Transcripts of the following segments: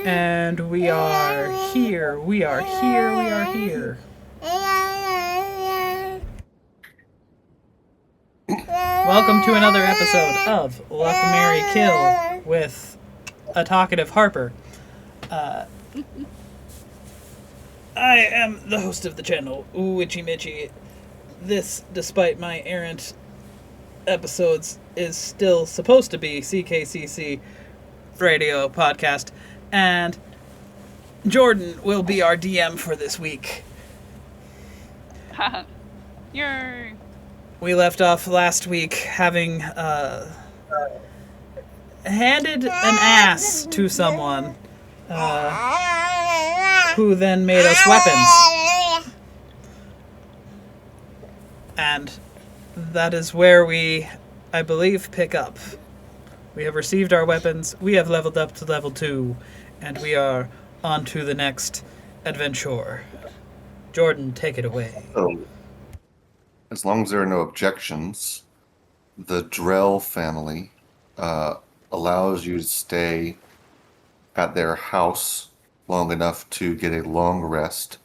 And we are here. We are here. We are here. Welcome to another episode of Luck Mary Kill with a talkative Harper. I am the host of the channel, Witchy Mitchy. This, despite my errant episodes, is still supposed to be CKCC radio podcast, and Jordan will be our DM for this week. Yay! We left off last week having handed an ass to someone who then made us weapons. And that is where we, I believe, pick up. We have received our weapons, we have leveled up to level 2, and we are on to the next adventure. Jordan, take it away. So, as long as there are no objections, the Drell family allows you to stay at their house long enough to get a long rest.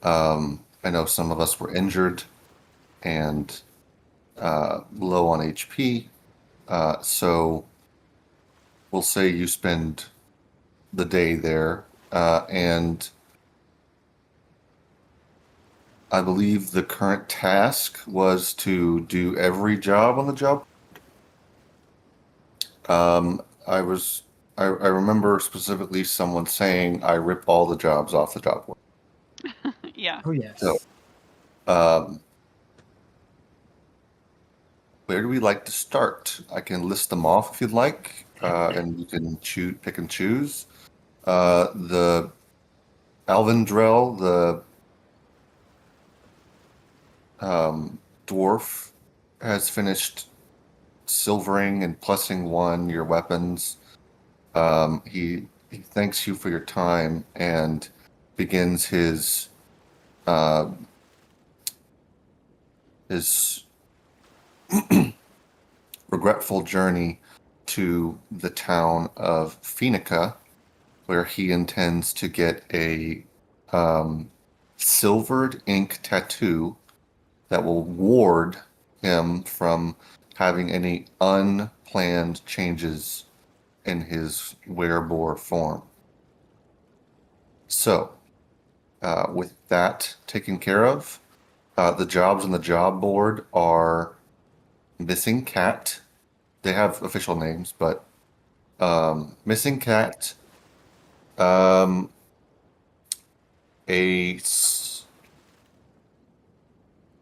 I know some of us were injured and low on HP, so we'll say you spend the day there, and I believe the current task was to do every job on the job. I remember specifically someone saying I rip all the jobs off the job board. Yeah. Oh, yes. So, where do we like to start? I can list them off if you'd like, and you can pick and choose. The Alvin Drell, the dwarf, has finished silvering and plussing 1 your weapons. He thanks you for your time and begins his regretful journey to the town of Phoenica, where he intends to get a silvered ink tattoo that will ward him from having any unplanned changes in his werebore form. So, with that taken care of, the jobs on the job board are Missing Cat. They have official names, but Missing Cat,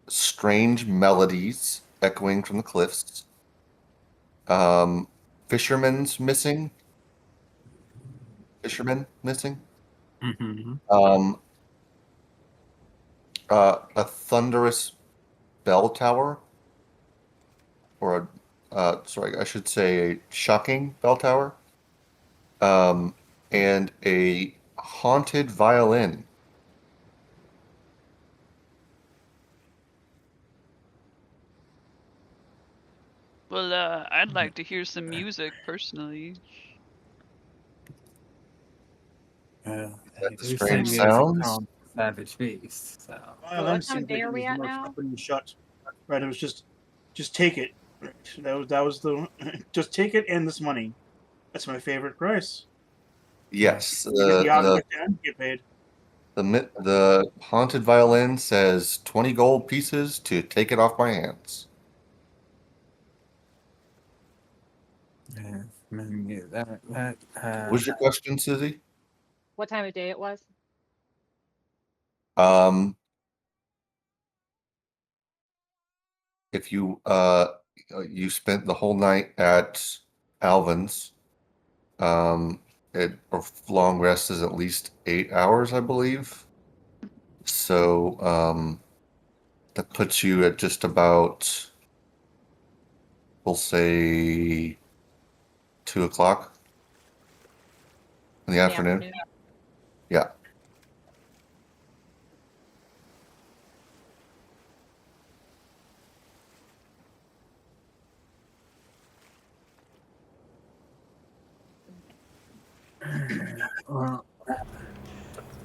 strange melodies echoing from the cliffs, fisherman missing, Mm-hmm. a thunderous bell tower, or sorry, I should say a shocking bell tower, and a haunted violin. Well, I'd like to hear some music personally. That the strange sounds? Savage Beast. So. What time of day are we at now? Shut. Right, it was just take it. That was the just take it and this money. That's my favorite price. Yes, The object and get paid. the haunted violin says 20 gold pieces to take it off my hands. What was your question, Susie? What time of day it was? If you spent the whole night at Alvin's, a long rest is at least 8 hours, I believe. So that puts you at just about, we'll say, 2 o'clock in the afternoon. Yeah. Well,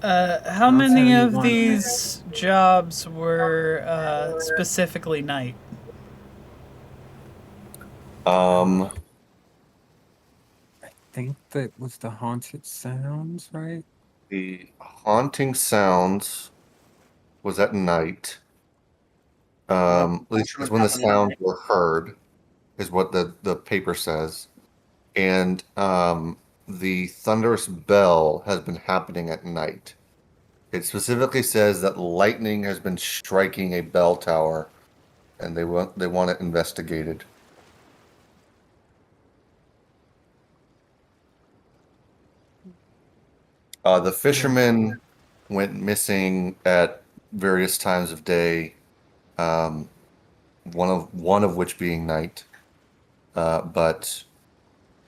How I'll tell many you of one thing. these jobs were specifically night? Um, I think that was the haunted sounds, right? the haunting sounds was at night. At least is when the sounds were heard, is what the paper says. And the thunderous bell has been happening at night. It specifically says that lightning has been striking a bell tower, and they want it investigated. The fishermen went missing at various times of day. Um, one of which being night, but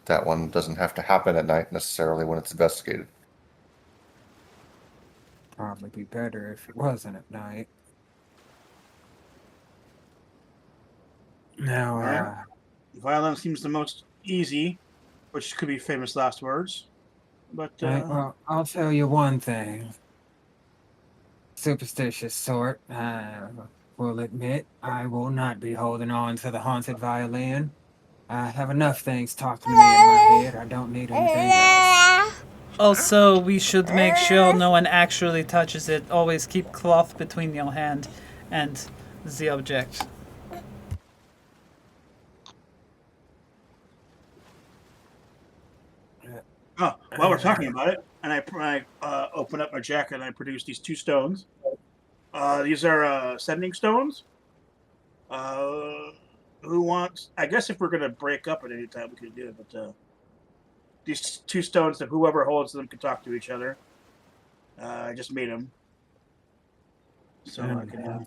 that one doesn't have to happen at night necessarily when it's investigated. Probably be better if it wasn't at night. Now, Alright. Violence seems the most easy, which could be famous last words. But well, I'll tell you one thing. Superstitious sort, will admit I will not be holding on to the haunted violin. I have enough things talking to me in my head. I don't need anything else. Also, we should make sure no one actually touches it. Always keep cloth between your hand and the object. while we're talking about it, and I open up my jacket and I produce these 2 stones. These are sending stones. Who wants? I guess if we're gonna break up at any time, we could do it. But these 2 stones that whoever holds them can talk to each other. I just made them, so I can.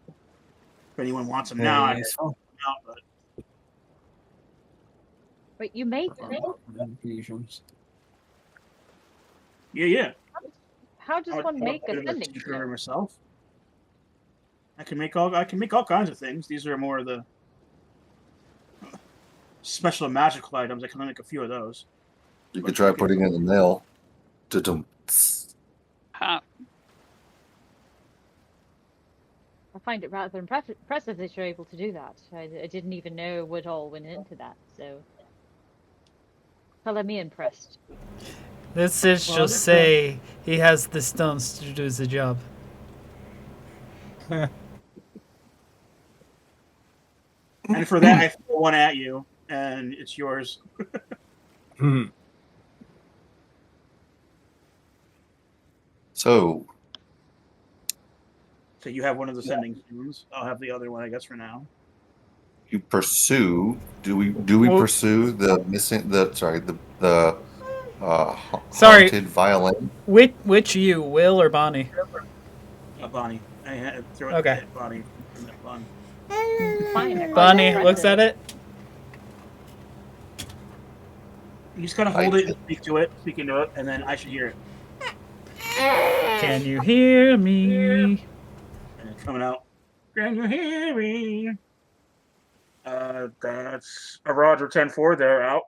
If anyone wants them now, I can Useful. out, but Wait, you made them? Infusions. yeah. How does one make a sending tinkerer stone? myself. I can make all kinds of things. These are more of the special magical items. I can only make a few of those. You could try putting it in the mail. Ha. I find it rather impressive that you're able to do that. I didn't even know what all went into that, so color me impressed. Let's just say he has the stones to do the job. And for that, I throw one at you, and it's yours. So, So you have one of the sending stones. I'll have the other one, I guess, for now. you pursue. Do we pursue the missing? Sorry. Haunted violin? Which you, Will or Bonnie? Bonnie. I had to throw it Okay. at Bonnie. Bonnie. Fine, they're quite Bonnie looks impressive. at it. You just gotta hold it and speaking to it, and then I should hear it. Can you hear me? And it's coming out. Can you hear me? That's a Roger 10-4. They're out.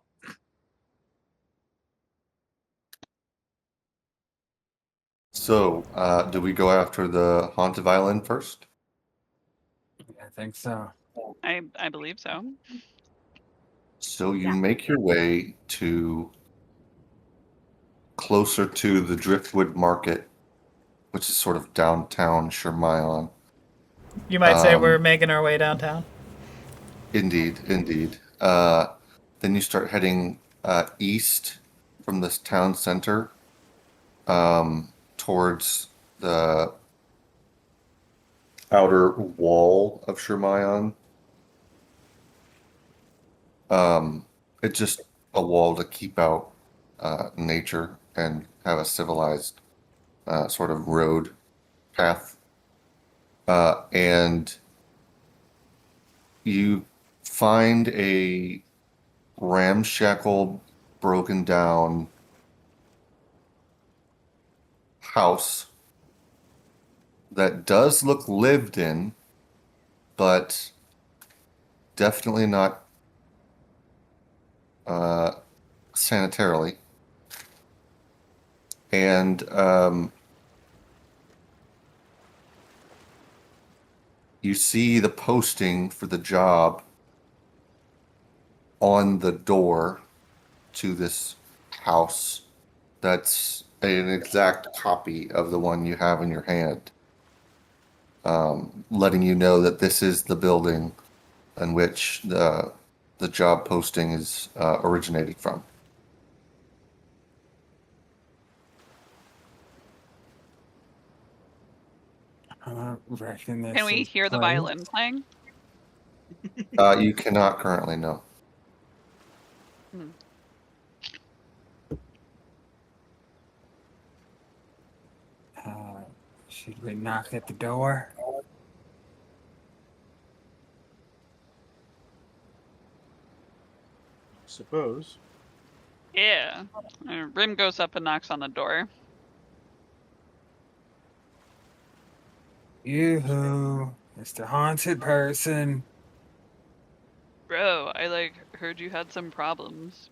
So, do we go after the haunted violin first? I think so. I believe so. So you Yeah. make your way to closer to the Driftwood Market, which is sort of downtown Shermayon. You might say we're making our way downtown. Indeed. Then you start heading east from this town center towards the outer wall of Shermayon. It's just a wall to keep out nature and have a civilized sort of road path. And you find a ramshackle, broken down house that does look lived in, but definitely not sanitarily. And you see the posting for the job on the door to this house that's an exact copy of the one you have in your hand, letting you know that this is the building in which the job posting is originating from. Reckon this Can we is hear the playing. violin playing? You cannot currently know. Hmm. Should we knock at the door? Suppose. Yeah. Rim goes up and knocks on the door. Yoo-hoo, it's the haunted person. Bro, I heard you had some problems.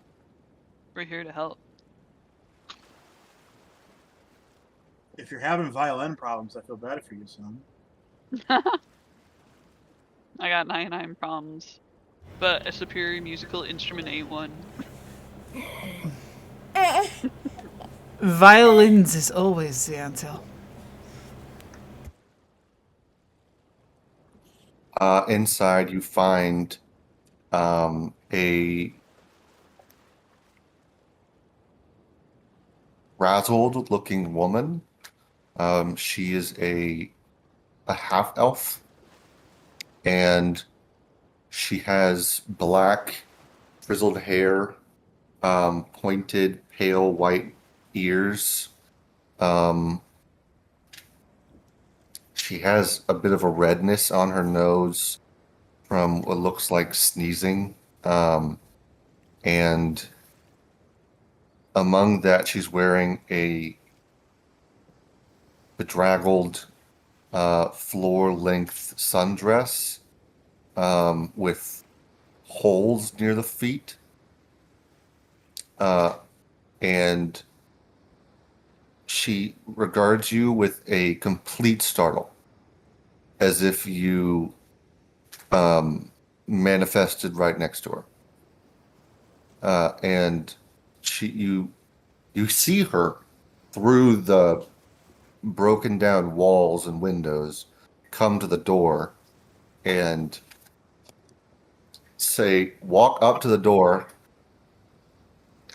We're here to help. If you're having violin problems, I feel bad for you, son. I got 99 problems, but a superior musical instrument ain't one. Violins is always the answer. Inside, you find a frazzled-looking woman. She is a half elf, and she has black frizzled hair, pointed pale white ears. She has a bit of a redness on her nose from what looks like sneezing. And among that, she's wearing a bedraggled floor-length sundress with holes near the feet. And she regards you with a complete startle, as if you manifested right next to her. And you see her through the broken down walls and windows come to the door and walk up to the door,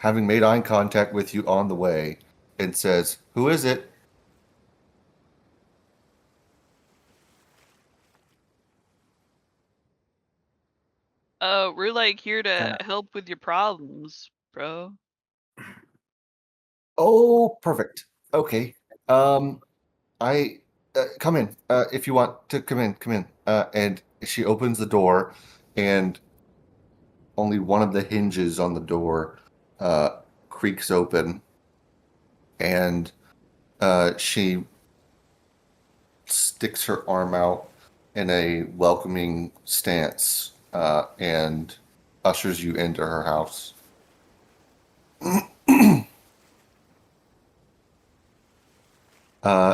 having made eye contact with you on the way, and says, "Who is it?" We're here to help with your problems, bro. Oh, perfect. Okay. I come in if you want to come in. Come in. And she opens the door, and only one of the hinges on the door creaks open, and she sticks her arm out in a welcoming stance and ushers you into her house.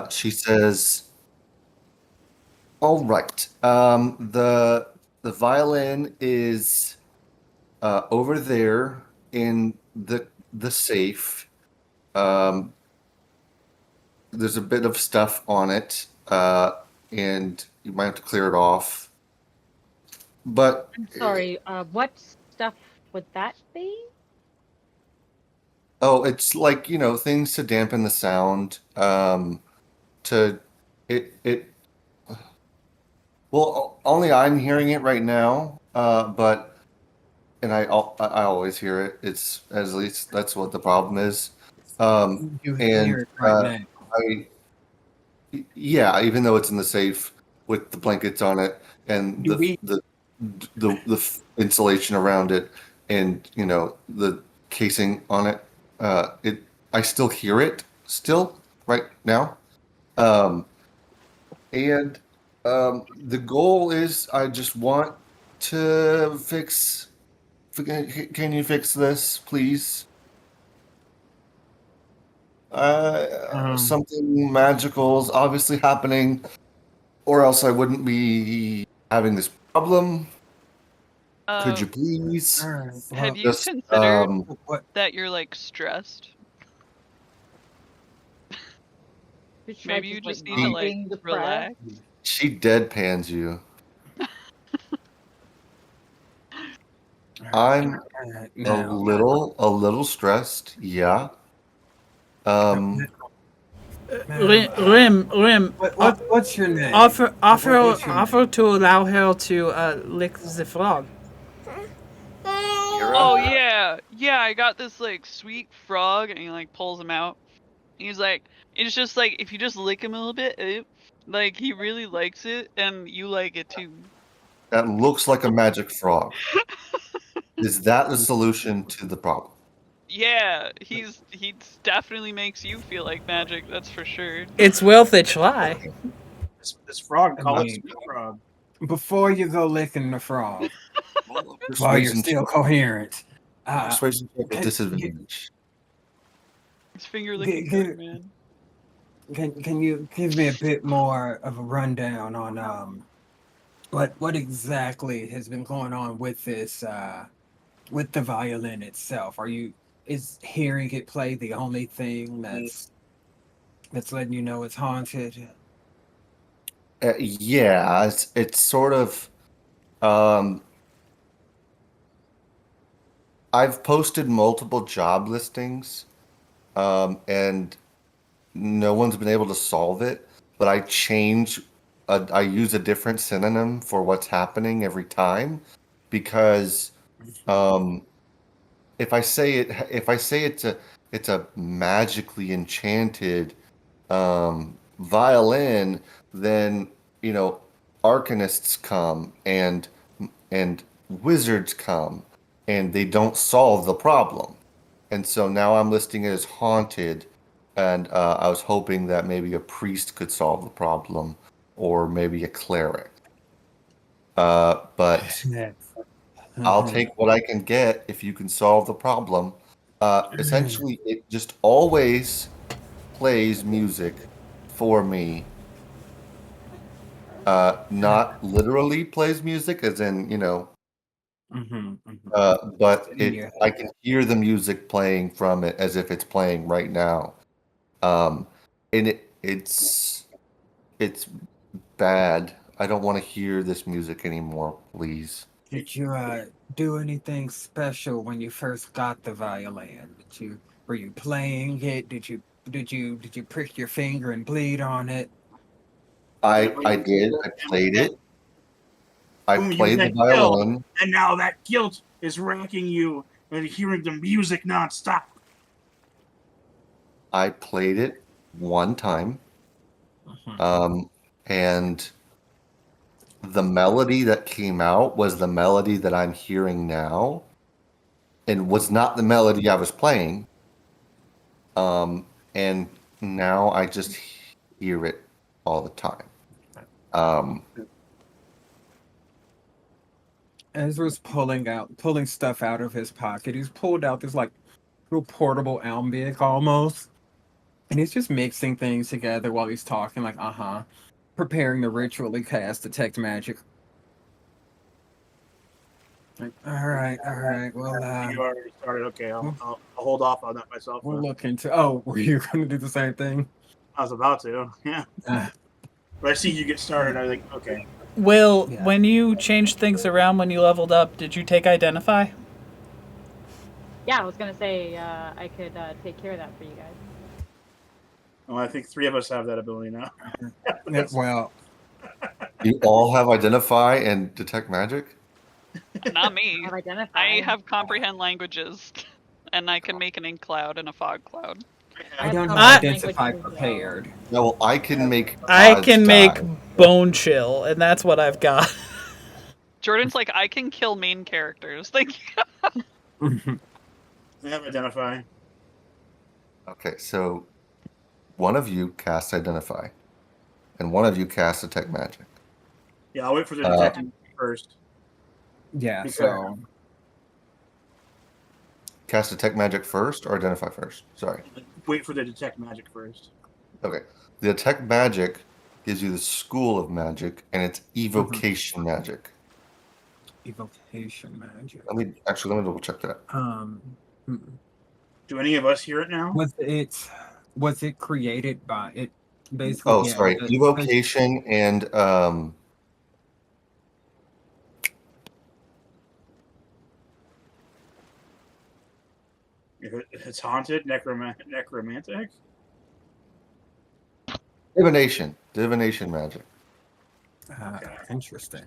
She says, "All right. The violin is over there in the safe. Um, there's a bit of stuff on it, and you might have to clear it off. But I'm sorry, what stuff would that be? oh, it's like, things to dampen the sound. To it. Well, only I'm hearing it right now. But and I always hear it. It's at least that's what the problem is. You And hear it right now. yeah, even though it's in the safe with the blankets on it and Do we- the insulation around it, and the casing on it, I still hear it still right now. And the goal is I just want to fix. Can you fix this, please? Something magical is obviously happening, or else I wouldn't be having this problem. Could you please? All right. Well, Have you Just, considered what? that you're like stressed? Just try Maybe you just, like, just need to not like being depressed. relax. She deadpans you. I'm a Now, little stressed. Yeah. ma'am, Rim, what's your name? offer What's your name? offer to allow her to lick the frog. Oh yeah, yeah. I got this like sweet frog, and he like pulls him out. He's like, it's just like if you just lick him a little bit, like he really likes it, and you like it too. That looks like a magic frog. Is that the solution to the problem? Yeah, he definitely makes you feel like magic. That's for sure. It's worth a try. This frog, I call it mean- Sweet Frog. Before you go licking the frog, while you're Persuasion still check- coherent, persuasion check with can- disadvantage. It's finger licking Get- good, man. can you give me a bit more of a rundown on what exactly has been going on with this with the violin itself? Is hearing it play the only thing that's letting you know it's haunted? Yeah, it's sort of. I've posted multiple job listings, and no one's been able to solve it. But I use a different synonym for what's happening every time, because if I say it's a magically enchanted violin, then arcanists come and wizards come, and they don't solve the problem. And so now I'm listing it as haunted, and I was hoping that maybe a priest could solve the problem, or maybe a cleric. But I'll take what I can get if you can solve the problem. Essentially, it just always plays music for me. Not literally plays music, as in, but I can hear the music playing from it as if it's playing right now. And it's bad. I don't want to hear this music anymore, please. Did you do anything special when you first got the violin? Were you playing it? Did you prick your finger and bleed on it? I did. I played it. I Whom you played the had killed, violin. and now that guilt is ranking you and hearing the music nonstop. I played it one time. And the melody that came out was the melody that I'm hearing now, and was not the melody I was playing. And now I just hear it all the time. Ezra's pulling stuff out of his pocket. He's pulled out this like little portable alembic almost, and he's just mixing things together while he's talking, like preparing the ritually cast detect magic. Like, all right. Well, You already started. Okay, I'll hold off on that myself. we'll look into. Oh, were you going to do the same thing? I was about to, yeah. But I see you get started. I think, okay. Will, Yeah. when you changed things around when you leveled up, did you take Identify? Yeah, I was gonna say I could take care of that for you guys. Well, I think 3 of us have that ability now. Well, You all have Identify and Detect Magic? Not me. I've identified. I have comprehend languages, and I can make an ink cloud and a fog cloud. I don't have I- Identify prepared. No, well, I can make. I gods can make die. Bone Chill, and that's what I've got. Jordan's like, I can kill main characters. Like, I have Identify. Okay, so one of you casts Identify, and one of you casts Detect Magic. Yeah, I'll wait for the detecting first. Yeah, Because- so Cast Detect Magic first or Identify first? Sorry. wait for the detect magic first. Okay. The detect magic gives you the school of magic, and it's evocation magic. Evocation magic. Let me double check that. Hmm. Do any of us hear it now? Was it created by it? Basically, Oh, yeah. sorry. Evocation and If it's haunted, necromantic. divination magic. Interesting.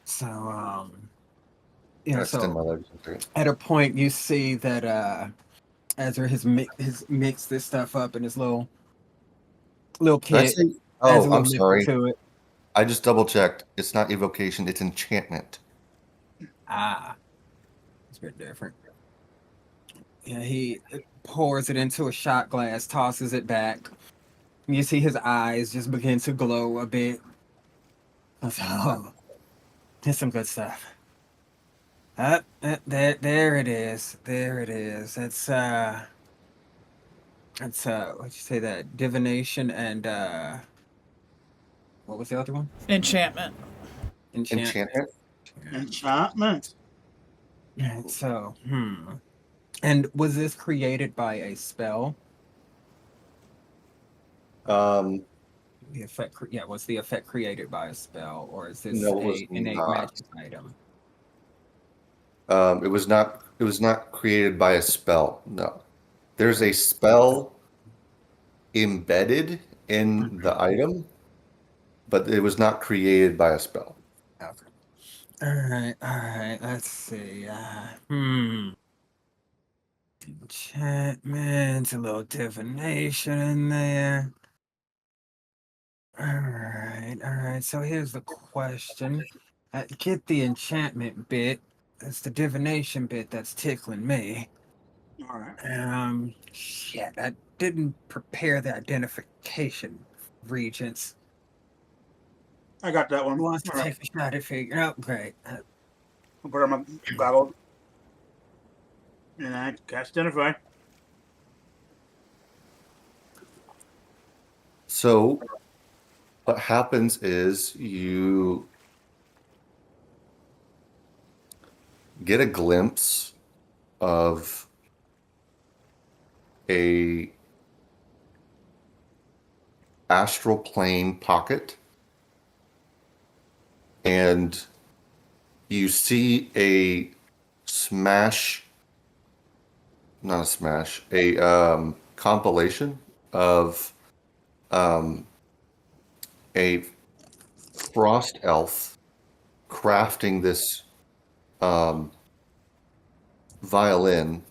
So, yeah. I extend my So legs. Okay. at a point, you see that Ezra has mixed this stuff up in his little Did I kit. say? Adds a Oh, little I'm mystery sorry. to it. I just double checked. It's not evocation. It's enchantment. It's a bit different. Yeah, he pours it into a shot glass, tosses it back. You see his eyes just begin to glow a bit. Oh, it's some good stuff. There it is. There it is. It's what'd you say that? Divination and what was the other one? Enchantment. Enchantment. Enchantment. So, And was this created by a spell? Um, The effect, was the effect created by a spell, or is this No, it was a innate not. magic item? It was not. It was not created by a spell. No, there's a spell embedded in the item, but it was not created by a spell. Okay. All right. Let's see. Enchantment, a little divination in there. All right. So here's the question. Get the enchantment bit. It's the divination bit that's tickling me. All right. Shit, I didn't prepare the identification regents. I got that one. Who wants to All right. take a shot at figuring out? Great. I'll put on my goggles. And I cast identify. So, what happens is you get a glimpse of a astral plane pocket, and you see a compilation of a frost elf crafting this violin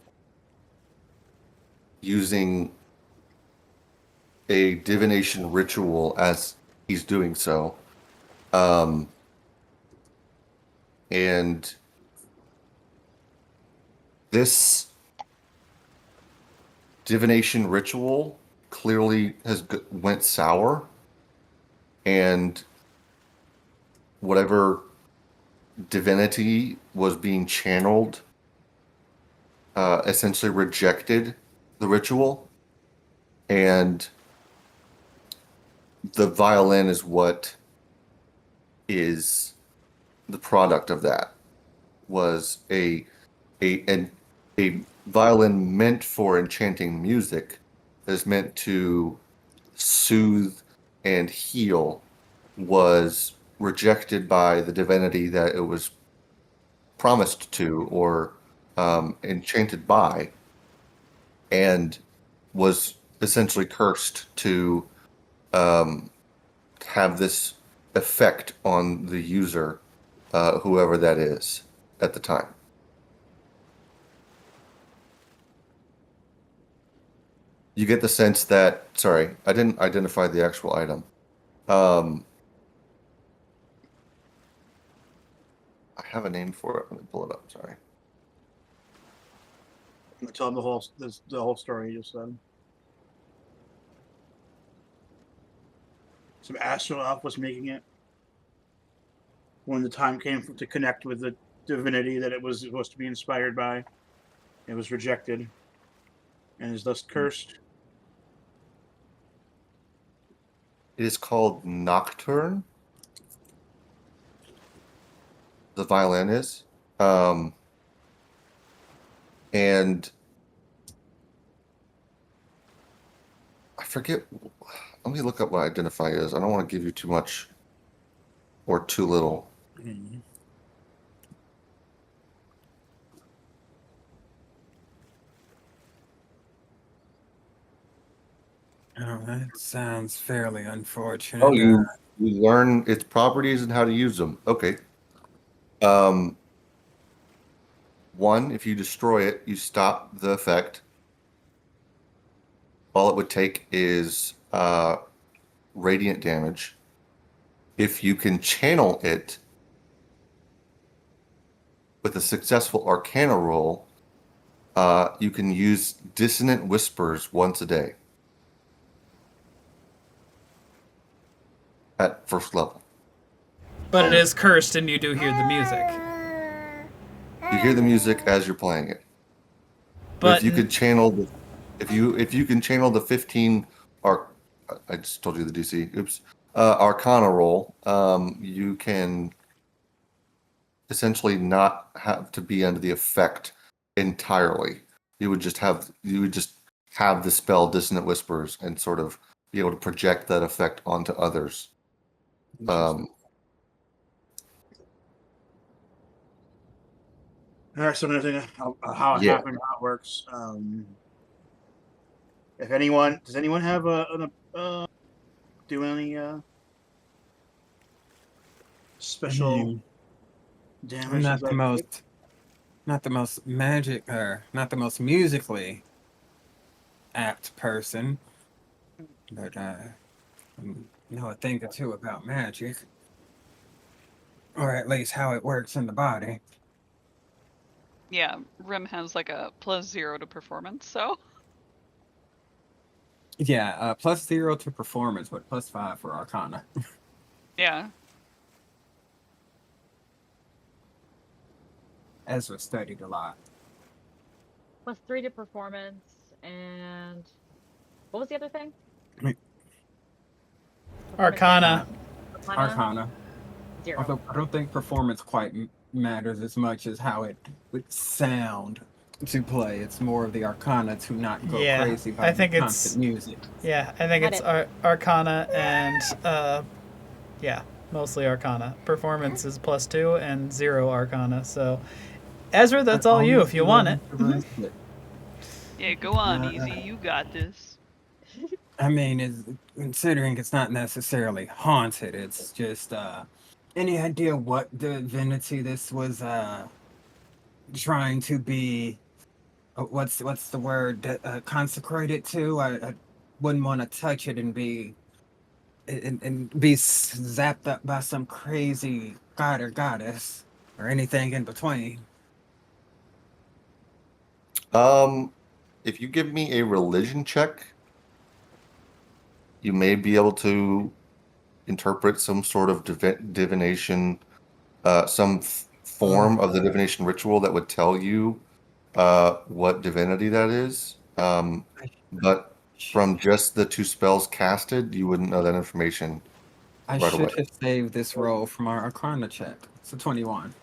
using a divination ritual as he's doing so. And this divination ritual clearly went sour, and whatever divinity was being channeled essentially rejected the ritual, and the violin is what is the product of that. Was a violin meant for enchanting music that is meant to soothe and heal, was rejected by the divinity that it was promised to or enchanted by, and was essentially cursed to have this effect on the user, whoever that is at the time. You get the sense that, sorry, I didn't identify the actual item. I have a name for it. Let me pull it up. Sorry. I'm gonna tell him the whole story you just said. Some astral elf was making it when the time came to connect with the divinity that it was supposed to be inspired by. It was rejected and is thus cursed. It is called Nocturne. The violin is. And I forget. Let me look up what identify is. I don't want to give you too much or too little. Oh, that sounds fairly unfortunate. Oh, you learn its properties and how to use them. Okay. One, if you destroy it, you stop the effect. All it would take is radiant damage. If you can channel it with a successful Arcana roll, you can use Dissonant Whispers once a day at first level. But it is cursed, and you do hear the music. You hear the music as you're playing it. But if you could channel the, if you can channel the 15 I just told you the DC. Oops. Arcana roll. You can essentially not have to be under the effect entirely. You would just have the spell Dissonant Whispers and sort of be able to project that effect onto others. All right, so another thing, how it happened, how it works. If anyone, does anyone have do any special damage? I'm not the most, not the most magic or not the most musically apt person, but I know a thing or two about magic, or at least how it works in the body. Yeah, Rim has like a +0 to performance, so. Yeah, +0 to performance, but +5 for Arcana. Yeah. Ezra studied a lot. +3 to performance, and what was the other thing? Arcana. Arcana. 0. Although I don't think performance quite matters as much as how it would sound to play. It's more of the Arcana to not go crazy by the constant music. Yeah, I think it's Arcana and mostly Arcana. Performance is +2 and 0 Arcana. So, Ezra, that's all you if you want it. Yeah, go on, Easy. You got this. I mean, considering it's not necessarily haunted, it's just any idea what divinity this was trying to be? What's the word? Consecrated to? I wouldn't want to touch it and be zapped up by some crazy god or goddess or anything in between. If you give me a religion check, you may be able to interpret some sort of divination, some form of the divination ritual that would tell you what divinity that is. But from just the 2 spells casted, you wouldn't know that information. I should have saved this roll from our Arcana check. It's a 21.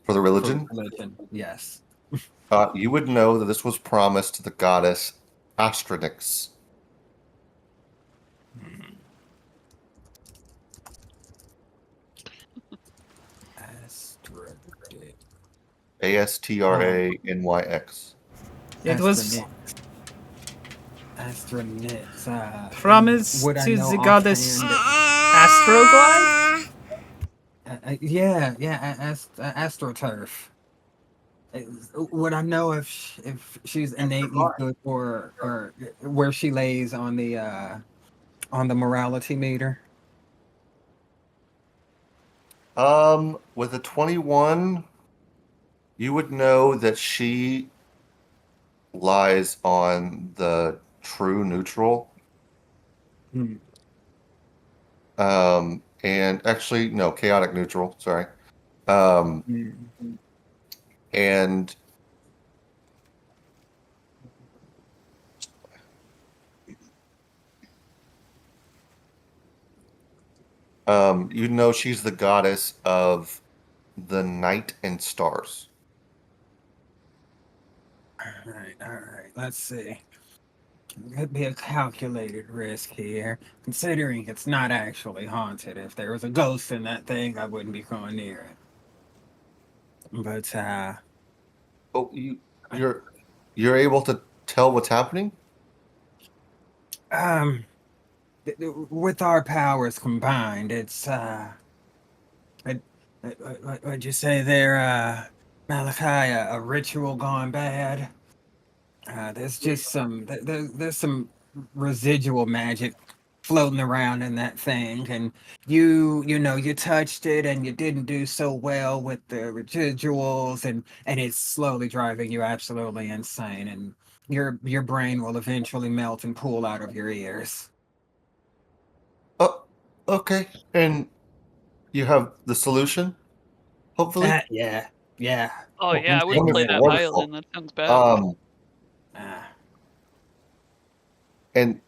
For the religion? For religion, yes. You would know that this was promised to the goddess Astronix. Astranix. It was Astronix. promised to the goddess Astroglide? Yeah, AstroTurf. Would I know if she's innately good or where she lays on the morality meter? With a 21, you would know that she lies on the true neutral. And actually, no, chaotic neutral, sorry. And You know she's the goddess of the night and stars. All right. Let's see. Could be a calculated risk here, considering it's not actually haunted. If there was a ghost in that thing, I wouldn't be going near it. But Oh, you're able to tell what's happening? um, with our powers combined, it's what, what'd you say there, Malachi? A ritual gone bad. There's just there's some residual magic floating around in that thing, and you know you touched it and you didn't do so well with the residuals, and it's slowly driving you absolutely insane, and your brain will eventually melt and pool out of your ears. Oh, okay. And you have the solution, hopefully? Yeah, yeah. Oh Oh, yeah, I wouldn't play wonderful, that wonderful. violin. That sounds bad. Um, Uh, and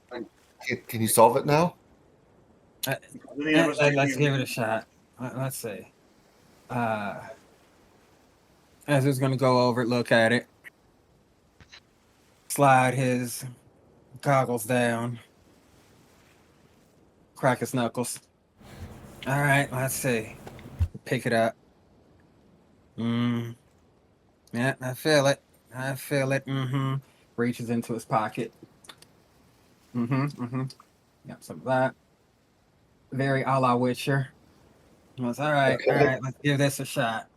can you solve it now? let's give it a shot. Let's see. Uh, Ezra's gonna go over it, look at it, slide his goggles down, crack his knuckles. All right, let's see. Pick it up. Yeah, I feel it. I feel it. Reaches into his pocket. Got some of that. Very a la Witcher. That's all right. All Okay. right, let's give this a shot.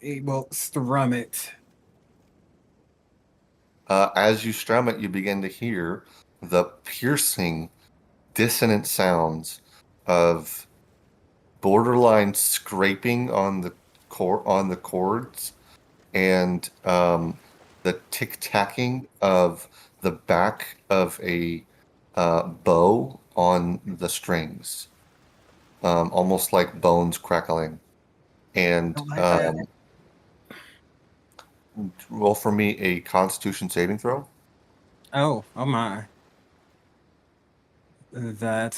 He will strum it. As you strum it, you begin to hear the piercing, dissonant sounds of borderline scraping on the chords, and the tick-tacking of the back of a bow on the strings, almost like bones crackling. And Don't like that. roll for me a Constitution saving throw. Oh my. That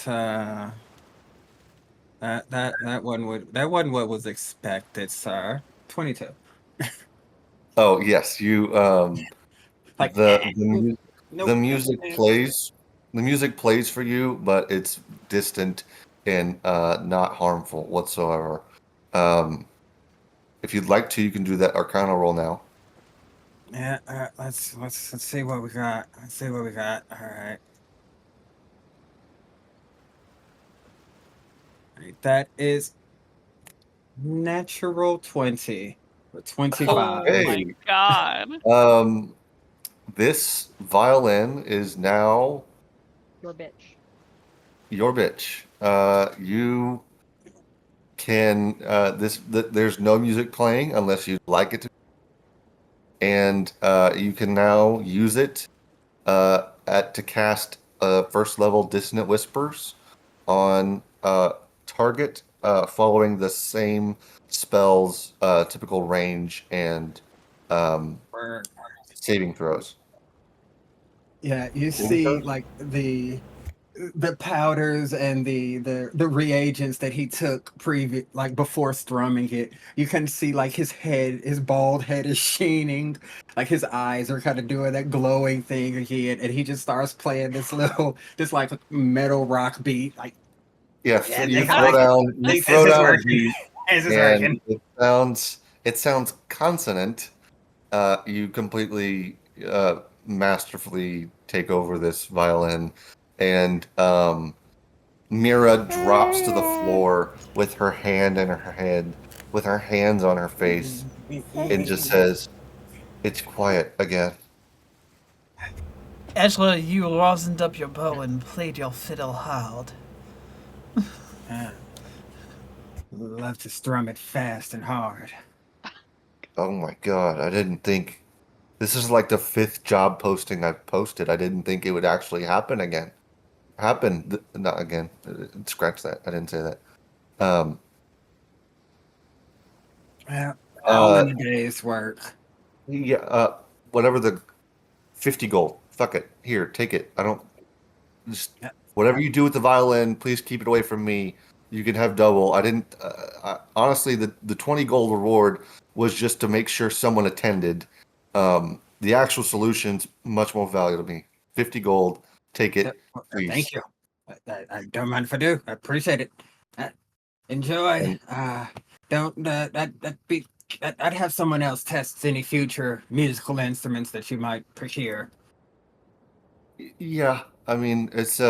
that wasn't what was expected, sir. 22. Oh yes, you Like the nope. music plays. The music plays for you, but it's distant and not harmful whatsoever. If you'd like to, you can do that Arcana roll now. Yeah, let's see what we got. Let's see what we got. All right. That is natural 20 or 25. Oh my Okay. god. This violin is now Your bitch. your bitch. You can there's no music playing unless you'd like it to, and you can now use it to cast first level dissonant whispers on target, following the same spell's typical range and Word. saving throws. Yeah, you see like the powders and the reagents that he took like before strumming it. You can see like his bald head is sheening, like his eyes are kind of doing that glowing thing again, and he just starts playing this like metal rock beat. Like, Yeah, yeah, you this throw down this is a working. beat, This is and working. it sounds consonant. You completely masterfully take over this violin, and Mira drops to the floor with her hand in her head, with her hands on her face, and just says, "It's quiet again." Angela, you rosined up your bow and played your fiddle hard. Yeah. Love to strum it fast and hard. Oh my god, I didn't think this is like the fifth job posting I've posted. I didn't think it would actually happen again. Not again. Scratch that. I didn't say that. Um, Yeah, all uh, in a day's work. yeah, whatever the 50 gold. Fuck it. Here, take it. I don't just Whatever you do with the violin, please keep it away from me. You can have double. I didn't. Honestly, the 20 gold reward was just to make sure someone attended. The actual solution's much more valuable to me. 50 gold. Take it, please. Thank you. I don't mind if I do. I appreciate it. Enjoy. Don't I'd have someone else test any future musical instruments that you might procure. Yeah, I mean it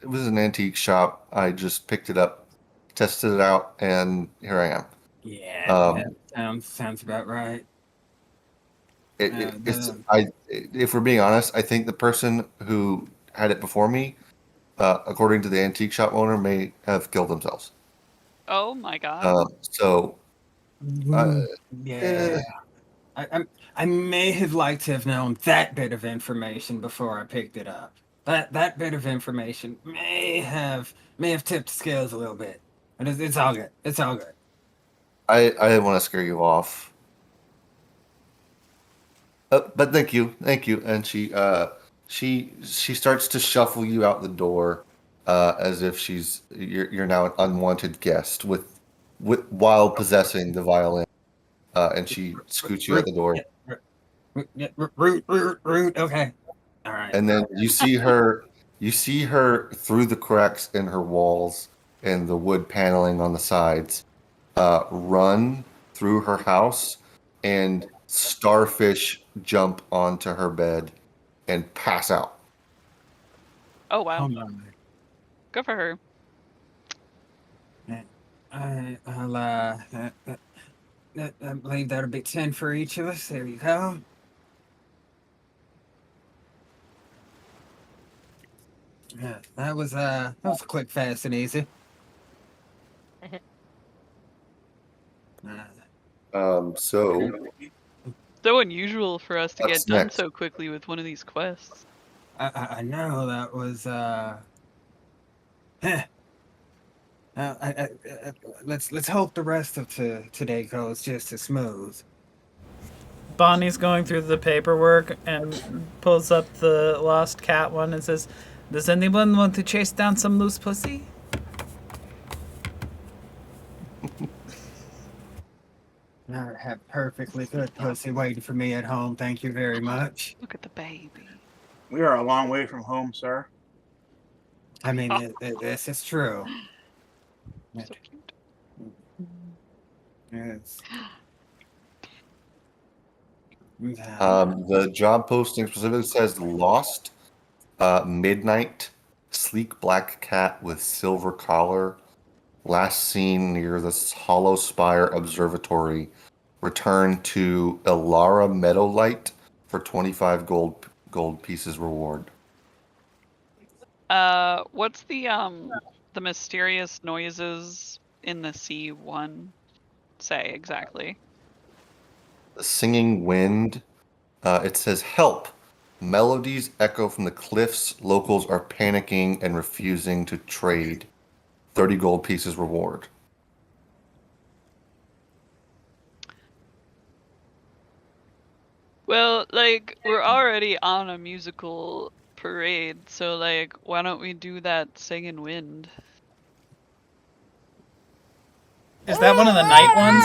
was an antique shop. I just picked it up, tested it out, and here I am. Yeah, that sounds about right. If we're being honest, I think the person who had it before me, according to the antique shop owner, may have killed themselves. Oh my god. So, Yeah. I may have liked to have known that bit of information before I picked it up. That bit of information may have tipped the scales a little bit. But it's all good. It's all good. I didn't want to scare you off. But thank you. And she starts to shuffle you out the door, as if you're now an unwanted guest while possessing the violin. And she scoots you out the door. Root. Okay. All right. And then you see her through the cracks in her walls and the wood paneling on the sides, run through her house and starfish jump onto her bed and pass out. Oh wow. Oh my. Good for her. I'll I believe that'll be 10 for each of us. There you go. Yeah, that was quick, fast, and easy. So So unusual for us to What's get done next? so quickly with one of these quests. I know that was let's hope the rest of today goes just as smooth. Bonnie's going through the paperwork and pulls up the lost cat one and says, "Does anyone want to chase down some loose pussy?" I have perfectly good pussy waiting for me at home. Thank you very much. Look at the baby. We are a long way from home, sir. I mean, this is true. So cute. Yes. the job posting specifically says lost, midnight, sleek black cat with silver collar, last seen near the Hollow Spire Observatory. Return to Ilara Meadowlight for 25 gold pieces reward. What's the mysterious noises in the sea one say exactly? The singing wind. It says help. Melodies echo from the cliffs. Locals are panicking and refusing to trade. 30 gold pieces reward. Well, like, we're already on a musical parade, so, like, why don't we do that singing wind? Is that one of the night ones?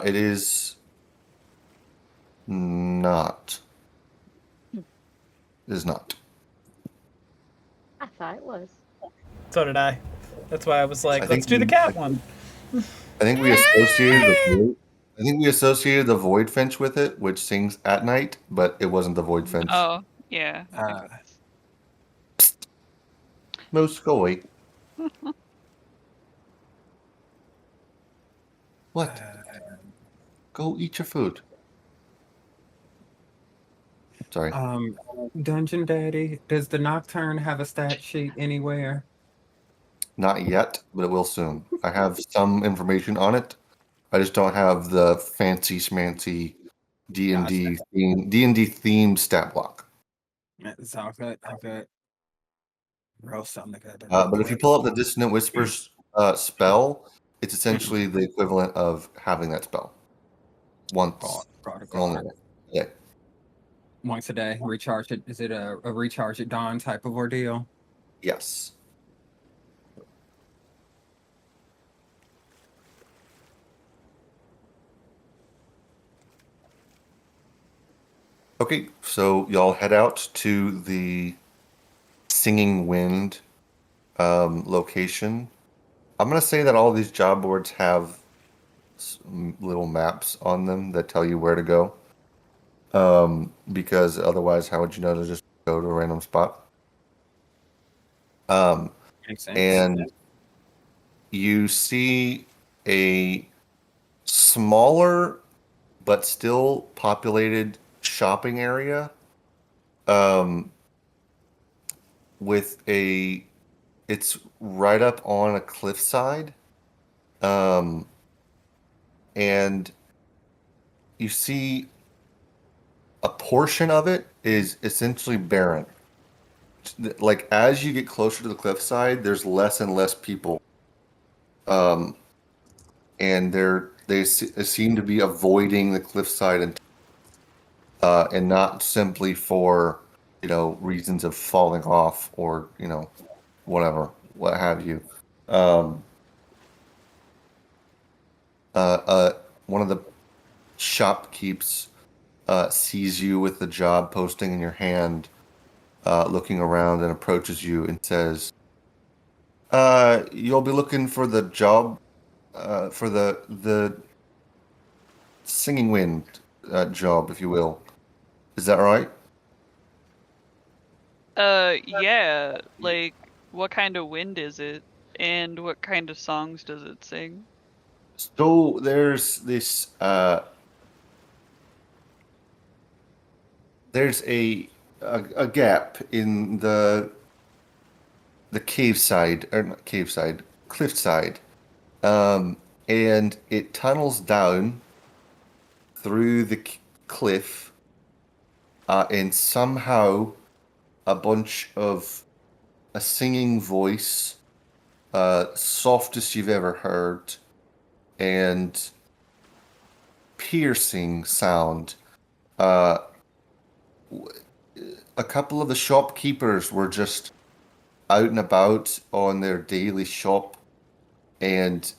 It is not. It is not. I thought it was. So did I. That's why I was like, I let's think do the we- cat one. I think we associated the void finch with it, which sings at night, but it wasn't the void finch. Oh, yeah. That makes sense. Most go away. What? Go eat your food. Sorry. Dungeon Daddy, does the Nocturne have a stat sheet anywhere? Not yet, but it will soon. I have some information on it. I just don't have the fancy schmancy D&D themed stat block. It's all good. All good. Roll something good. But if you pull up the Dissonant Whispers spell, it's essentially the equivalent of having that spell once. Only. Yeah. once a day. Recharge it. Is it a recharge at dawn type of ordeal? Yes. Okay, so y'all head out to the Singing Wind location. I'm gonna say that all these job boards have little maps on them that tell you where to go. Because otherwise, how would you know to just go to a random spot? Makes sense. And you see a smaller but still populated shopping area with it's right up on a cliffside. And you see a portion of it is essentially barren. Like as you get closer to the cliffside, there's less and less people. And they seem to be avoiding the cliffside and not simply for reasons of falling off or whatever, what have you. Um, One of the shopkeepers sees you with the job posting in your hand, looking around and approaches you and says, "You'll be looking for the job for the Singing Wind job, if you will. Is that right?" Yeah. Like, what kind of wind is it? And what kind of songs does it sing? So there's a gap in the cave side, or not cave side, cliff side, and it tunnels down through the cliff, and somehow a bunch of a singing voice, softest you've ever heard, and piercing sound. Uh, a couple of the shopkeepers were just out and about on their daily shop, and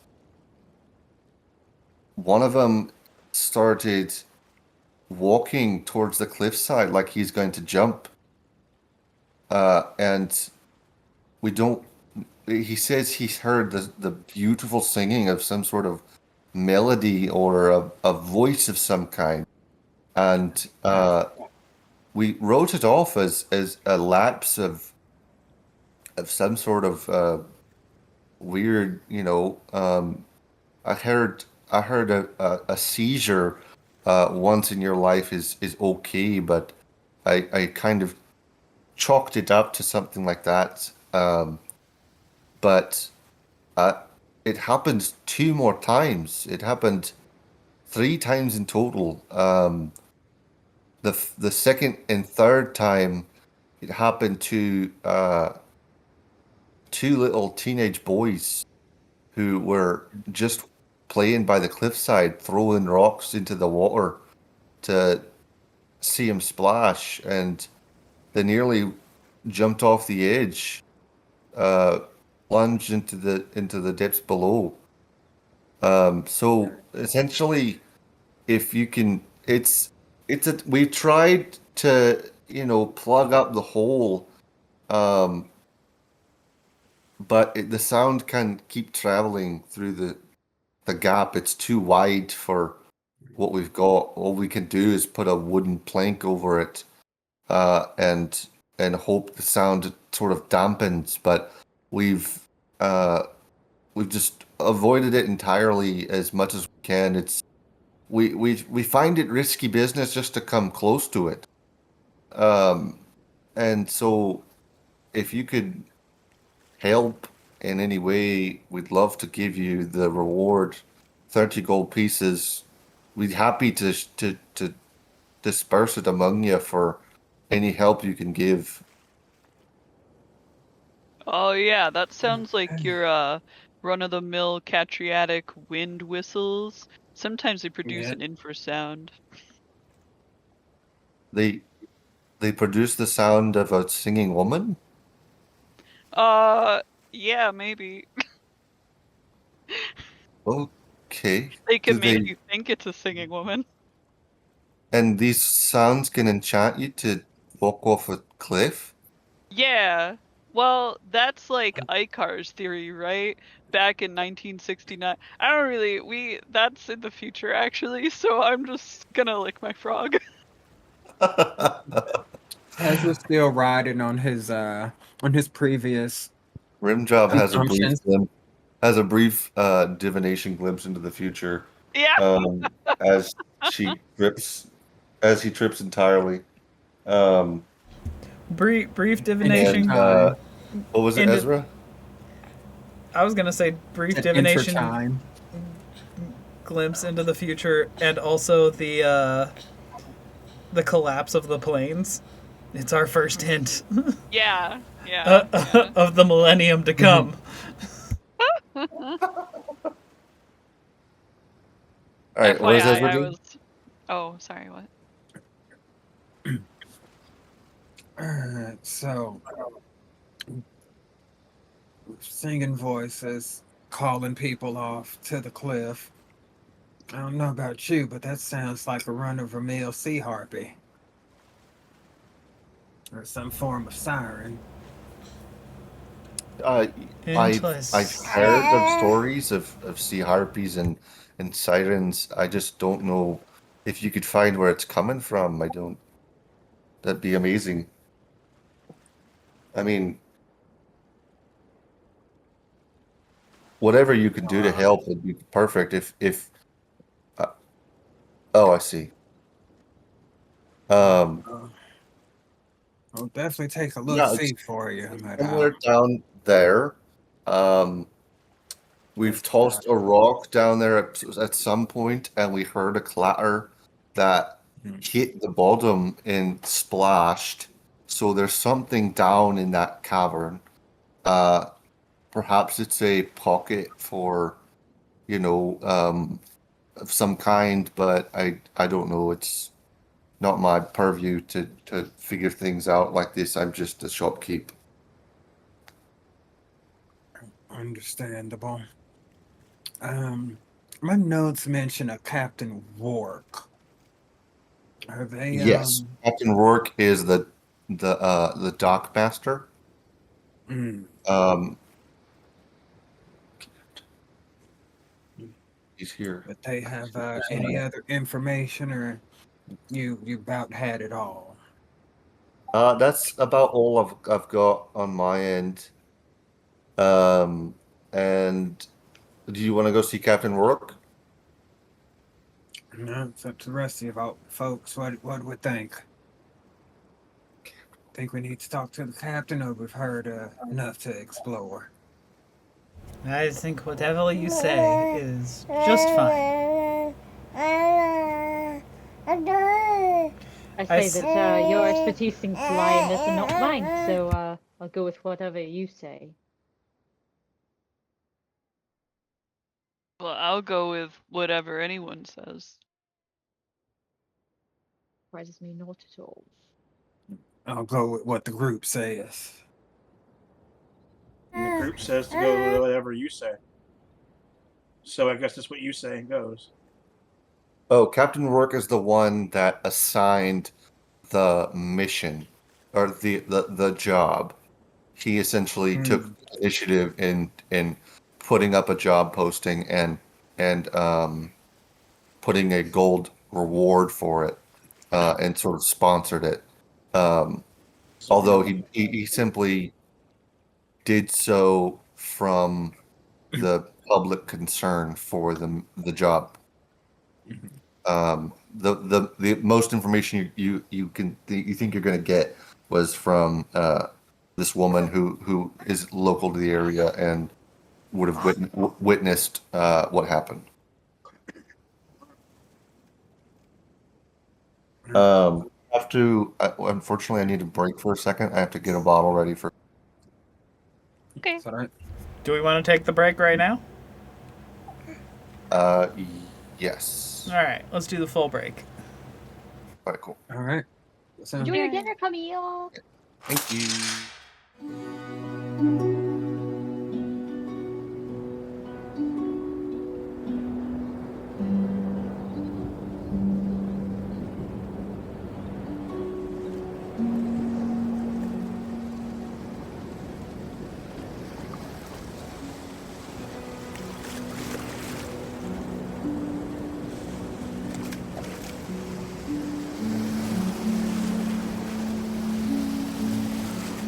one of them started walking towards the cliffside like he's going to jump. And we don't. He says he's heard the beautiful singing of some sort of melody or a voice of some kind, and we wrote it off as a lapse of some sort of weird, I heard a seizure once in your life is okay, but I kind of chalked it up to something like that. But uh, it happened two more times. It happened three times in total. The second and third time, it happened to two little teenage boys who were just playing by the cliffside, throwing rocks into the water to see him splash, and they nearly jumped off the edge, uh, plunged into the depths below. So essentially, if you can, we tried to plug up the hole, um, but the sound can keep traveling through the gap. It's too wide for what we've got. All we can do is put a wooden plank over it, and hope the sound sort of dampens. But we've uh, we've just avoided it entirely as much as we can. We find it risky business just to come close to it. Um, and so if you could help in any way, we'd love to give you the reward, 30 gold pieces. We'd happy to disperse it among you for any help you can give. Oh yeah, that sounds like your run-of-the-mill Catriatic wind whistles. Sometimes they produce Yeah. an infrasound. They They produce the sound of a singing woman? Yeah, maybe. Okay. They Do can make they you think it's a singing woman. and these sounds can enchant you to walk off a cliff? Yeah. Well, that's like Icar's theory, right? Back in 1969. I don't really, that's in the future actually, so I'm just gonna lick my frog. Ezra's still riding on his previous Rimjob assumptions. has a brief divination glimpse into the future. Yeah. As she trips as he trips entirely. Um Brief Enter divination. and time. what was it, Into, Ezra? I was gonna say brief Said enter divination time. glimpse into the future, and also the collapse of the planes. It's our first hint Yeah. Yeah. Yeah. of the millennium to Mhm. come. All right, what is FYI, Ezra I doing? was. Oh, sorry. What? Alright, so singing voices calling people off to the cliff. I don't know about you, but that sounds like a run-of-the-mill sea harpy. Or some form of siren. Uh, I've Interesting. heard of stories of sea harpies and sirens. I just don't know if you could find where it's coming from. I don't. That'd be amazing. I mean, whatever you can do to help would be perfect. If uh, oh, I see. Um, Uh, I'll definitely take a look yeah, it's see for you. But somewhere down there. Um, we've that's tossed a rock down there at some point, and we heard a clatter that hit the bottom and splashed. So there's something down in that cavern. Uh, Perhaps it's a pocket for, of some kind, but I don't know. It's not my purview to figure things out like this. I'm just a shopkeep. understandable. My notes mention a Captain Rourke. Are they Yes, Captain Rourke is the dock master. mm, Um, he's here. but they have any other information or you about had it all? That's about all I've got on my end. Um, and do you want to go see Captain Rourke? No, it's up to the rest of you folks. What would think? Think we need to talk to the captain, or we've heard enough to explore? I think whatever you say is just fine. I say that your expertise seems to lie in this and not mine, so I'll go with whatever you say. Well, I'll go with whatever anyone says. Surprises me not at all. I'll go with what the group says. And the group says to go with whatever you say. So I guess that's what you say goes. Oh, Captain Rourke is the one that assigned the mission or the job. He essentially took initiative in putting up a job posting and putting a gold reward for it and sort of sponsored it. Although he simply did so from the public concern for the job. The most information you think you're going to get was from this woman who is local to the area and would have witnessed what happened. Have to unfortunately I need to break for a second. I have to get a bottle ready for. Okay. Is that all right? Do we want to take the break right now? Uh, yes. All right, let's do the full break. All right, cool. All right. So, Enjoy your Yeah. dinner, Camille. Thank you.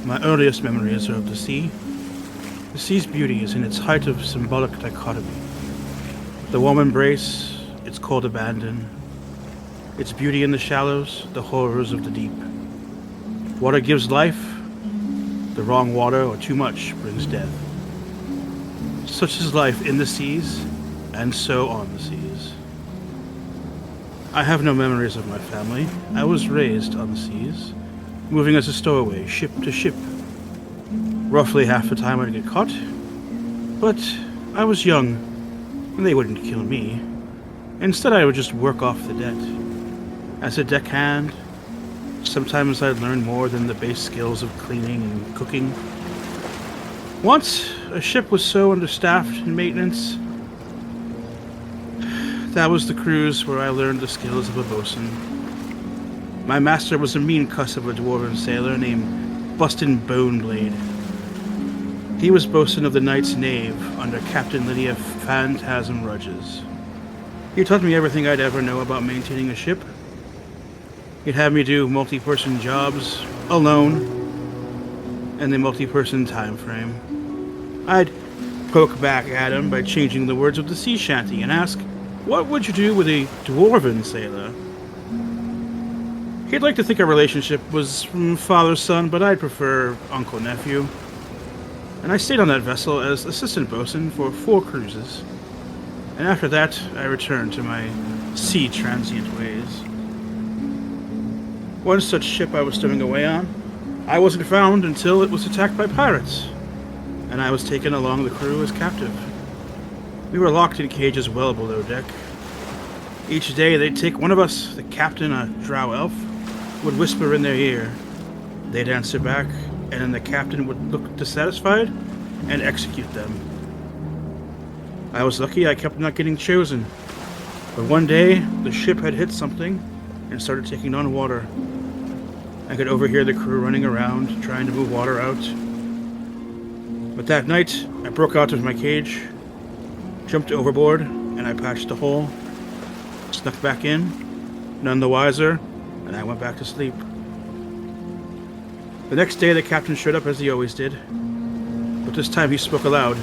My earliest memories are of the sea. The sea's beauty is in its height of symbolic dichotomy. The warm embrace, its cold abandon, its beauty in the shallows, the horrors of the deep. Water gives life, the wrong water or too much brings death. Such is life in the seas, and so on the seas. I have no memories of my family. I was raised on the seas, moving as a stowaway, ship to ship. Roughly half the time I'd get caught, but I was young, and they wouldn't kill me. Instead, I would just work off the debt. As a deckhand, sometimes I'd learn more than the base skills of cleaning and cooking. Once, a ship was so understaffed in maintenance. That was the cruise where I learned the skills of a bosun. My master was a mean cuss of a dwarven sailor named Bustin Boneblade. He was bosun of the Knight's Knave under Captain Lydia Phantasm Rudges. He taught me everything I'd ever know about maintaining a ship. He'd have me do multi-person jobs alone in the multi-person time frame. I'd poke back at him by changing the words of the sea shanty and ask, what would you do with a dwarven sailor? He'd like to think our relationship was from father-son, but I'd prefer uncle-nephew. And I stayed on that vessel as assistant bosun for 4 cruises. And after that, I returned to my sea transient ways. One such ship I was stowing away on, I wasn't found until it was attacked by pirates, and I was taken along the crew as captive. We were locked in cages well below deck. Each day they'd take one of us, the captain, a drow elf, would whisper in their ear. They'd answer back, and then the captain would look dissatisfied and execute them. I was lucky I kept not getting chosen, but one day the ship had hit something and started taking on water. I could overhear the crew running around, trying to move water out. But that night, I broke out of my cage, jumped overboard, and I patched a hole, snuck back in, none the wiser, and I went back to sleep. The next day, the captain showed up as he always did, but this time he spoke aloud.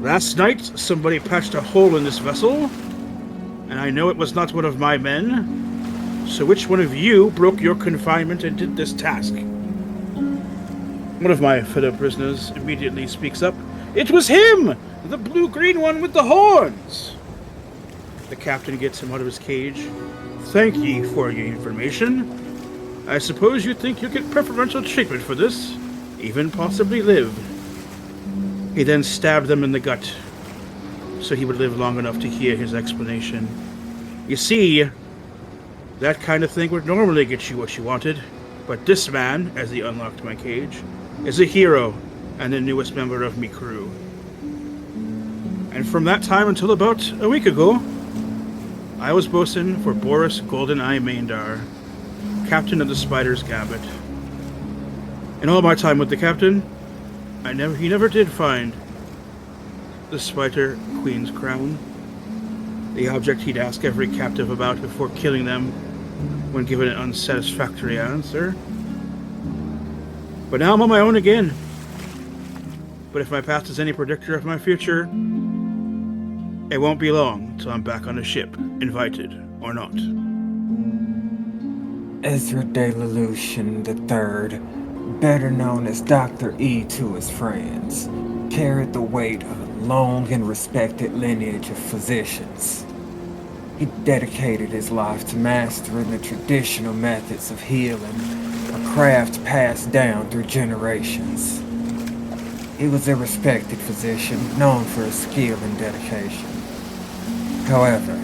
Last night, somebody patched a hole in this vessel, and I know it was not one of my men. So which one of you broke your confinement and did this task? One of my fellow prisoners immediately speaks up. It was him! The blue-green one with the horns! The captain gets him out of his cage. Thank ye for your information. I suppose you think you get preferential treatment for this, even possibly live. He then stabbed them in the gut, so he would live long enough to hear his explanation. You see, that kind of thing would normally get you what you wanted, but this man, as he unlocked my cage, is a hero and the newest member of me crew. And from that time until about a week ago, I was bosun for Boris Goldeneye Maindar, captain of the Spider's Gambit. In all my time with the captain, he never did find the Spider Queen's crown, the object he'd ask every captive about before killing them when given an unsatisfactory answer. But now I'm on my own again. But if my past is any predictor of my future, it won't be long till I'm back on a ship, invited or not. Ezra de Lelouch III, better known as Dr. E to his friends, carried the weight of a long and respected lineage of physicians. He dedicated his life to mastering the traditional methods of healing, a craft passed down through generations. He was a respected physician, known for his skill and dedication. However,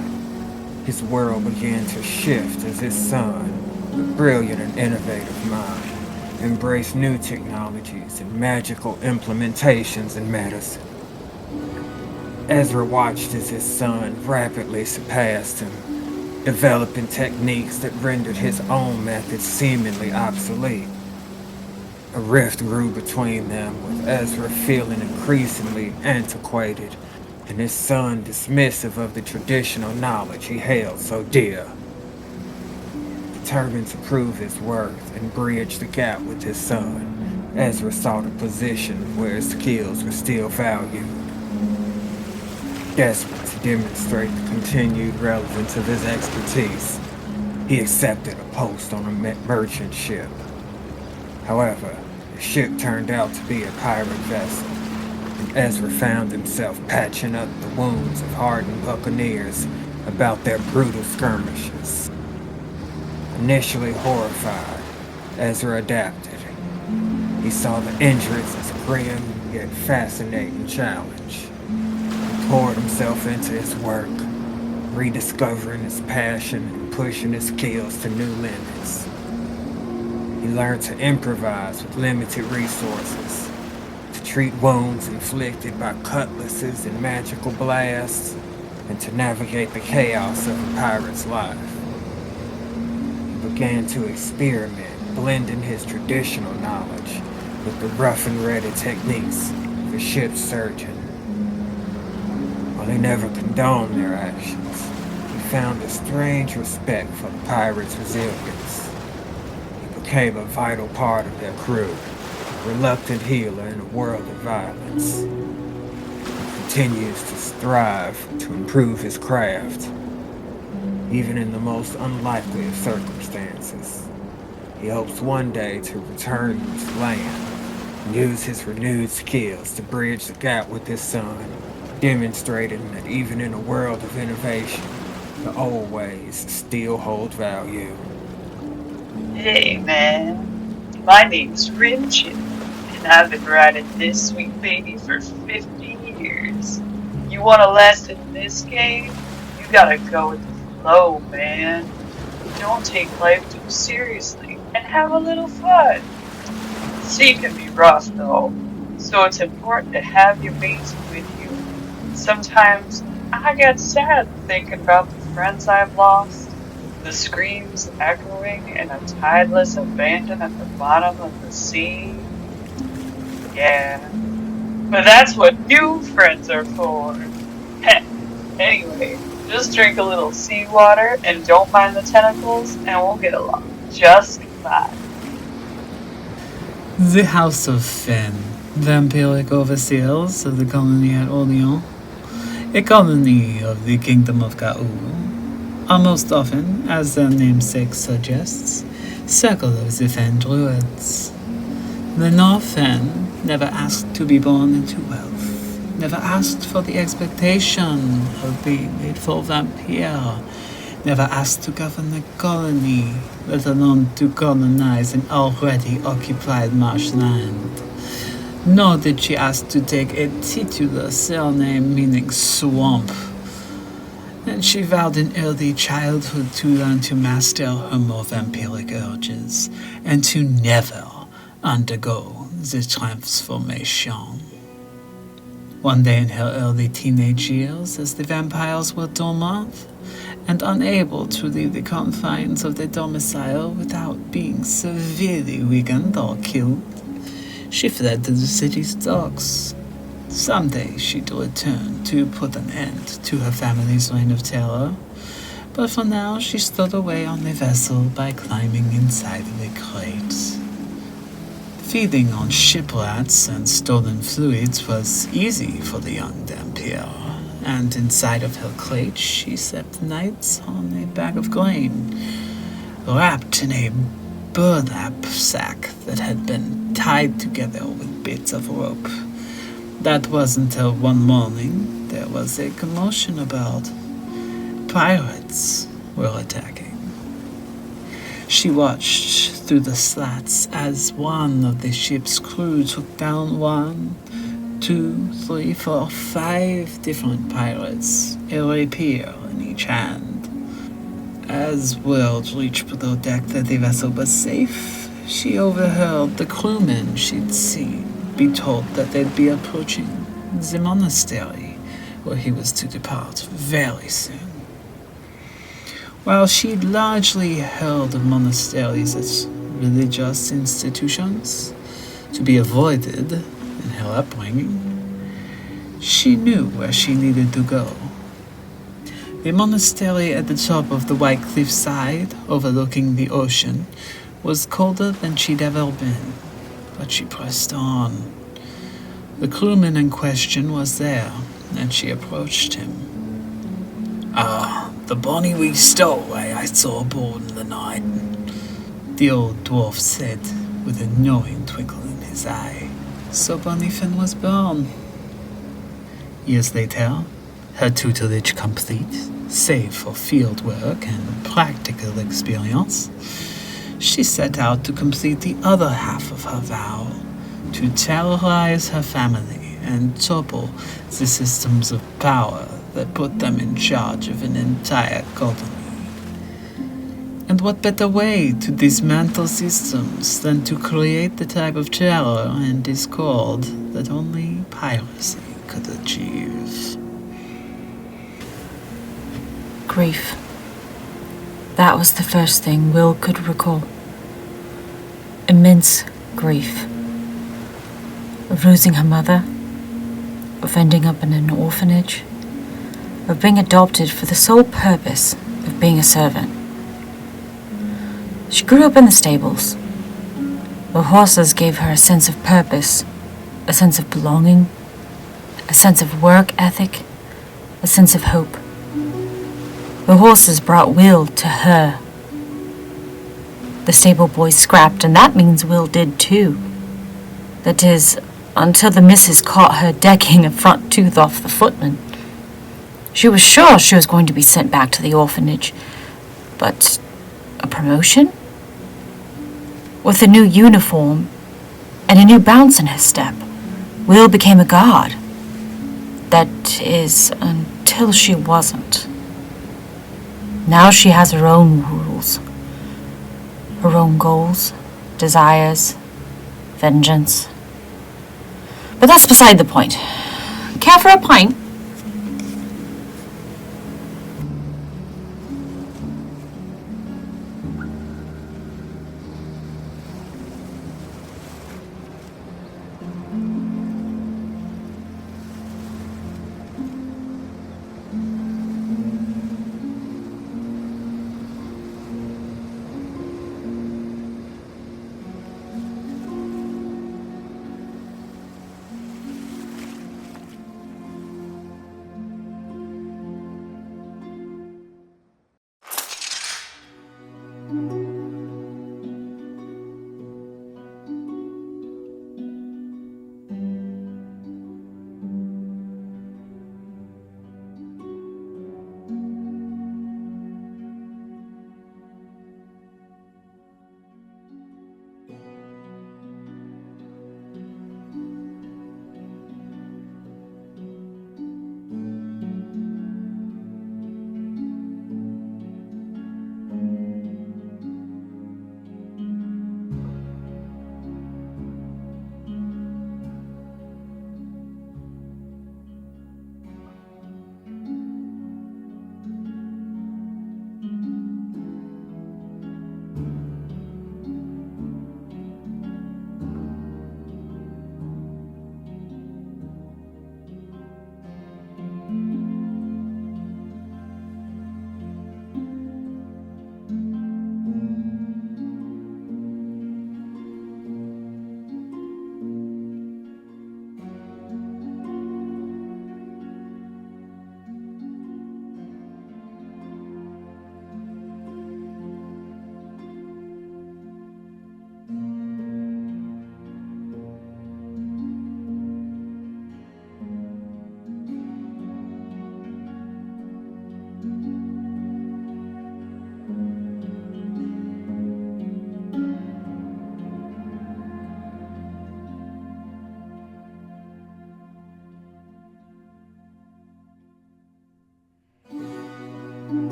his world began to shift as his son, a brilliant and innovative mind, embraced new technologies and magical implementations in medicine. Ezra watched as his son rapidly surpassed him, developing techniques that rendered his own methods seemingly obsolete. A rift grew between them, with Ezra feeling increasingly antiquated, and his son dismissive of the traditional knowledge he held so dear. Determined to prove his worth and bridge the gap with his son, Ezra sought a position where his skills were still valued. Desperate to demonstrate the continued relevance of his expertise, he accepted a post on a merchant ship. However, the ship turned out to be a pirate vessel, and Ezra found himself patching up the wounds of hardened buccaneers about their brutal skirmishes. Initially horrified, Ezra adapted. He saw the injuries as a grim yet fascinating challenge. He poured himself into his work, rediscovering his passion and pushing his skills to new limits. He learned to improvise with limited resources, to treat wounds inflicted by cutlasses and magical blasts, and to navigate the chaos of a pirate's life. He began to experiment, blending his traditional knowledge with the rough and ready techniques of a ship's surgeon. While he never condoned their actions, he found a strange respect for the pirates' resilience. He became a vital part of their crew, a reluctant healer in a world of violence. He continues to strive to improve his craft, even in the most unlikely of circumstances. He hopes one day to return to his land and use his renewed skills to bridge the gap with his son, demonstrating that even in a world of innovation, the old ways still hold value. Hey man, my name's Rinchen, and I've been riding this sweet baby for 50 years. You want to last in this game? You gotta go with the flow, man. Don't take life too seriously, and have a little fun. The sea can be rough though, so it's important to have your mates with you. Sometimes I get sad thinking about the friends I've lost, the screams echoing in a tideless abandon at the bottom of the sea. Yeah, but that's what new friends are for. Heh. Anyway, just drink a little seawater and don't mind the tentacles, and we'll get along just fine. The House of Fen, vampiric overseers of the colony at Orleans, a colony of the Kingdom of Gaul, are most often, as their namesake suggests, circle of the Fen druids. The North Fen never asked to be born into wealth, never asked for the expectation of being a full vampire, never asked to govern a colony, let alone to colonize an already occupied marshland. Nor did she ask to take a titular surname meaning swamp. And she vowed in early childhood to learn to master her more vampiric urges, and to never undergo the transformation. One day in her early teenage years, as the vampires were dormant, and unable to leave the confines of their domicile without being severely weakened or killed, she fled to the city's docks. Someday she'd return to put an end to her family's reign of terror, but for now she stowed away on the vessel by climbing inside the crate. Feeding on ship rats and stolen fluids was easy for the young vampire, and inside of her crate she slept nights on a bag of grain, wrapped in a burlap sack that had been tied together with bits of rope. That was until one morning there was a commotion about pirates were attacking. She watched through the slats as one of the ship's crew took down 1, 2, 3, 4, 5 different pirates, a rapier in each hand. As word reached below deck that the vessel was safe, she overheard the crewmen she'd seen be told that they'd be approaching the monastery, where he was to depart very soon. While she'd largely held of monasteries as religious institutions to be avoided in her upbringing, she knew where she needed to go. The monastery at the top of the white cliffside overlooking the ocean was colder than she'd ever been, but she pressed on. The crewman in question was there, and she approached him. "Ah, the bonny wee stowaway I saw aboard in the night," the old dwarf said, with a knowing twinkle in his eye. So Bonifin was born. Years later, her tutelage complete, save for field work and practical experience, she set out to complete the other half of her vow, to terrorize her family and topple the systems of power that put them in charge of an entire colony. And what better way to dismantle systems than to create the type of terror and discord that only piracy could achieve? Grief. That was the first thing Will could recall. Immense grief. Of losing her mother, of ending up in an orphanage, of being adopted for the sole purpose of being a servant. She grew up in the stables. The horses gave her a sense of purpose, a sense of belonging, a sense of work ethic, a sense of hope. The horses brought Will to her. The stable boys scrapped, and that means Will did too. That is, until the missus caught her decking a front tooth off the footman. She was sure she was going to be sent back to the orphanage, but a promotion? With a new uniform and a new bounce in his step, Will became a god. That is, until she wasn't. Now she has her own rules, her own goals, desires, vengeance. But that's beside the point. Care for a pint?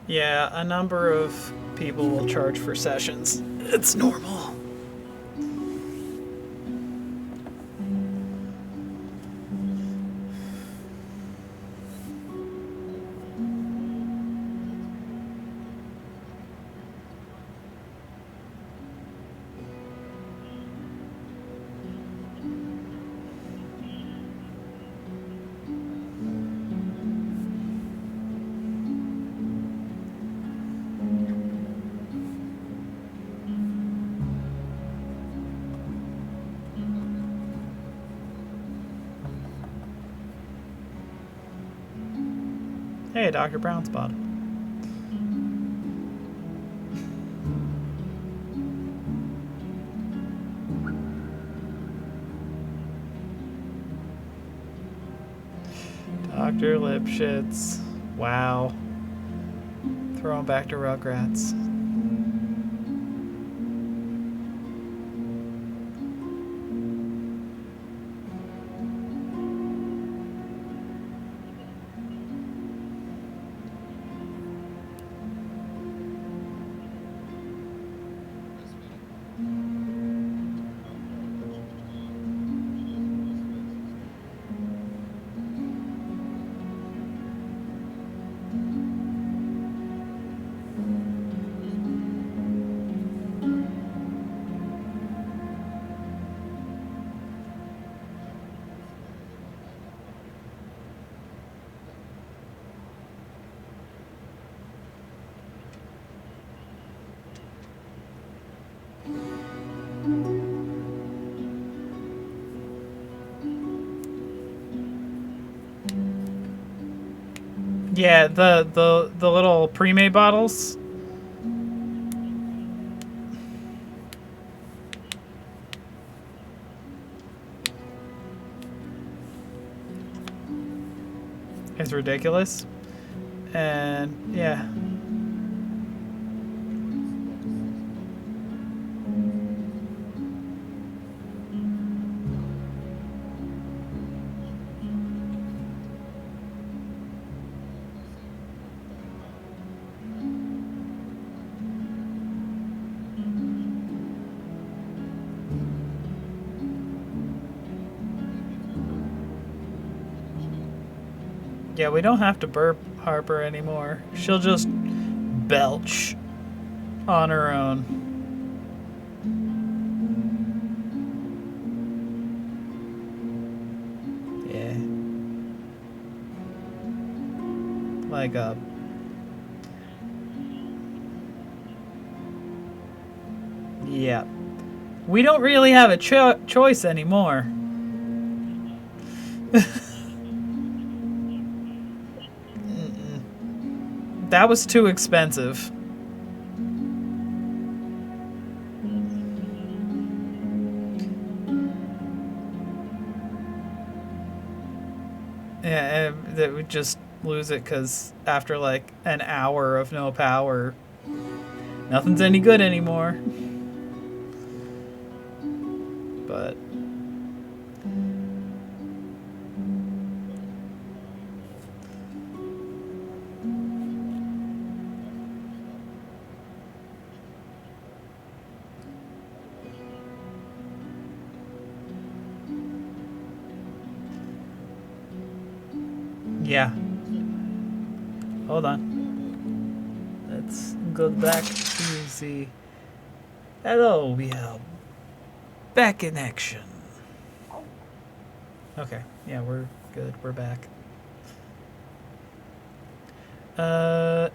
Yeah, a number of people will charge for sessions. It's normal. Hey, Dr. Brown Spot. Dr. Lipschitz. Wow. Throw him back to Rugrats. Yeah, the little pre-made bottles. It's ridiculous. And yeah. Yeah, we don't have to burp Harper anymore. She'll just belch on her own. Yeah. Like a... Yeah. We don't really have a choice anymore. That was too expensive. Yeah, that would just lose it because after like an hour of no power, nothing's any good anymore. But yeah. Hold on. Let's go back to the... Hello, we are back in action. Okay, yeah, we're good. We're back.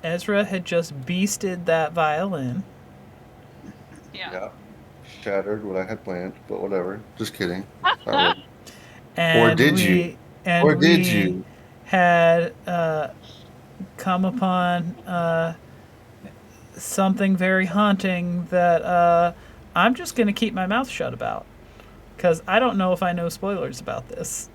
Ezra had just beasted that violin. Yeah. Shattered what I had planned, but whatever. Just kidding. And or did you? And Or did we you? had come upon something very haunting that I'm just going to keep my mouth shut about. Because I don't know if I know spoilers about this.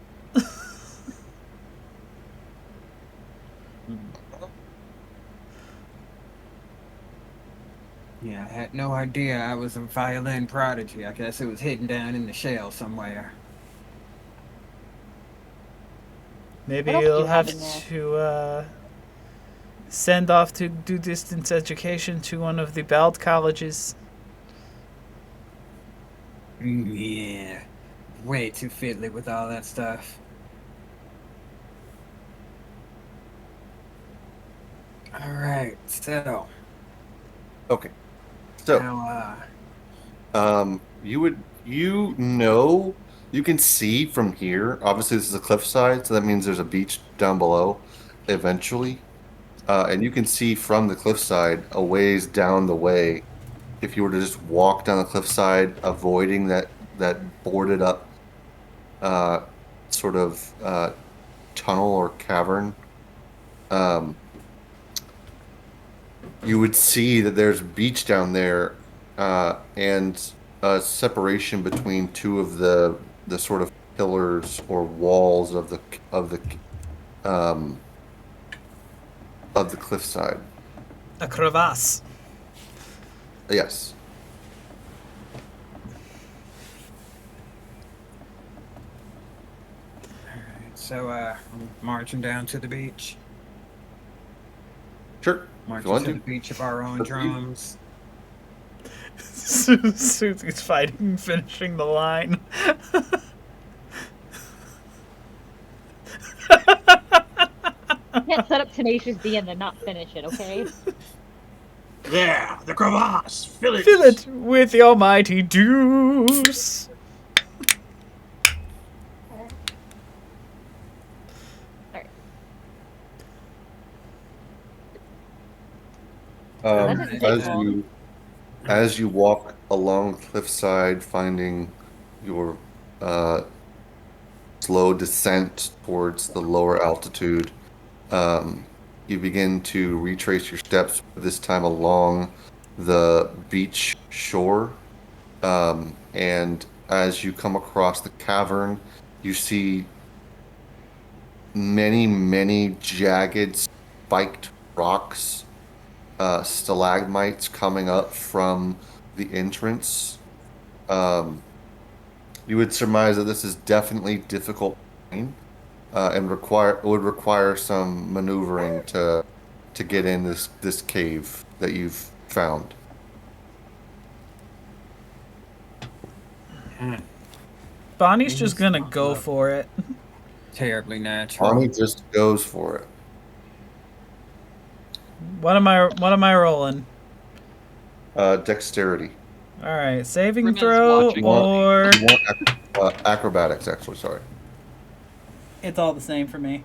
Yeah, I had no idea I was a violin prodigy. I guess it was hidden down in the shell somewhere. Maybe What else do you'll you have have in there? to send off to do distance education to one of the Bald colleges. Yeah. Way too fiddly with all that stuff. Alright, so Okay. So, now you can see from here. Obviously, this is a cliffside, so that means there's a beach down below eventually. And you can see from the cliffside a ways down the way. If you were to just walk down the cliffside, avoiding that boarded up sort of tunnel or cavern, um, you would see that there's beach down there, and a separation between two of the sort of pillars or walls um, of the cliffside. A crevasse. Yes. so I'm marching down to the beach. Sure. If you Marching want to to. the beach of our own Up to you. drums. Susie's fighting, finishing the line. You can't set up Tenacious D and then not finish it, okay? Yeah, the crevasse. Fill it. Fill it with the almighty deuce. That doesn't take long. As you walk along cliffside, finding your slow descent towards the lower altitude, you begin to retrace your steps, this time along the beach shore. And as you come across the cavern, you see many, many jagged, spiked rocks, stalagmites coming up from the entrance. You would surmise that this is definitely difficult terrain, and would require some maneuvering to get in this cave that you've found. Bonnie's just gonna go for it. Terribly natural. Bonnie just goes for it. What am I rolling? Dexterity. All right, saving Rimm's throw watching. or You want acrobatics, actually. Sorry. it's all the same for me.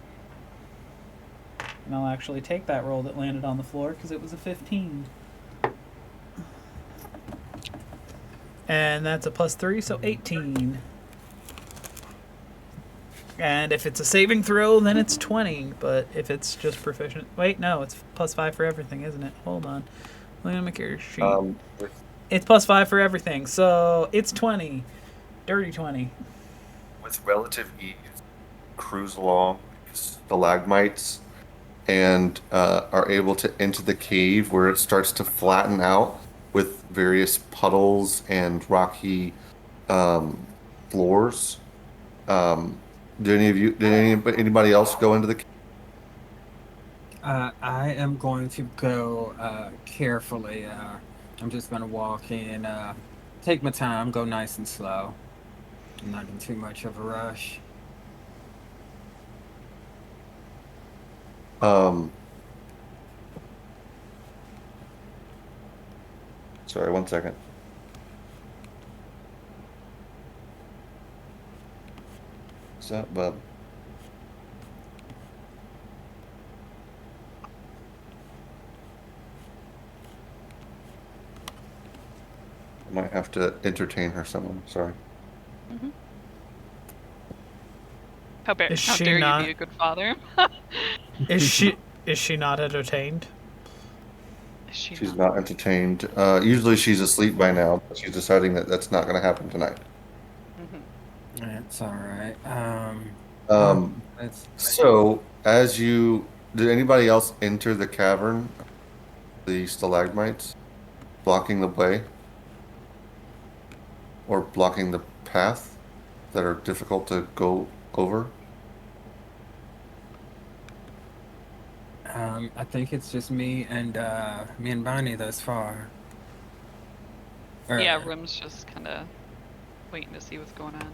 And I'll actually take that roll that landed on the floor because it was a 15. And that's a +3, so 18. And if it's a saving throw, then it's 20. But if it's just proficient... Wait, no, it's +5 for everything, isn't it? Hold on. Let me make your sheet. It's +5 for everything, so it's 20. Dirty 20. With relative ease, cruise along stalagmites and are able to enter the cave where it starts to flatten out with various puddles and rocky floors. Did anybody else go into the cave? I am going to go carefully. I'm just going to walk in, take my time, go nice and slow. I'm not in too much of a rush. Sorry, 1 second. What's up, bub? I might have to entertain her someone. Sorry. How Is how she dare not- you be a good father? Is she not entertained? Is she She's not entertained. Usually she's asleep by now, but she's deciding that that's not going to happen tonight. That's all right. So, did anybody else enter the cavern, the stalagmites, blocking the way? Or blocking the path that are difficult to go over? I think it's just me and Bonnie thus far. Yeah, Or, Rim's just kind of waiting to see what's going on.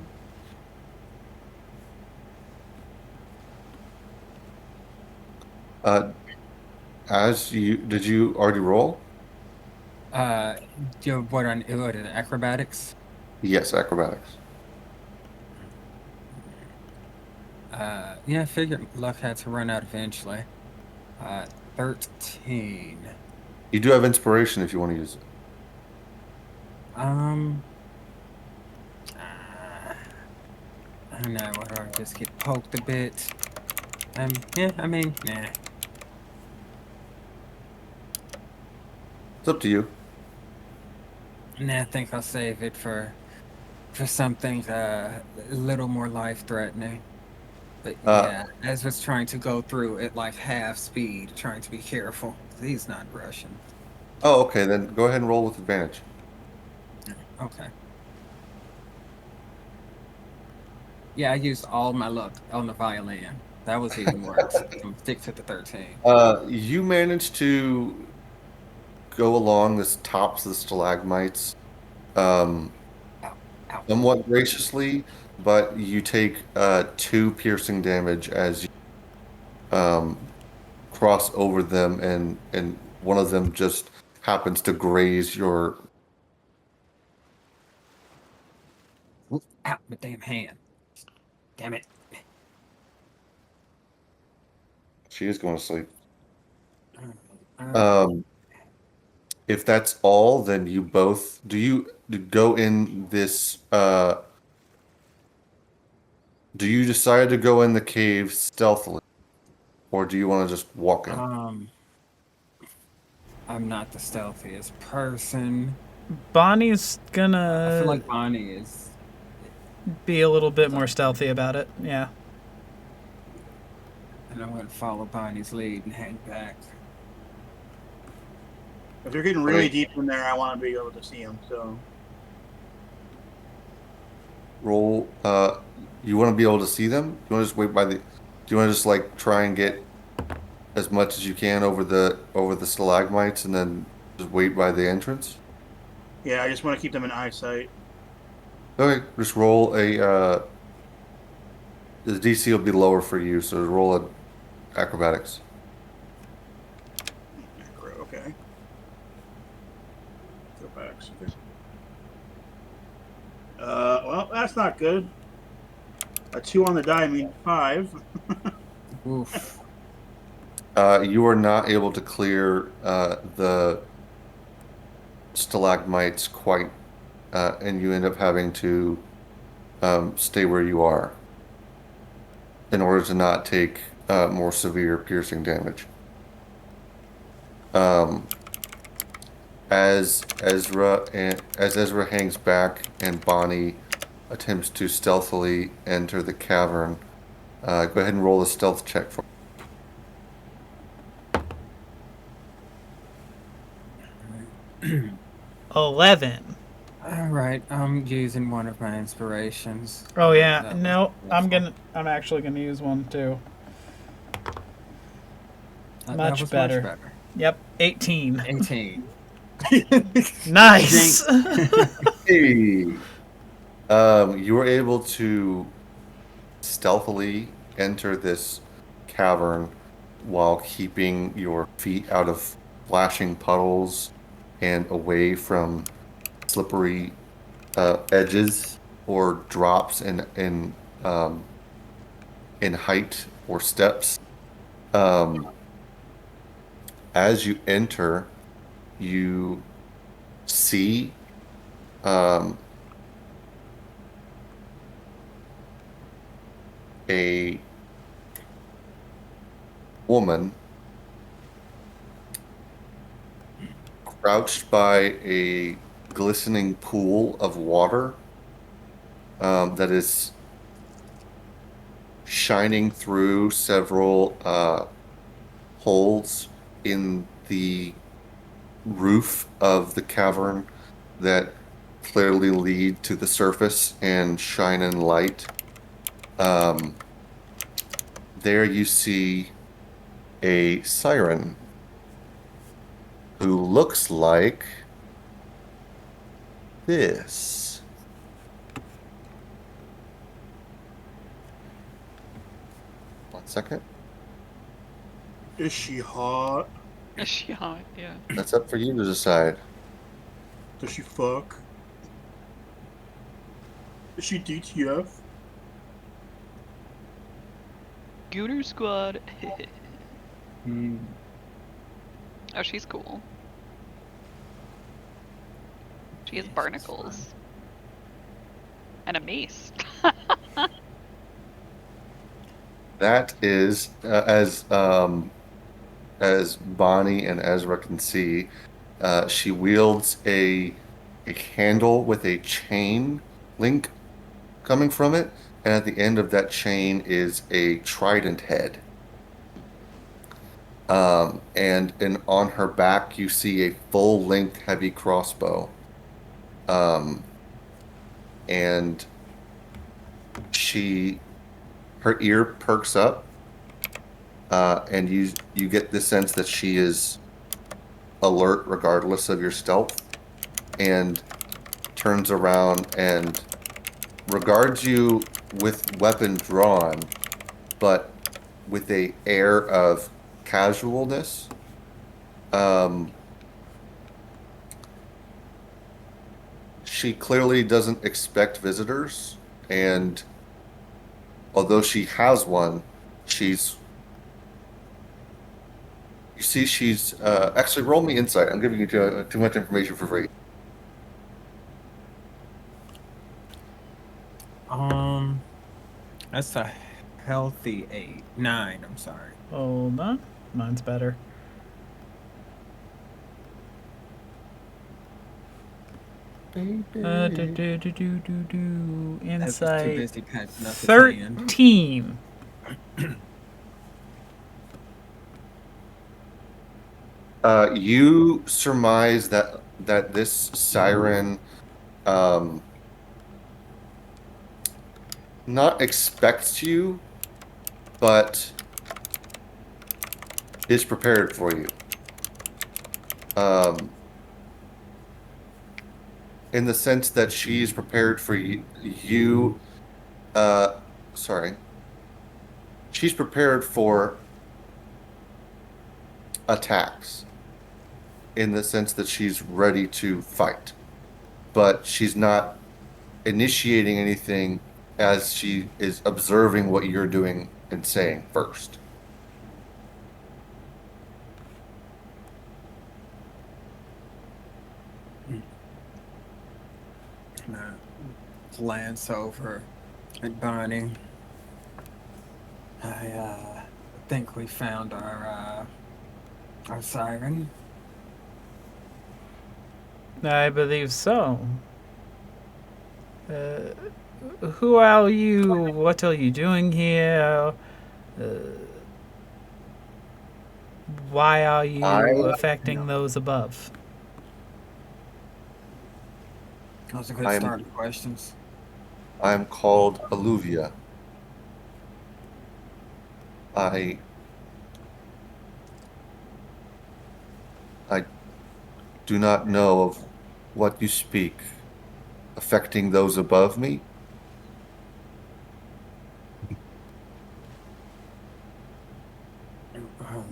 Did you already roll? do you what on what is it, acrobatics? Yes, acrobatics. Yeah, I figured luck had to run out eventually. 13. You do have inspiration if you want to use it. Um, I don't know. What do I just get poked a bit? Yeah, I mean, nah. It's up to you. Nah, I think I'll save it for something a little more life-threatening. But Uh, yeah, as was trying to go through at like half speed, trying to be careful. He's not rushing. oh, okay. Then go ahead and roll with advantage. Okay. Yeah, I used all my luck on the violin. That was even worse. I'm gonna stick to the 13. You managed to go along this tops of the stalagmites, um, Ow, ow. somewhat graciously, but you take 2 piercing damage as you cross over them, and one of them just happens to graze your. Oop, ow, my damn hand. Damn it. She is going to sleep. Uh, Um, if that's all, then you both do go in this. Do you decide to go in the cave stealthily, or do you want to just walk in? um, I'm not the stealthiest person. Bonnie's I feel gonna like Bonnie is. be a little bit more stealthy about it. Yeah. And I'm going to follow Bonnie's lead and hang back. If they're getting really Okay. deep in there, I want to be able to see them. So Roll. You want to be able to see them? You want to just wait by the? Do you want to just like try and get as much as you can over the stalagmites, and then just wait by the entrance? yeah, I just want to keep them in eyesight. Okay, just roll a. The DC will be lower for you, so roll a acrobatics. Okay. Go back. Okay. Well, that's not good. A 2 on the die means 5. Oof. You are not able to clear the stalagmites quite, and you end up having to stay where you are in order to not take more severe piercing damage. Um, as Ezra hangs back and Bonnie attempts to stealthily enter the cavern, go ahead and roll a stealth check for. 11. All right, I'm using one of my inspirations. Oh yeah. That was No, awful. I'm actually gonna use one too. That Much was better. much better. Yep. 18. 18. Nice. Hey, you were able to stealthily enter this cavern while keeping your feet out of flashing puddles and away from slippery edges or drops in height or steps. Um, as you enter, you see um, a woman crouched by a glistening pool of water that is shining through several holes in the roof of the cavern that clearly lead to the surface and shine in light. There you see a siren who looks like this. One second. Is she hot? Is she hot? Yeah. That's up for you to decide. Does she fuck? Is she DTF? Gooter Squad. Hmm. Oh, she's cool. She has Jesus, barnacles. And a mace. That is as Bonnie and Ezra can see, she wields a handle with a chain link coming from it, and at the end of that chain is a trident head. And on her back you see a full-length heavy crossbow. And her ear perks up, and you get the sense that she is alert regardless of your stealth, and turns around and regards you with weapon drawn, but with a air of casualness. She clearly doesn't expect visitors, and although she has one, she's you see she's actually roll me insight. I'm giving you too much information for free. That's a healthy 8. 9, I'm sorry. Hold on. Mine's better. I was too Insight busy patching up his hand. 13. You surmise that this siren not expects you, but is prepared for you. In the sense that she's prepared for you. Sorry. She's prepared for attacks in the sense that she's ready to fight, but she's not initiating anything as she is observing what you're doing and saying first. Glance over at Bonnie. I think we found our siren. I believe so. Who are you? What are you doing here? Why are you affecting those above? That was a good I'm- start of questions. I'm called Alluvia. I do not know of what you speak affecting those above me. Well,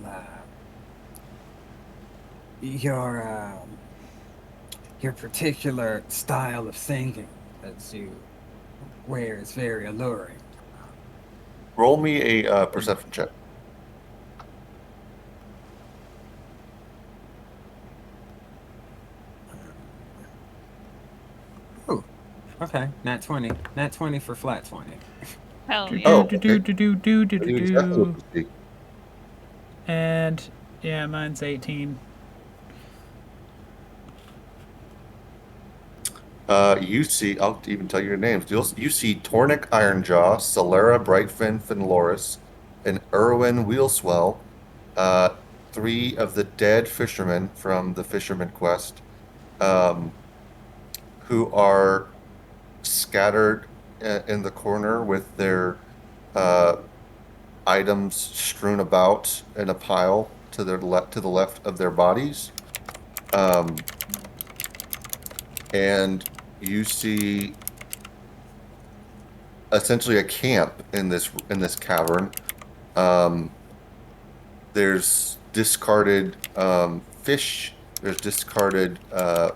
your particular style of singing that you wear is very alluring. Roll me a perception check. Ooh, okay, nat 20. Nat 20 for flat 20. Hell Do, yeah. Oh, do, okay. do, do, do, do, do, I knew do, exactly what do. you speak. And yeah, mine's 18. You see, I'll even tell you your names. You see Tornik Ironjaw, Solera Brightfin Finloris, and Erwin Wheelswell, 3 of the dead fishermen from the Fisherman Quest, who are scattered in the corner with their items strewn about in a pile to the left of their bodies. And you see essentially a camp in this cavern. There's discarded fish. There's discarded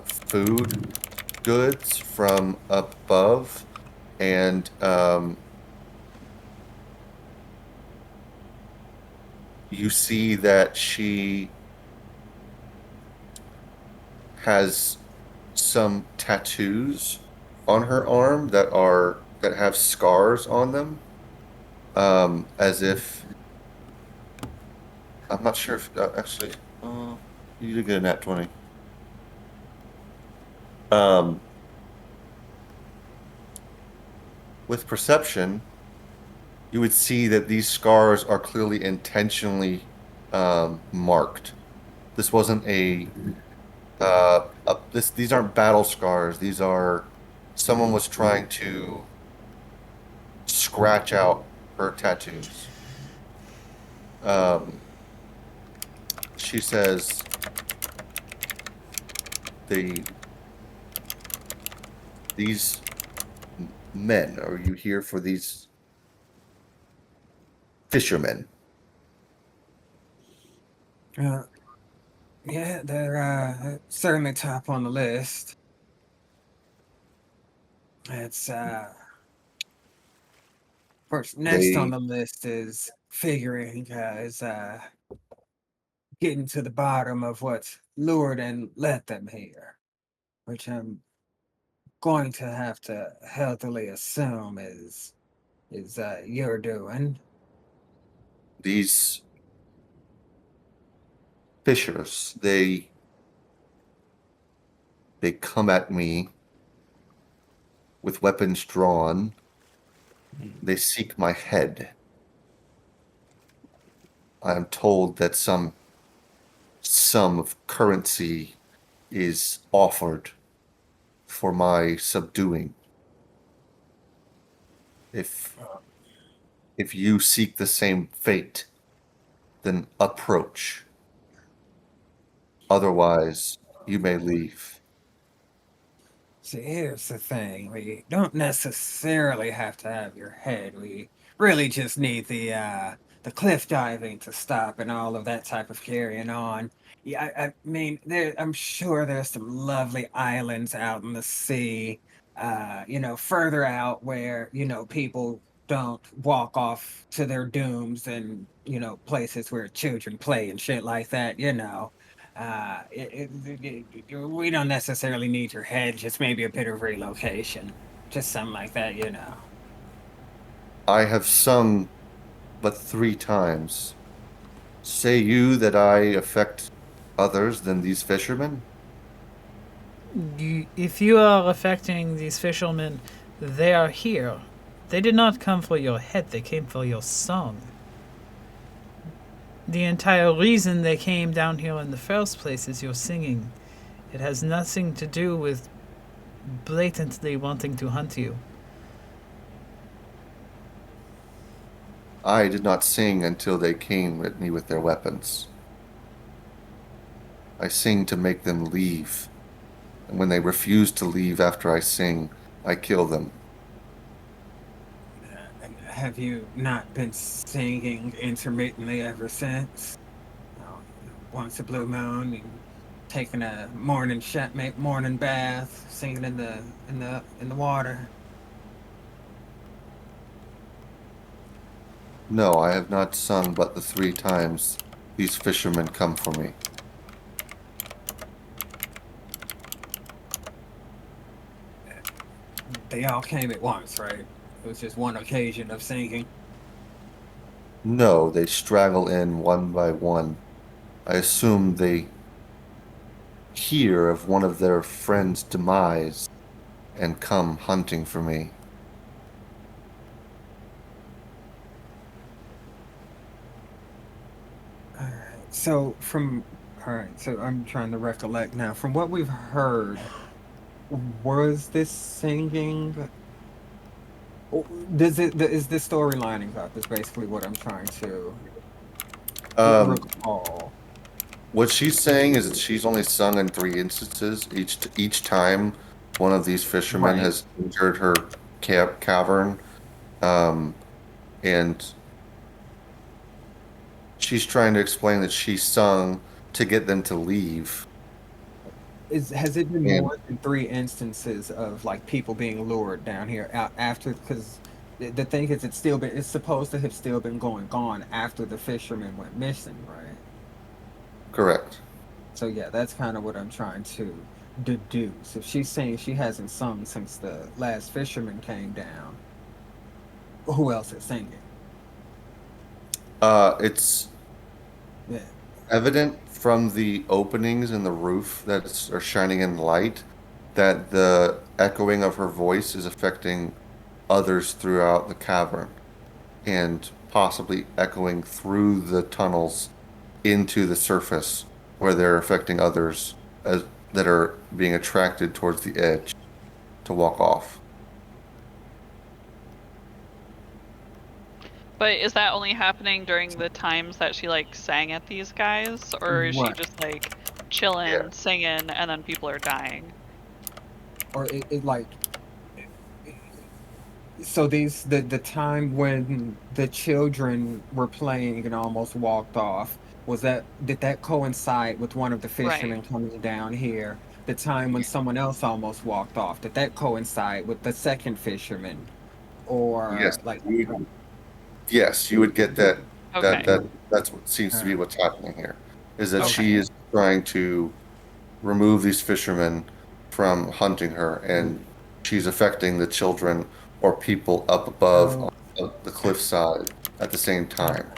food goods from up above, and you see that she has some tattoos on her arm that have scars on them, as if I'm not sure if actually you did get a nat 20. With perception, you would see that these scars are clearly intentionally marked. This wasn't these aren't battle scars. These are someone was trying to scratch out her tattoos. She says these men, are you here for these fishermen? Yeah, they're certainly top on the list. It's of course next on They the list is figuring is getting to the bottom of what's lured and led them here, which I'm going to have to healthily assume is you're doing. these fishers, they come at me with weapons drawn. They seek my head. I am told that some sum of currency is offered for my subduing. If you seek the same fate, then approach. Otherwise, you may leave. See, here's the thing. We don't necessarily have to have your head. We really just need the cliff diving to stop and all of that type of carrying on. Yeah, I mean, I'm sure there's some lovely islands out in the sea, further out where, people don't walk off to their dooms and, places where children play and shit like that. We don't necessarily need your head, just maybe a bit of relocation. Just something like that. I have sung but 3 times. Say you that I affect others than these fishermen? If you are affecting these fishermen, they are here. They did not come for your head, they came for your song. The entire reason they came down here in the first place is your singing. It has nothing to do with blatantly wanting to hunt you. I did not sing until they came at me with their weapons. I sing to make them leave. And when they refuse to leave after I sing, I kill them. Have you not been singing intermittently ever since? Once a blue moon, and taking a morning bath, singing in the water. No, I have not sung but the 3 times these fishermen come for me. They all came at once, right? It was just one occasion of singing. No, they straggle in one by one. I assume they hear of one of their friends' demise and come hunting for me. So I'm trying to recollect now. From what we've heard, was this singing Is this story lining up? Is basically what I'm trying to Um, recall. what she's saying is that she's only sung in 3 instances. Each time one of these fishermen Right. has entered her cavern, um, and she's trying to explain that she sung to get them to leave. Has it been And more than 3 instances of like people being lured down here after? Because the thing is, it's supposed to have still been going on after the fisherman went missing, right? correct. So yeah, that's kind of what I'm trying to deduce. If she's saying she hasn't sung since the last fisherman came down, who else is singing? It's Yeah. evident from the openings in the roof that are shining in light that the echoing of her voice is affecting others throughout the cavern and possibly echoing through the tunnels into the surface where they're affecting others as that are being attracted towards the edge to walk off. But is that only happening during the times that she like sang at these guys, or is she Right. just like Yeah, chilling, singing, and then people are dying? Or it like so the time when the children were playing and almost walked off, did that coincide with one of the Right. fishermen coming down here? The time when someone else almost walked off, did that coincide with the second fisherman? yes, Or like yes, you would get that Okay. that's what seems to be uh, what's happening here, is that okay. she is trying to remove these fishermen from hunting her, and she's affecting the children or people up above So on the cliffside at the same uh, time.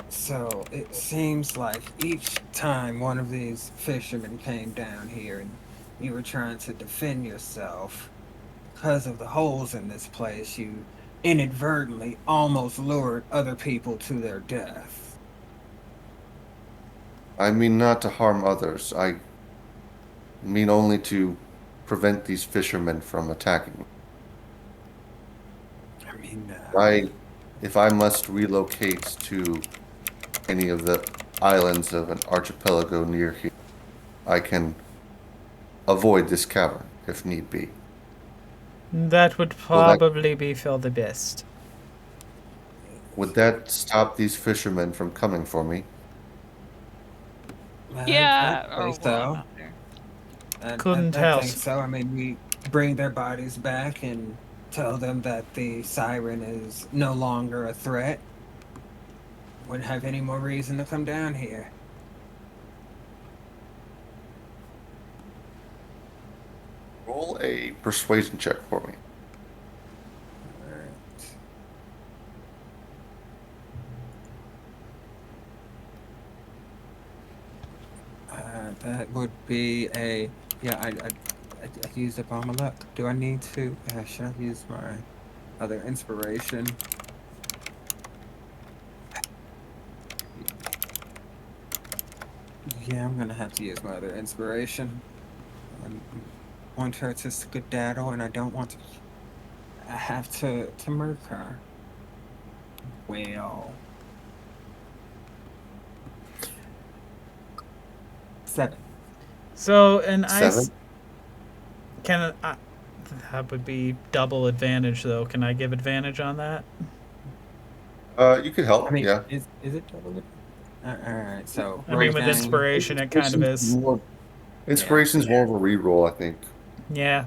so it seems like each time one of these fishermen came down here and you were trying to defend yourself, because of the holes in this place, you inadvertently almost lured other people to their death. I mean not to harm others. I mean only to prevent these fishermen from attacking me. I mean, If I must relocate to any of the islands of an archipelago near here, I can avoid this cavern if need be. That would Will that probably be for the best. would that stop these fishermen from coming for me? I'd Yeah. say Oh well, I'm so. not there. Couldn't I tell. think so. I mean, we bring their bodies back and tell them that the siren is no longer a threat. Wouldn't have any more reason to come down here. Roll a persuasion check for me. Alright. That would be a yeah. I used up all my luck. Do I need to? Should I use my other inspiration? Yeah, I'm gonna have to use my other inspiration. I want her to skedaddle, and I don't want to. I have to murk her. Well, 7. So an ice 7? can that would be double advantage though. Can I give advantage on that? You could I help, mean, yeah. is it double? All right, so I mean, with Rosegang. inspiration, it kind of is. Yeah. Inspiration's more of a reroll, I think. Yeah.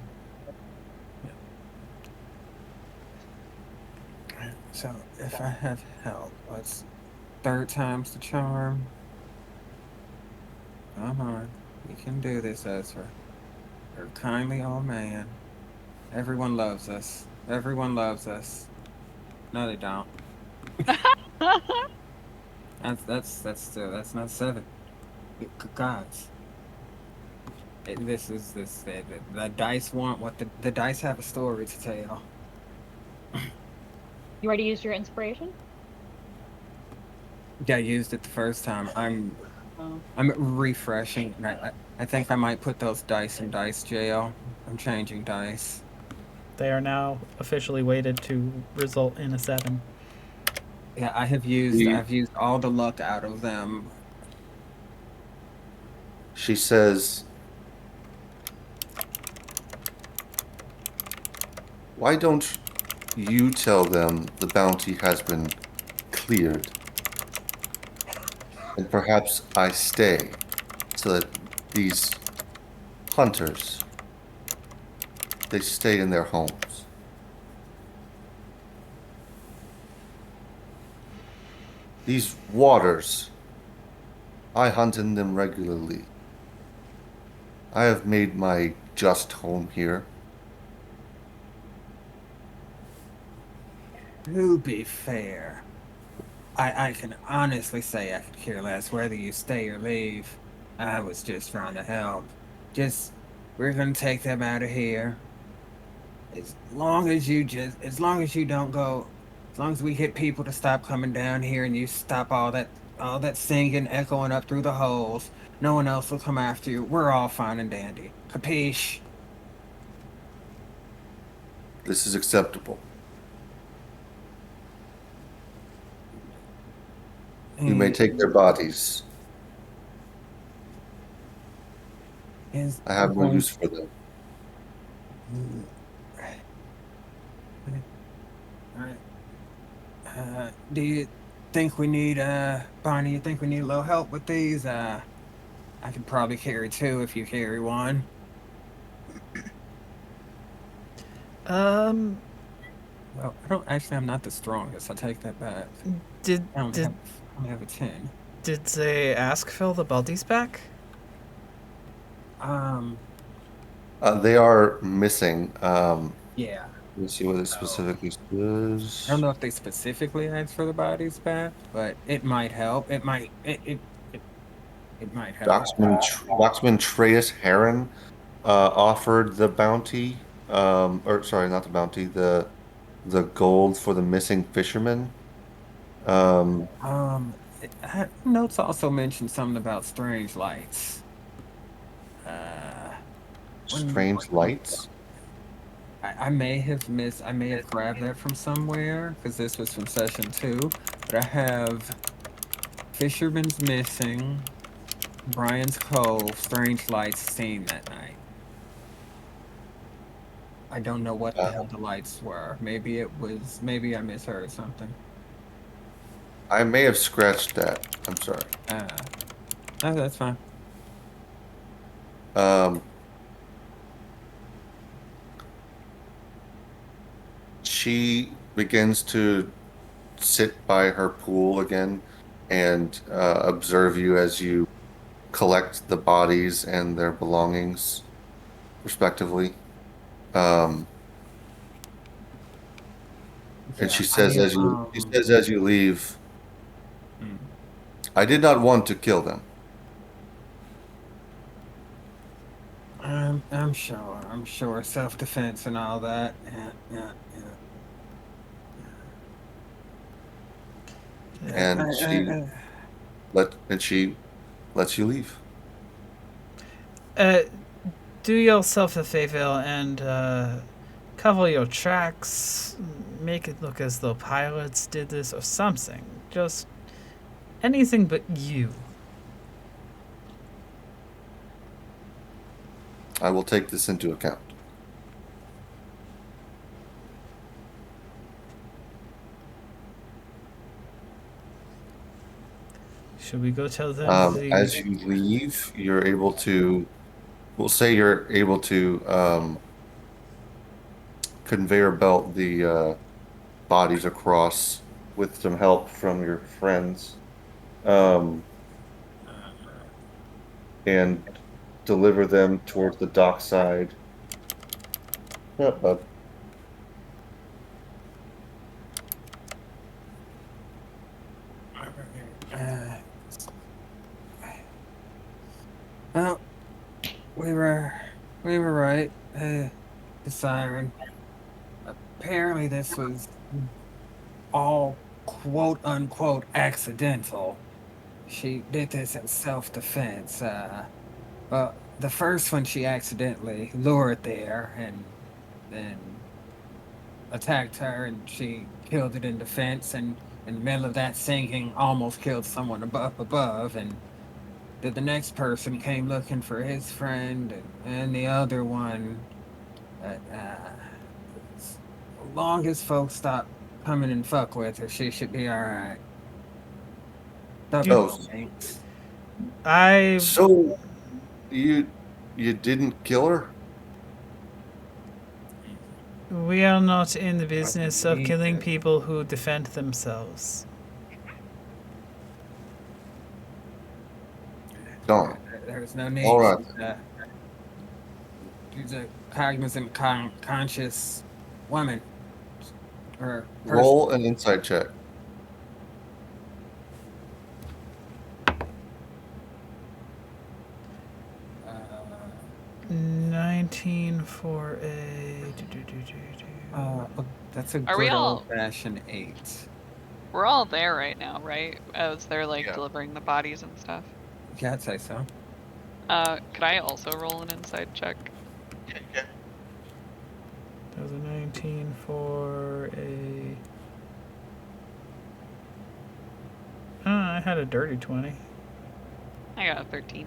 So if I have help, what's third time's the charm? Come on, we can do this, Ezra. You're a kindly old man. Everyone loves us. Everyone loves us. No, they don't. That's not 7. Gods. The dice want what the dice have a story to tell. You already used your inspiration? Yeah, I used it the first time. Oh. I'm refreshing. I think I might put those dice in dice jail. I'm changing dice. They are now officially weighted to result in a 7. Yeah, I've used all the luck out of them. She says, "Why don't you tell them the bounty has been cleared? And perhaps I stay so that these hunters, they stay in their homes." These waters, I hunt in them regularly. I have made my just home here. To be fair, I can honestly say I could care less whether you stay or leave. I was just trying to help. We're gonna take them out of here. As long as you don't go, as long as we get people to stop coming down here and you stop all that singing echoing up through the holes, no one else will come after you. We're all fine and dandy. Capiche? This is acceptable. You may take their bodies. I have no use for them. Do you think we need Bonnie, you think we need a little help with these? I could probably carry 2 if you carry 1. Well, I'm not the strongest. I take that back. Did I only have a 10. did they ask Phil the bodies back? They are missing. Yeah. Let me see what it specifically says. I don't know if they specifically asked for the bodies back, but it might help. It might help. Docksman Treyas Heron offered the bounty, or sorry, not the bounty, the gold for the missing fisherman. Notes also mentioned something about strange lights. Strange lights. I may have grabbed that from somewhere because this was from session 2. But I have Fisherman's Missing, Brian's Cove, Strange Lights seen that night. I don't know what the hell the lights were. Maybe I misheard something. I may have scratched that. I'm sorry. No, that's fine. She begins to sit by her pool again and observe you as you collect the bodies and their belongings, respectively. And she says, as you leave, I did not want to kill them. I'm sure. Self-defense and all that. Yeah. And she lets you leave. Do yourself a favor and cover your tracks. Make it look as though pirates did this or something. Just anything but you. I will take this into account. Should we go tell them? As you leave, you're able to. We'll say you're able to conveyor belt the bodies across with some help from your friends, and deliver them towards the dockside. Well, we were right. The siren. Apparently, this was all quote unquote accidental. She did this in self-defense. Well, the first one she accidentally lured there, and then attacked her and she killed it in defense, and in the middle of that singing almost killed someone above, and then the next person came looking for his friend, and the other one. But as long as folks stop coming and fuck with her, she should be all right. Oh, Thanks. I so you didn't kill her? We are not in the business of need killing to. people who defend themselves. Darn. There's no need. All right. She's a cognizant, conscious woman. Or person. Roll an insight check. Uh, 19 for a. that's a Are we good all- old-fashioned 8. We're all there right now, right? As they're like Yeah. delivering the bodies and stuff. Yeah, I'd say so. Could I also roll an inside check? Okay. That was a 19 for a. I had a dirty 20. I got a 13.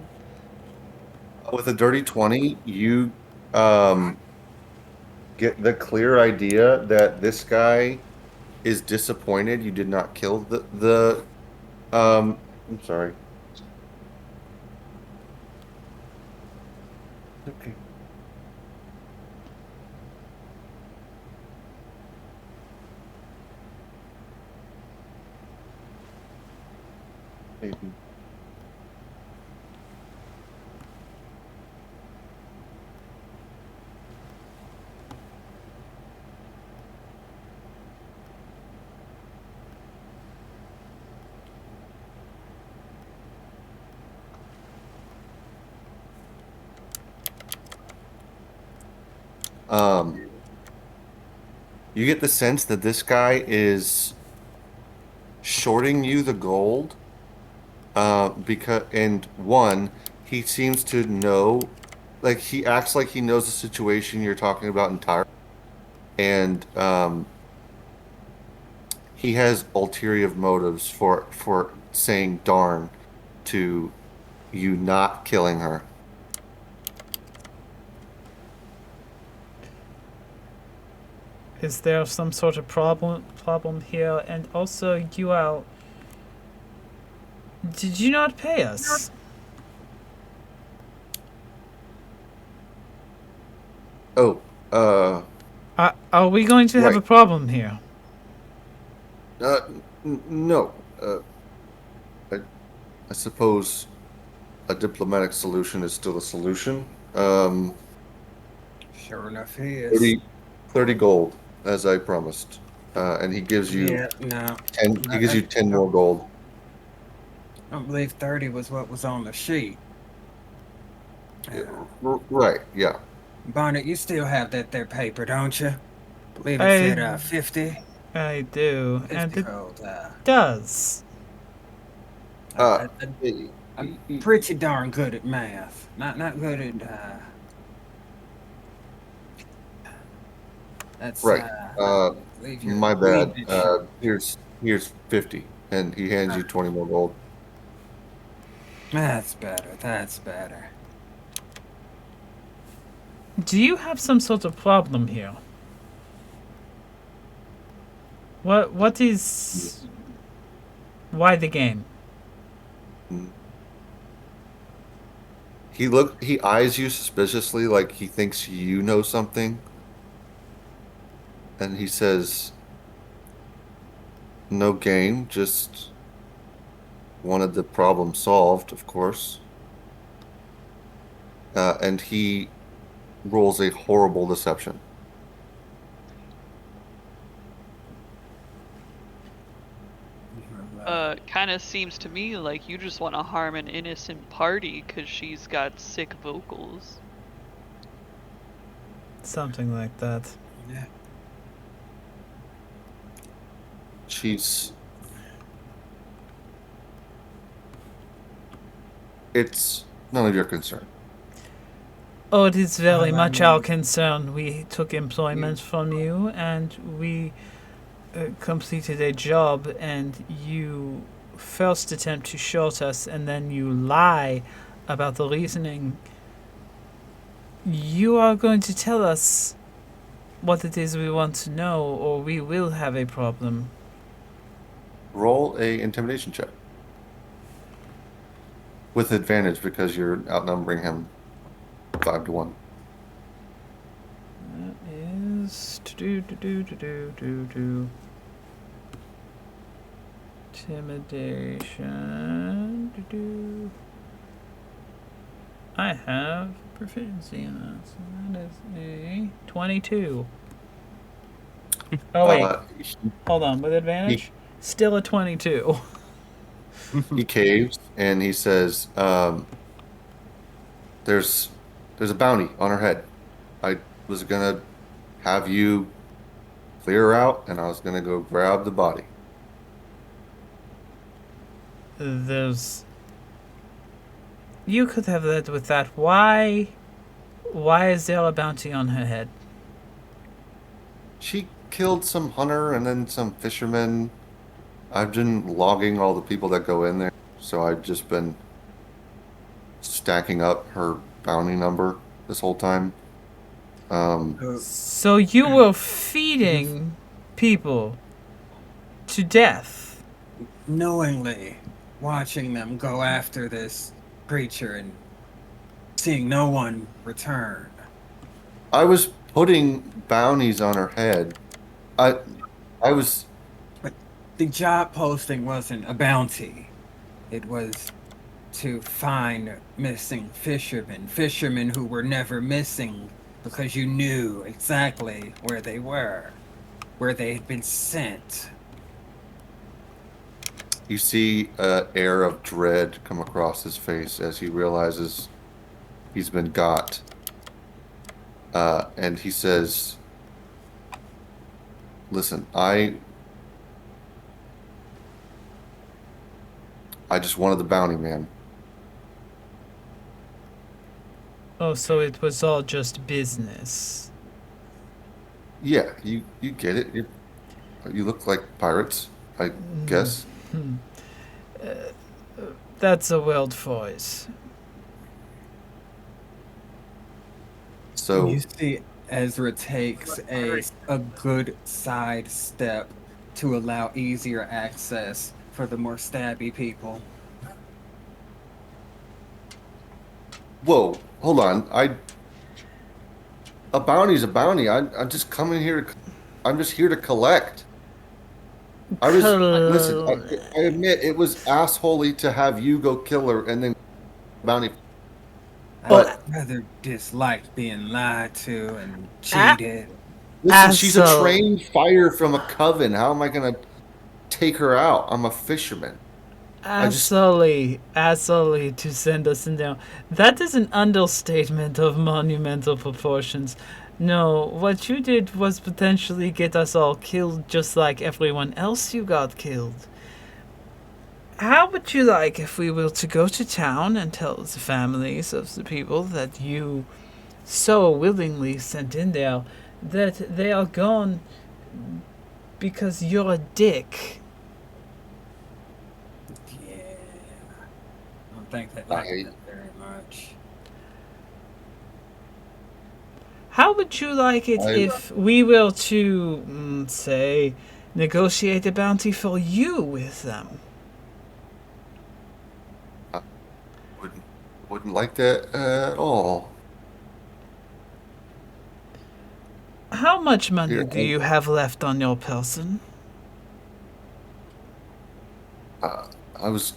With a dirty 20, you get the clear idea that this guy is disappointed you did not kill the I'm sorry. Okay. Maybe. You get the sense that this guy is shorting you the gold, because, and one, he seems to know, like he acts like he knows the situation you're talking about entirely, and he has ulterior motives for saying darn to you not killing her. Is there some sort of problem here? And also, you are. Did you not pay us? Oh, Are we going to have a Right. problem here? No. I suppose a diplomatic solution is still a solution. Sure enough, he is. 30 gold, as I promised. And he gives you Yeah, no. 10. He gives you 10 more gold. I don't believe 30 was what was on the sheet. Right, yeah. Barnett, you still have that there paper, don't you? Believe it I- said 50. I do, 50 and it gold. does. I'm pretty darn good at math. Not good at. That's Right. I believe you're My bad. leaving it. Here's 50, and he hands you 20 more gold. That's better. That's better. Do you have some sort of problem here? What is... Why the game? He eyes you suspiciously, like he thinks you know something. And he says, no game, just wanted the problem solved, of course. And he rolls a horrible deception. Kind of seems to me like you just want to harm an innocent party because she's got sick vocals. Something like that. Yeah. It's none of your concern. Oh, it is very Well, I much our mean, concern. We took employment from you, and we completed a job, and you first attempt to short us, and then you lie about the reasoning. You are going to tell us what it is we want to know, or we will have a problem. Roll a intimidation check with advantage because you're outnumbering him 5-1. That is do. Intimidation. I have proficiency in that, so that is a 22. Oh wait, Uh, hold on. With advantage, still a 22. he caves and he says, "There's a bounty on her head. I was gonna have you clear her out, and I was gonna go grab the body." There's. You could have led with that. Why? Why is there a bounty on her head? She killed some hunter and then some fishermen. I've been logging all the people that go in there, so I've just been stacking up her bounty number this whole time. So you were feeding people to death. knowingly watching them go after this creature and seeing no one return. I was putting bounties on her head. I was But the job posting wasn't a bounty. It was to find missing fishermen who were never missing because you knew exactly where they were, where they had been sent. You see an air of dread come across his face as he realizes he's been got. And he says, "Listen, I just wanted the bounty, man." Oh, so it was all just business. Yeah, you get it. You look like pirates, I guess. That's a world voice. So You see, Ezra takes a good side step to allow easier access for the more stabby people. whoa, hold on. A bounty's a bounty. I'm just coming here to. I'm just here to collect. Listen. I admit it was assholey to have you go kill her and then bounty. But I rather dislike being lied to and cheated. listen, she's a Asshole. trained fighter from a coven. How am I gonna take her out? I'm a fisherman. Asshole to send us in down. That is an understatement of monumental proportions. No, what you did was potentially get us all killed just like everyone else you got killed. How would you like if we were to go to town and tell the families of the people that you so willingly sent in there that they are gone because you're a dick? Yeah. I don't think they I like hate- that very much. How would you like it if we were to, say, negotiate a bounty for you with them? Wouldn't like that at all. How much money Here, do you have left on your person? I was.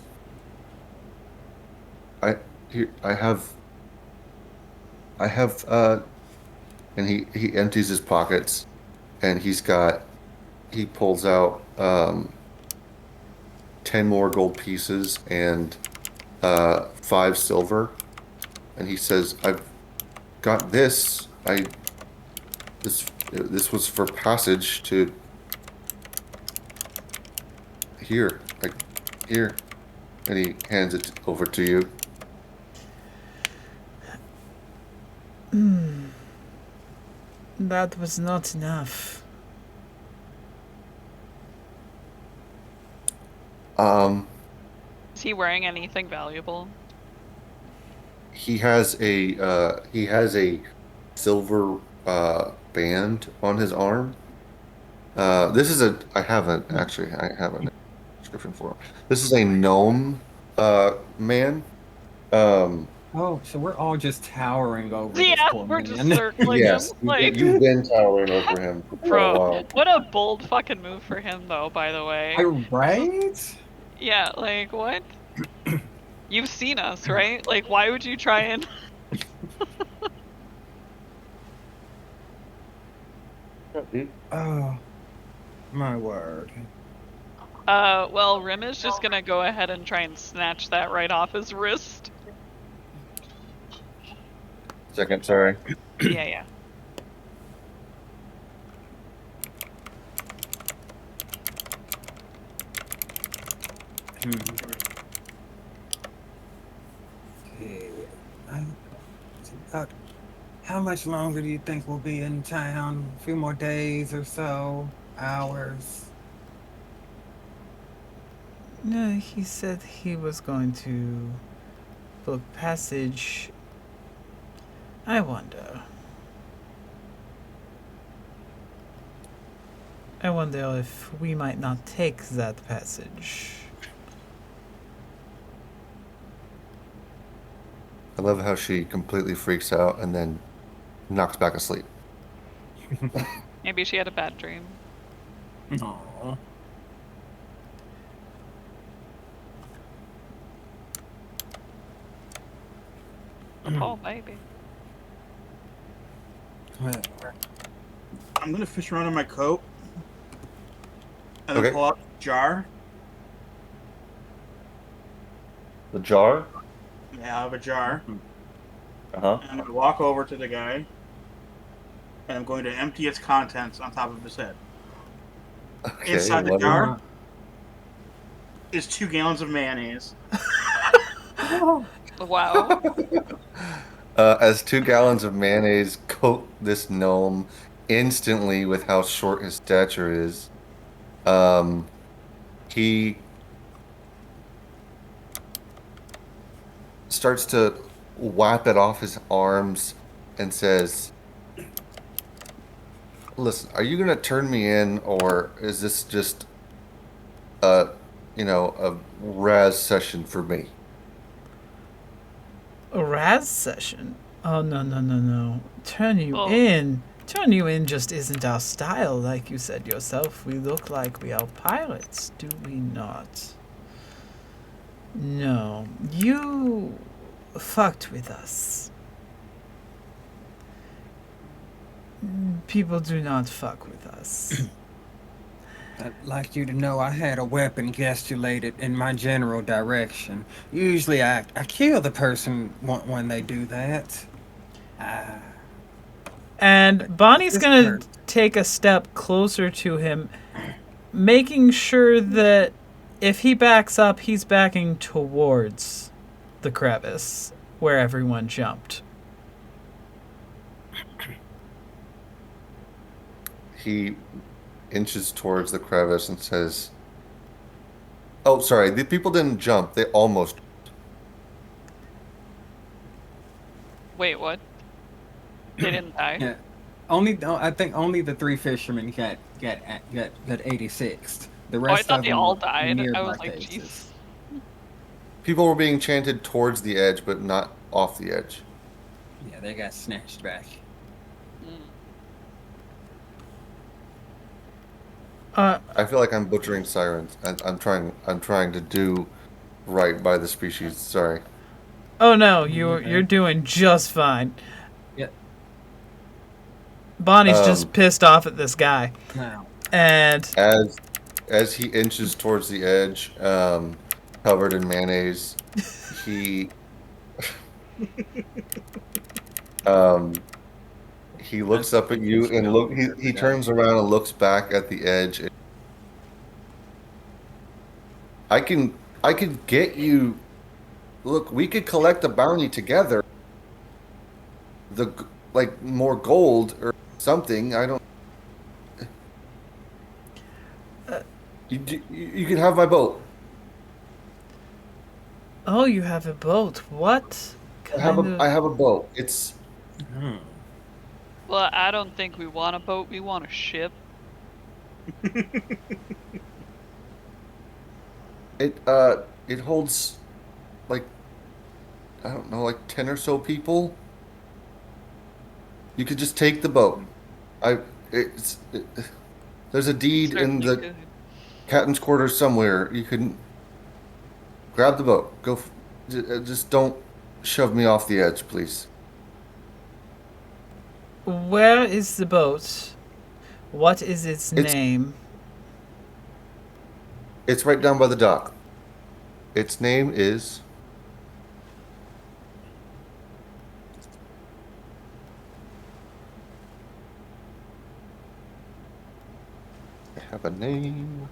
Here. I have. And he empties his pockets, and he pulls out 10 more gold pieces and 5 silver, and he says, "I've got this. This was for passage to here, like here," and he hands it over to you. That was not enough. Is he wearing anything valuable? He has a silver band on his arm. This is a I haven't actually I have a description for him. This is a gnome man. Um, Oh, so we're all just towering over this Yeah, poor we're just man. circling him. yes, Like, you've been towering over him for quite a bro, while. what a bold fucking move for him, though, by the way. Right? Yeah, like, what? You've seen us, right? Like, why would you try and. Oh, my word. Well, Rim is just gonna go ahead and try and snatch that right off his wrist. Second, sorry. Yeah, yeah. Okay. About how much longer do you think we'll be in town? A few more days or so? Hours? No, he said he was going to book passage. I wonder. I wonder if we might not take that passage. I love how she completely freaks out and then knocks back asleep. Maybe she had a bad dream. Aww. Oh, maybe. Well, I'm gonna fish around in my coat and then Okay. pull out a jar. The jar? Yeah, I have a jar. Uh-huh. And I'm gonna walk over to the guy and I'm going to empty its contents on top of his head. Okay. Inside the love it. jar is 2 gallons of mayonnaise. Wow. As 2 gallons of mayonnaise coat this gnome instantly with how short his stature is, he starts to wipe it off his arms and says, "Listen, are you gonna turn me in, or is this just a Raz session for me?" A Raz session? Oh, no, no, no, no. Turn you Oh. in. Turn you in just isn't our style, like you said yourself. We look like we are pirates, do we not? No. You fucked with us. People do not fuck with us. I'd like you to know I had a weapon gestulated in my general direction. Usually I kill the person when they do that. And Bonnie's This gonna hurt. take a step closer to him, making sure that if he backs up, he's backing towards the crevice where everyone jumped. He inches towards the crevice and says, "Oh, sorry, the people didn't jump. They almost." Wait, what? They didn't die? Yeah. I think only the 3 fishermen got 86th. The Oh, I rest thought of they them all were died. nearby I was like, cases. jeez. People were being chanted towards the edge, but not off the edge. Yeah, they got snatched back. I feel like I'm butchering sirens. I'm trying to do right by the species. Sorry. Oh no, you're doing just fine. Yeah. Bonnie's just pissed off at this guy. Now, And As he inches towards the edge, covered in mayonnaise, he he looks up at you and he turns around and looks back at the edge. I could get you. Look, we could collect a bounty together. like more gold or something. I don't. You can have my boat. Oh, you have a boat. What kind I of... have a boat. It's Hmm. Well, I don't think we want a boat. We want a ship. it holds like I don't know, like 10 or so people. You could just take the boat. I it's it, there's a deed in Certainly the could. captain's quarters somewhere. You can grab the boat. Just don't shove me off the edge, please. Where is the boat? What is its It's name? it's right down by the dock. Its name is I have a name.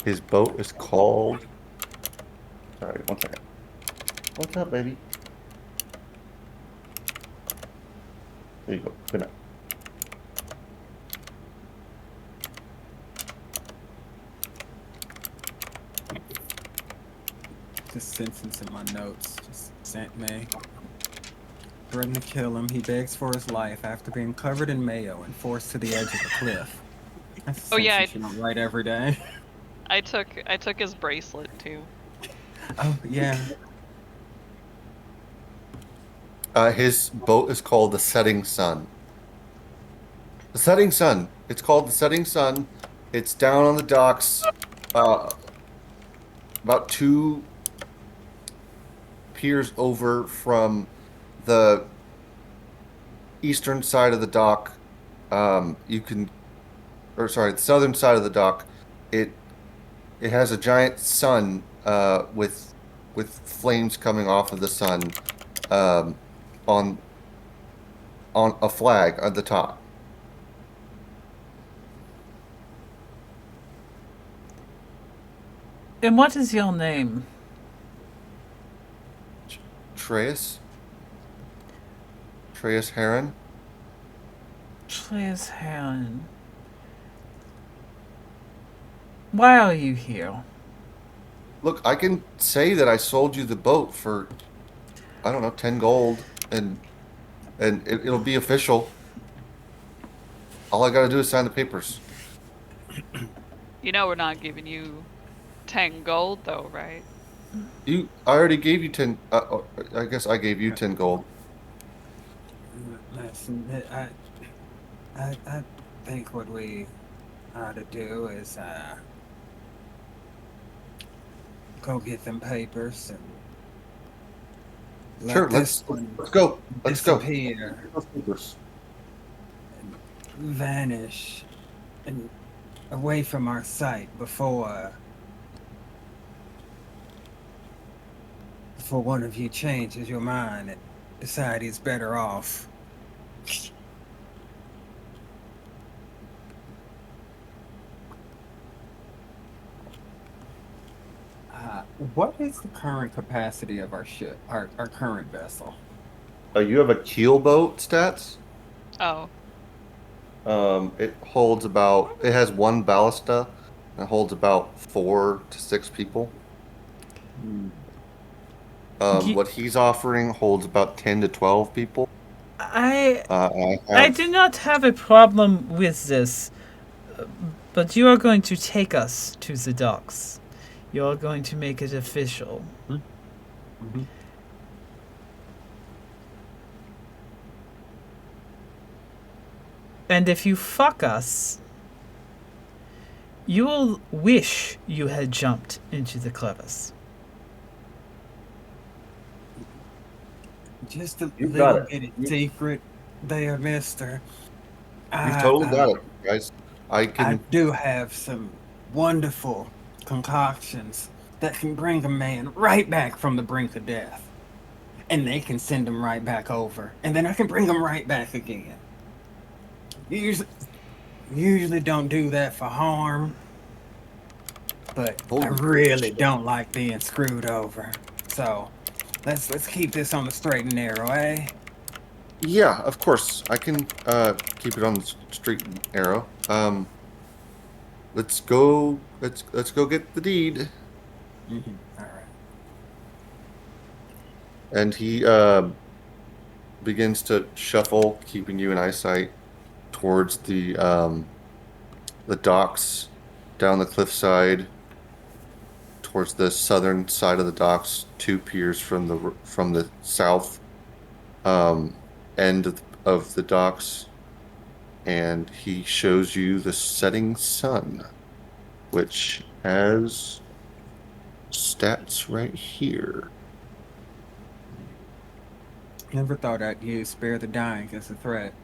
His boat is called. Sorry, one second. What's up, baby? There you go. Good night. Just sentence in my notes. Just sent me. Threatened to kill him. He begs for his life after being covered in mayo and forced to the edge of the cliff. That's a Oh yeah, sentence you don't write every day. I took his bracelet too. Oh yeah. His boat is called the Setting Sun. The Setting Sun. It's called the Setting Sun. It's down on the docks, about 2 piers over from the eastern side of the dock. The southern side of the dock. It it has a giant sun with flames coming off of the sun um, on a flag at the top. And what is your name? Treus Heron. Trace Heron. Why are you here? Look, I can say that I sold you the boat for I don't know 10 gold, and it'll be official. All I got to do is sign the papers. You know we're not giving you 10 gold though, right? I already gave you 10. I guess I gave you 10 gold. Listen, I think what we ought to do is go get them papers and let Sure, this one let's go. Let's go. disappear, Those papers. vanish, and away from our sight before one of you changes your mind and decide he's better off. What is the current capacity of our ship, our current vessel? You have a keel boat stats. Oh, It has one ballista and holds about 4 to 6 people. Ye- What he's offering holds about 10 to 12 people. I I do not have a problem with this, but you are going to take us to the docks. You are going to make it official. Mm-hmm. And if you fuck us, you will wish you had jumped into the crevice. Just a You've got little it. bit of secret there, mister. You've totally got it, guys. I do have some wonderful concoctions that can bring a man right back from the brink of death. and they can send them right back over, and then I can bring them right back again. Usually don't do that for harm, but I Holy really shit. don't like being screwed over. So let's keep this on the straight and narrow, eh? Yeah, of course. I can keep it on the straight and arrow. Let's go. Let's go get the deed. All right. And he begins to shuffle, keeping you in eyesight towards the docks down the cliffside, towards the southern side of the docks, two piers from the south end of the docks, and he shows you the setting sun, which has stats right here. Never thought I'd use spare the dying as a threat.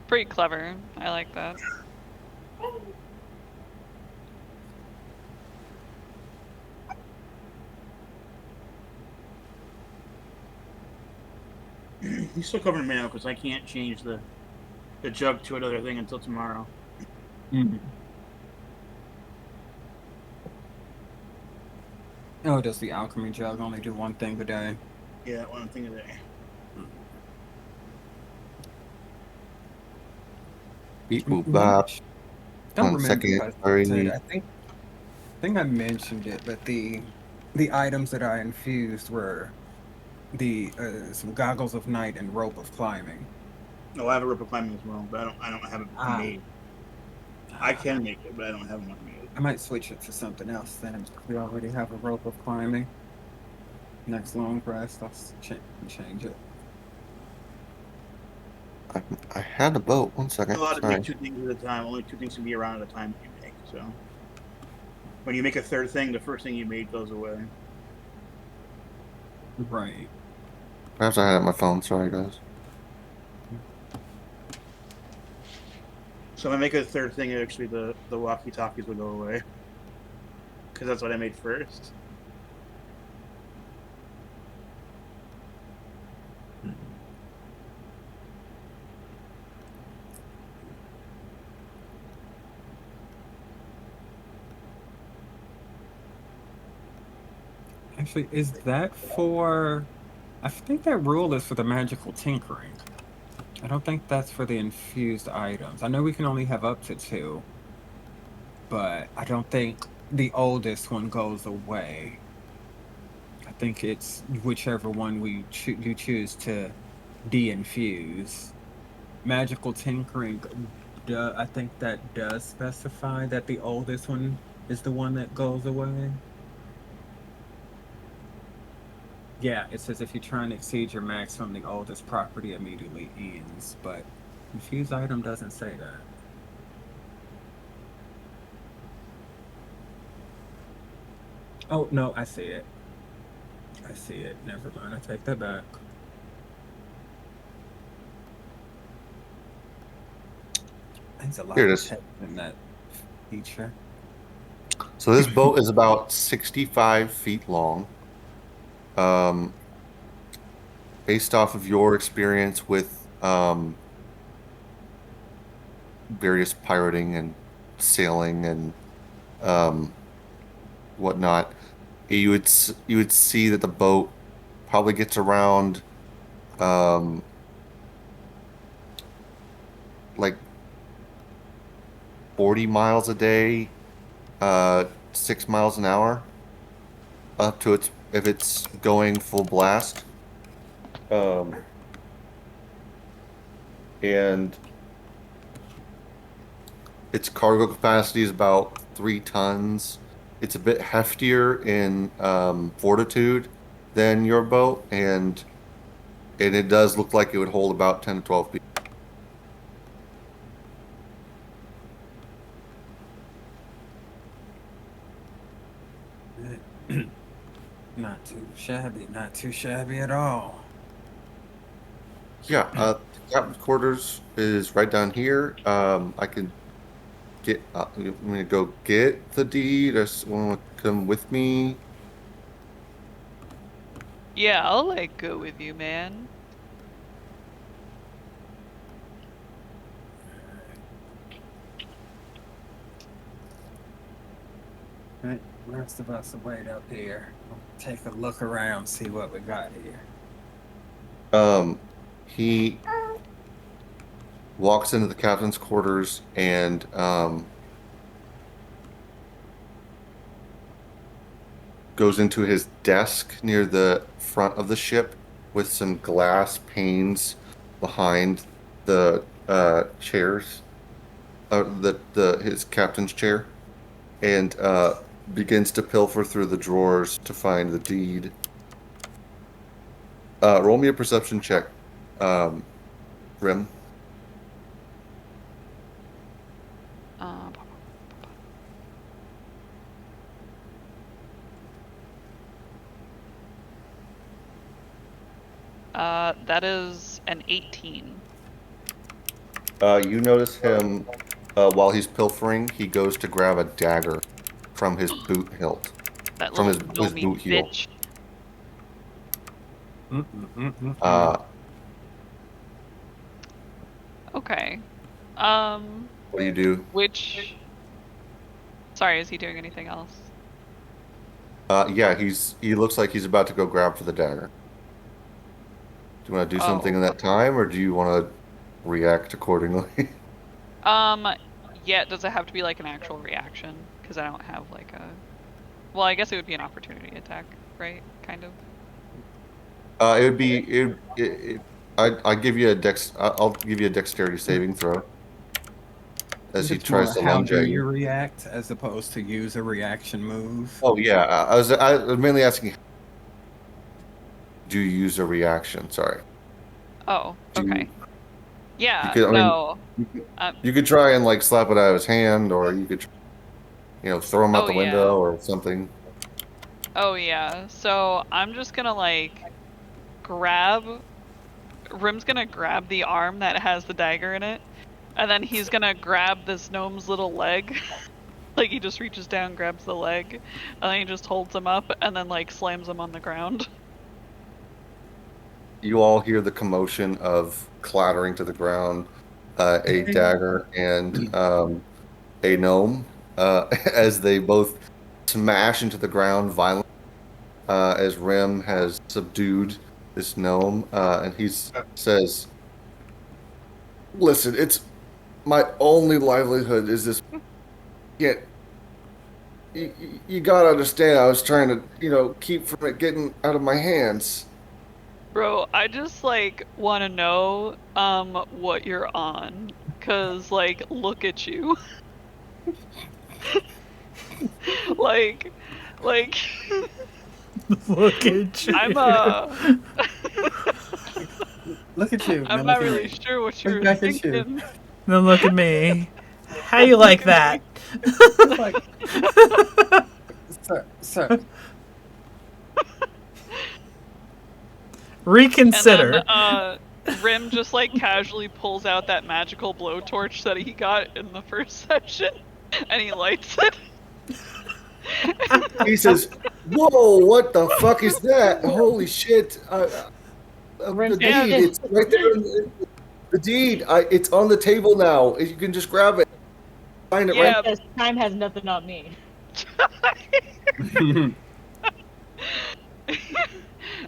Pretty clever. I like that. He's still covering me now because I can't change the jug to another thing until tomorrow. Oh, does the alchemy jug only do one thing a day? Yeah, one thing a day. Beep boop You bop. don't 1 remember second. if I said it. I think I mentioned it, but the items that I infused were the some goggles of night and rope of climbing. No, I have a rope of climbing as well, but I don't have it made. I can make it, but I don't have one made. I might switch it to something else then. We already have a rope of climbing. Next long rest, I'll change it. I had a boat. 1 second. You're allowed to Sorry. make 2 things at a time. Only 2 things can be around at a time that you make. So when you make a third thing, the first thing you made goes away. Right. Perhaps I had it on my phone. Sorry, guys. So if I make a third thing, actually the walkie-talkies will go away. Because that's what I made first. Actually, is that for... I think that rule is for the magical tinkering. I don't think that's for the infused items. I know we can only have up to 2, but I don't think the oldest one goes away. I think it's whichever one you choose to de-infuse. Magical tinkering, I think that does specify that the oldest one is the one that goes away. Yeah, it says if you try and exceed your maximum, the oldest property immediately ends, but infused item doesn't say that. Oh, no, I see it. I see it. Never mind, I take that back. There's a lot Here it of is. text in that feature. So this boat is about 65 feet long. Based off of your experience with various pirating and sailing and whatnot, you would see that the boat probably gets around like 40 miles a day, 6 miles an hour, up to its if it's going full blast. And its cargo capacity is about 3 tons. It's a bit heftier in fortitude than your boat, and it does look like it would hold about 10 to 12 people. Not too shabby at all. Yeah, the captain's quarters is right down here. I can get. I'm gonna go get the deed. Or someone want to come with me? Yeah, I'll like go with you, man. Right, the rest of us will wait up here. Take a look around, see what we got here. He walks into the captain's quarters and goes into his desk near the front of the ship with some glass panes behind the chairs, his captain's chair, and begins to pilfer through the drawers to find the deed. Roll me a perception check, Rim. Uh, that is an 18. You notice him while he's pilfering. He goes to grab a dagger from his boot hilt, That from little his gnomey boot heel. bitch. Okay. What do you do? Sorry, is he doing anything else? Yeah, he looks like he's about to go grab for the dagger. Do you want to do something in that time, or do you want to react accordingly? Yeah, does it have to be like an actual reaction? Because I don't have like a... Well, I guess it would be an opportunity attack, right? Kind of. It would be I give you I'll give you a dexterity saving throw as he It's more tries to how lunge do at you you. react as opposed to use a reaction move. Oh yeah, I was mainly asking, do you use a reaction? Sorry. Oh, Do you- okay. Yeah, You could, I mean, no. you could try and like slap it out of his hand, or you could, throw him out Oh, the yeah. window or something. Oh, yeah. So I'm just gonna like Rim's gonna grab the arm that has the dagger in it, and then he's gonna grab this gnome's little leg. Like he just reaches down, grabs the leg, and then he just holds him up and then like slams him on the ground. You all hear the commotion of clattering to the ground, a dagger and a gnome, as they both smash into the ground violently, as Rim has subdued this gnome, and he says, "Listen, it's my only livelihood is this. Get you gotta understand. I was trying to, keep from it getting out of my hands." Bro, I just like want to know what you're on, cause like look at you. like Look at you. I'm Look at you. I'm now not look at really me. sure what you Look were back at you. thinking. Then look at me. How you like that? Like, sir. Reconsider. And then Rim just like casually pulls out that magical blowtorch that he got in the first session, and he lights it. He says, "Whoa, what the fuck is that? Holy shit! The deed, it's right there. The deed, it's on the table now. You can just grab it. Find it right." Because time has nothing on me.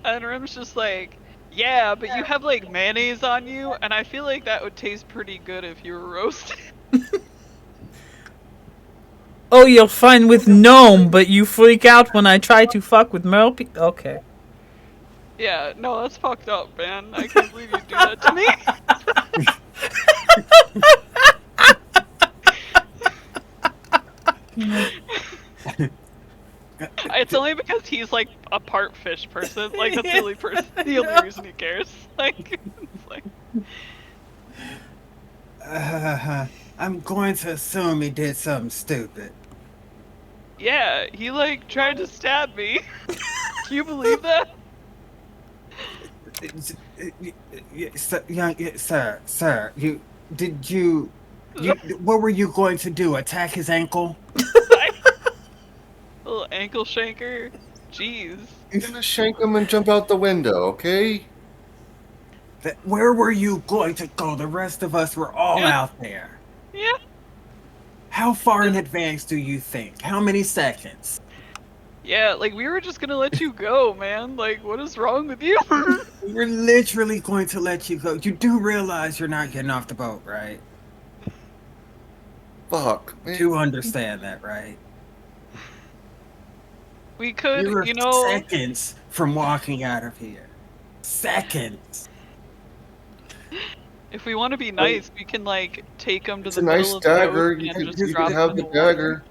And Rim's just like, yeah, but you have like mayonnaise on you, and I feel like that would taste pretty good if you were roasted. Oh, you're fine with gnome, but you freak out when I try to fuck with Merle. Okay. Yeah, no, that's fucked up, man. I can't believe you do that to me. It's only because he's like a part fish person. Like that's the only reason he cares. Like, it's like, I'm going to assume he did something stupid. yeah, he like tried to stab me. Do you believe that? Sir, what were you going to do? Attack his ankle? Little ankle shanker. Jeez. You're gonna shank him and jump out the window, okay? Where were you going to go? The rest of us were all out there. Yeah. How far in advance do you think? How many seconds? Yeah, like we were just gonna let you go, man. Like, what is wrong with you? We're literally going to let you go. You do realize you're not getting off the boat, right? Fuck, You man. do understand that, right? We could, You were you know. seconds from walking out of here. Seconds. If we want to be nice, we can like take him to It's the a middle nice of the dagger. ocean You and can, just you drop can him have in the the water. dagger.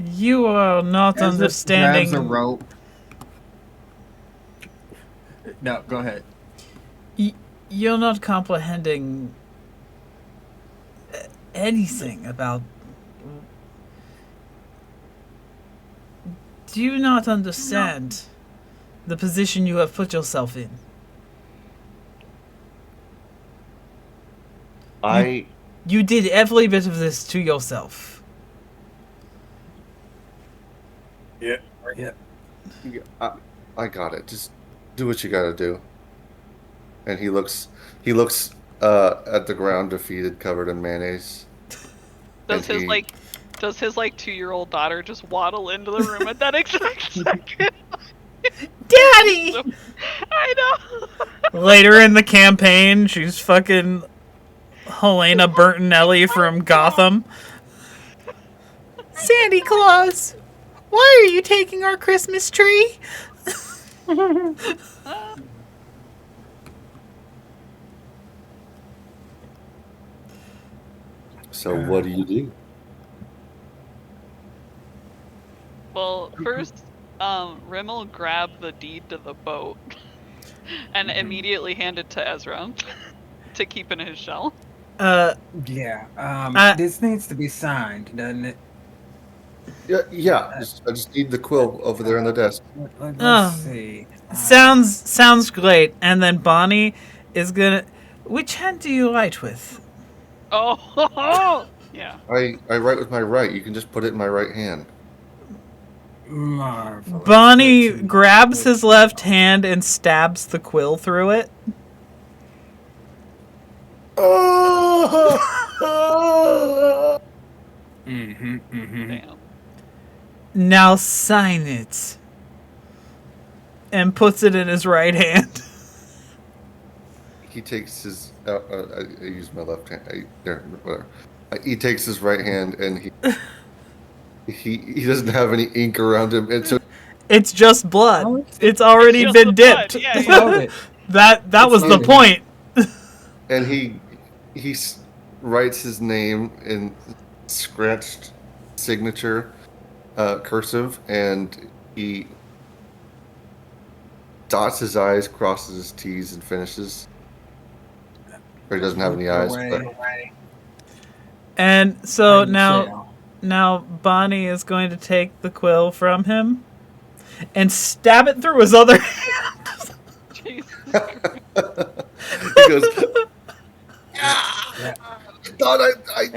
You are not Ezra understanding. grabs a rope. No, go ahead. You're not comprehending anything about. Do you not understand the position you have put yourself in? You did every bit of this to yourself. Yeah. I got it. Just do what you gotta do. And he looks at the ground, defeated, covered in mayonnaise. Does his 2-year-old daughter just waddle into the room at that exact second? Daddy! I know. Later in the campaign, she's fucking Helena Bertinelli from Gotham. Sandy Claus, why are you taking our Christmas tree? So what do you do? Well, first, Rimmel grabbed the deed to the boat and immediately hand it to Ezra to keep in his shell. Yeah. This needs to be signed, doesn't it? Yeah. I just need the quill over there on the desk. Let's see. Sounds great. And then Bonnie is gonna. Which hand do you write with? Oh, yeah. I write with my right. You can just put it in my right hand. Marvelous. Bonnie grabs his left hand and stabs the quill through it. Damn. Now sign it. And puts it in his right hand. He takes his. I use my left hand. Whatever. He takes his right hand and he doesn't have any ink around him, and so it's just blood. It's already been dipped. Yeah. that was the point. And he writes his name in scratched signature, cursive, and he dots his I's, crosses his T's, and finishes. Or he doesn't have any eyes. But... And so now Bonnie is going to take the quill from him and stab it through his other hand. Jesus. He goes, I thought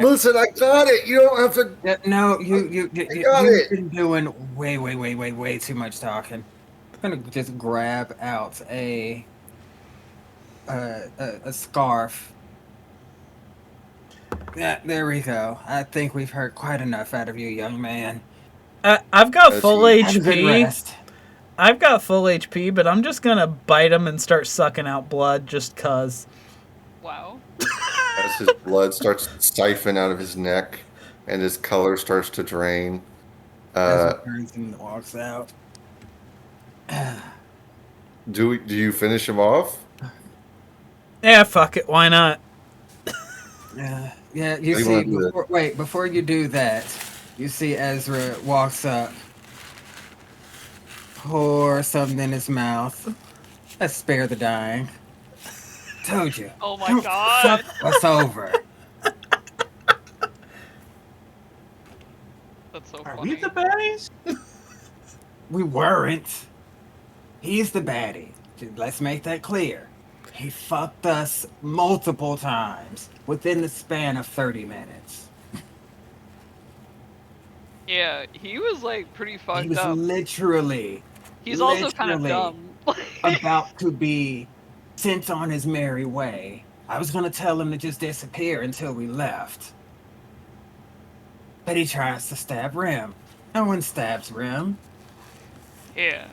listen, I got it. You don't have to. No, you've been doing way too much talking. I'm gonna just grab out a scarf. Yeah, there we go. I think we've heard quite enough out of you, young man. I've got full Have a good HP. rest. I've got full HP, but I'm just gonna bite him and start sucking out blood just cause. Wow. As his blood starts to siphon out of his neck and his color starts to drain. As he turns and walks out. Do you finish him off? Yeah, fuck it. Why not? Yeah, you see, before you do that, you see Ezra walks up, pour something in his mouth. Let's spare the dying. Told you. Oh my god. Fuck us over. That's so Are funny. we the baddies? We weren't. He's the baddie. Let's make that clear. He fucked us multiple times within the span of 30 minutes. Yeah, he was like pretty He fucked was up. He's also kind of literally dumb. about to be sent on his merry way. I was gonna tell him to just disappear until we left. But he tries to stab Rim. No one stabs Rim. Yeah.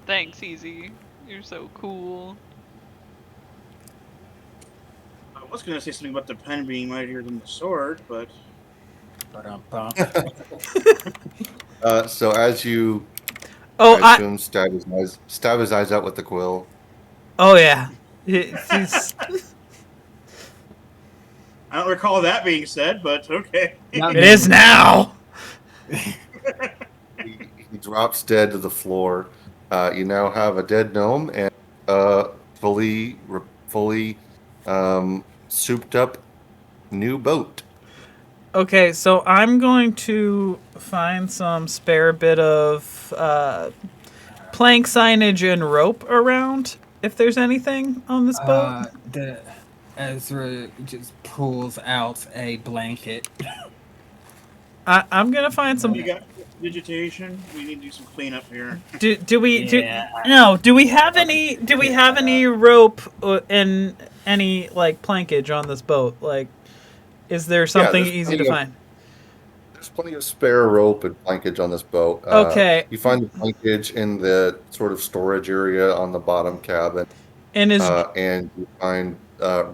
Thanks, Easy. You're so cool. I was going to say something about the pen being mightier than the sword, but So as you, Oh, I assume, stab his eyes out with the quill. Oh yeah. He's I don't recall that being said, but okay. Not it is now. He drops dead to the floor. You now have a dead gnome and fully souped up new boat. Okay, so I'm going to find some spare bit of plank signage and rope around if there's anything on this boat. The Ezra just pulls out a blanket. I'm gonna find some. You got digitation. We need to do some cleanup here. Do we Yeah. do we have any rope and any like plankage on this boat? Like, is there something there's easy to plenty of- find? There's plenty of spare rope and plankage on this boat. Okay, You find the plankage in the sort of storage area on the bottom cabin, and is and you find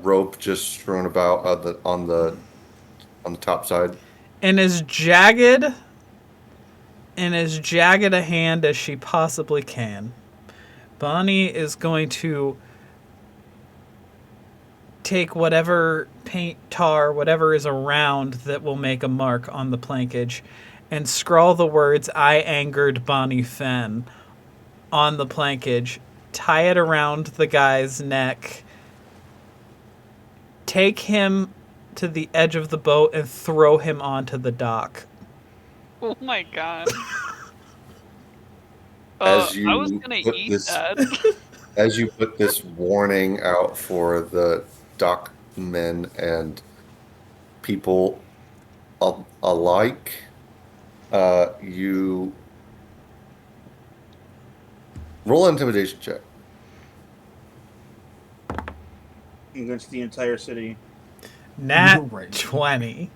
rope just strewn about on the top side. and as jagged a hand as she possibly can. Bonnie is going to take whatever paint, tar, whatever is around that will make a mark on the plankage and scrawl the words "I angered Bonnie Fenn" on the plankage, tie it around the guy's neck, take him to the edge of the boat and throw him onto the dock. Oh my god. As you I was gonna put eat this- that. As you put this warning out for the dockmen and people alike, you roll an intimidation check. Against the entire city. Nat Right. 20.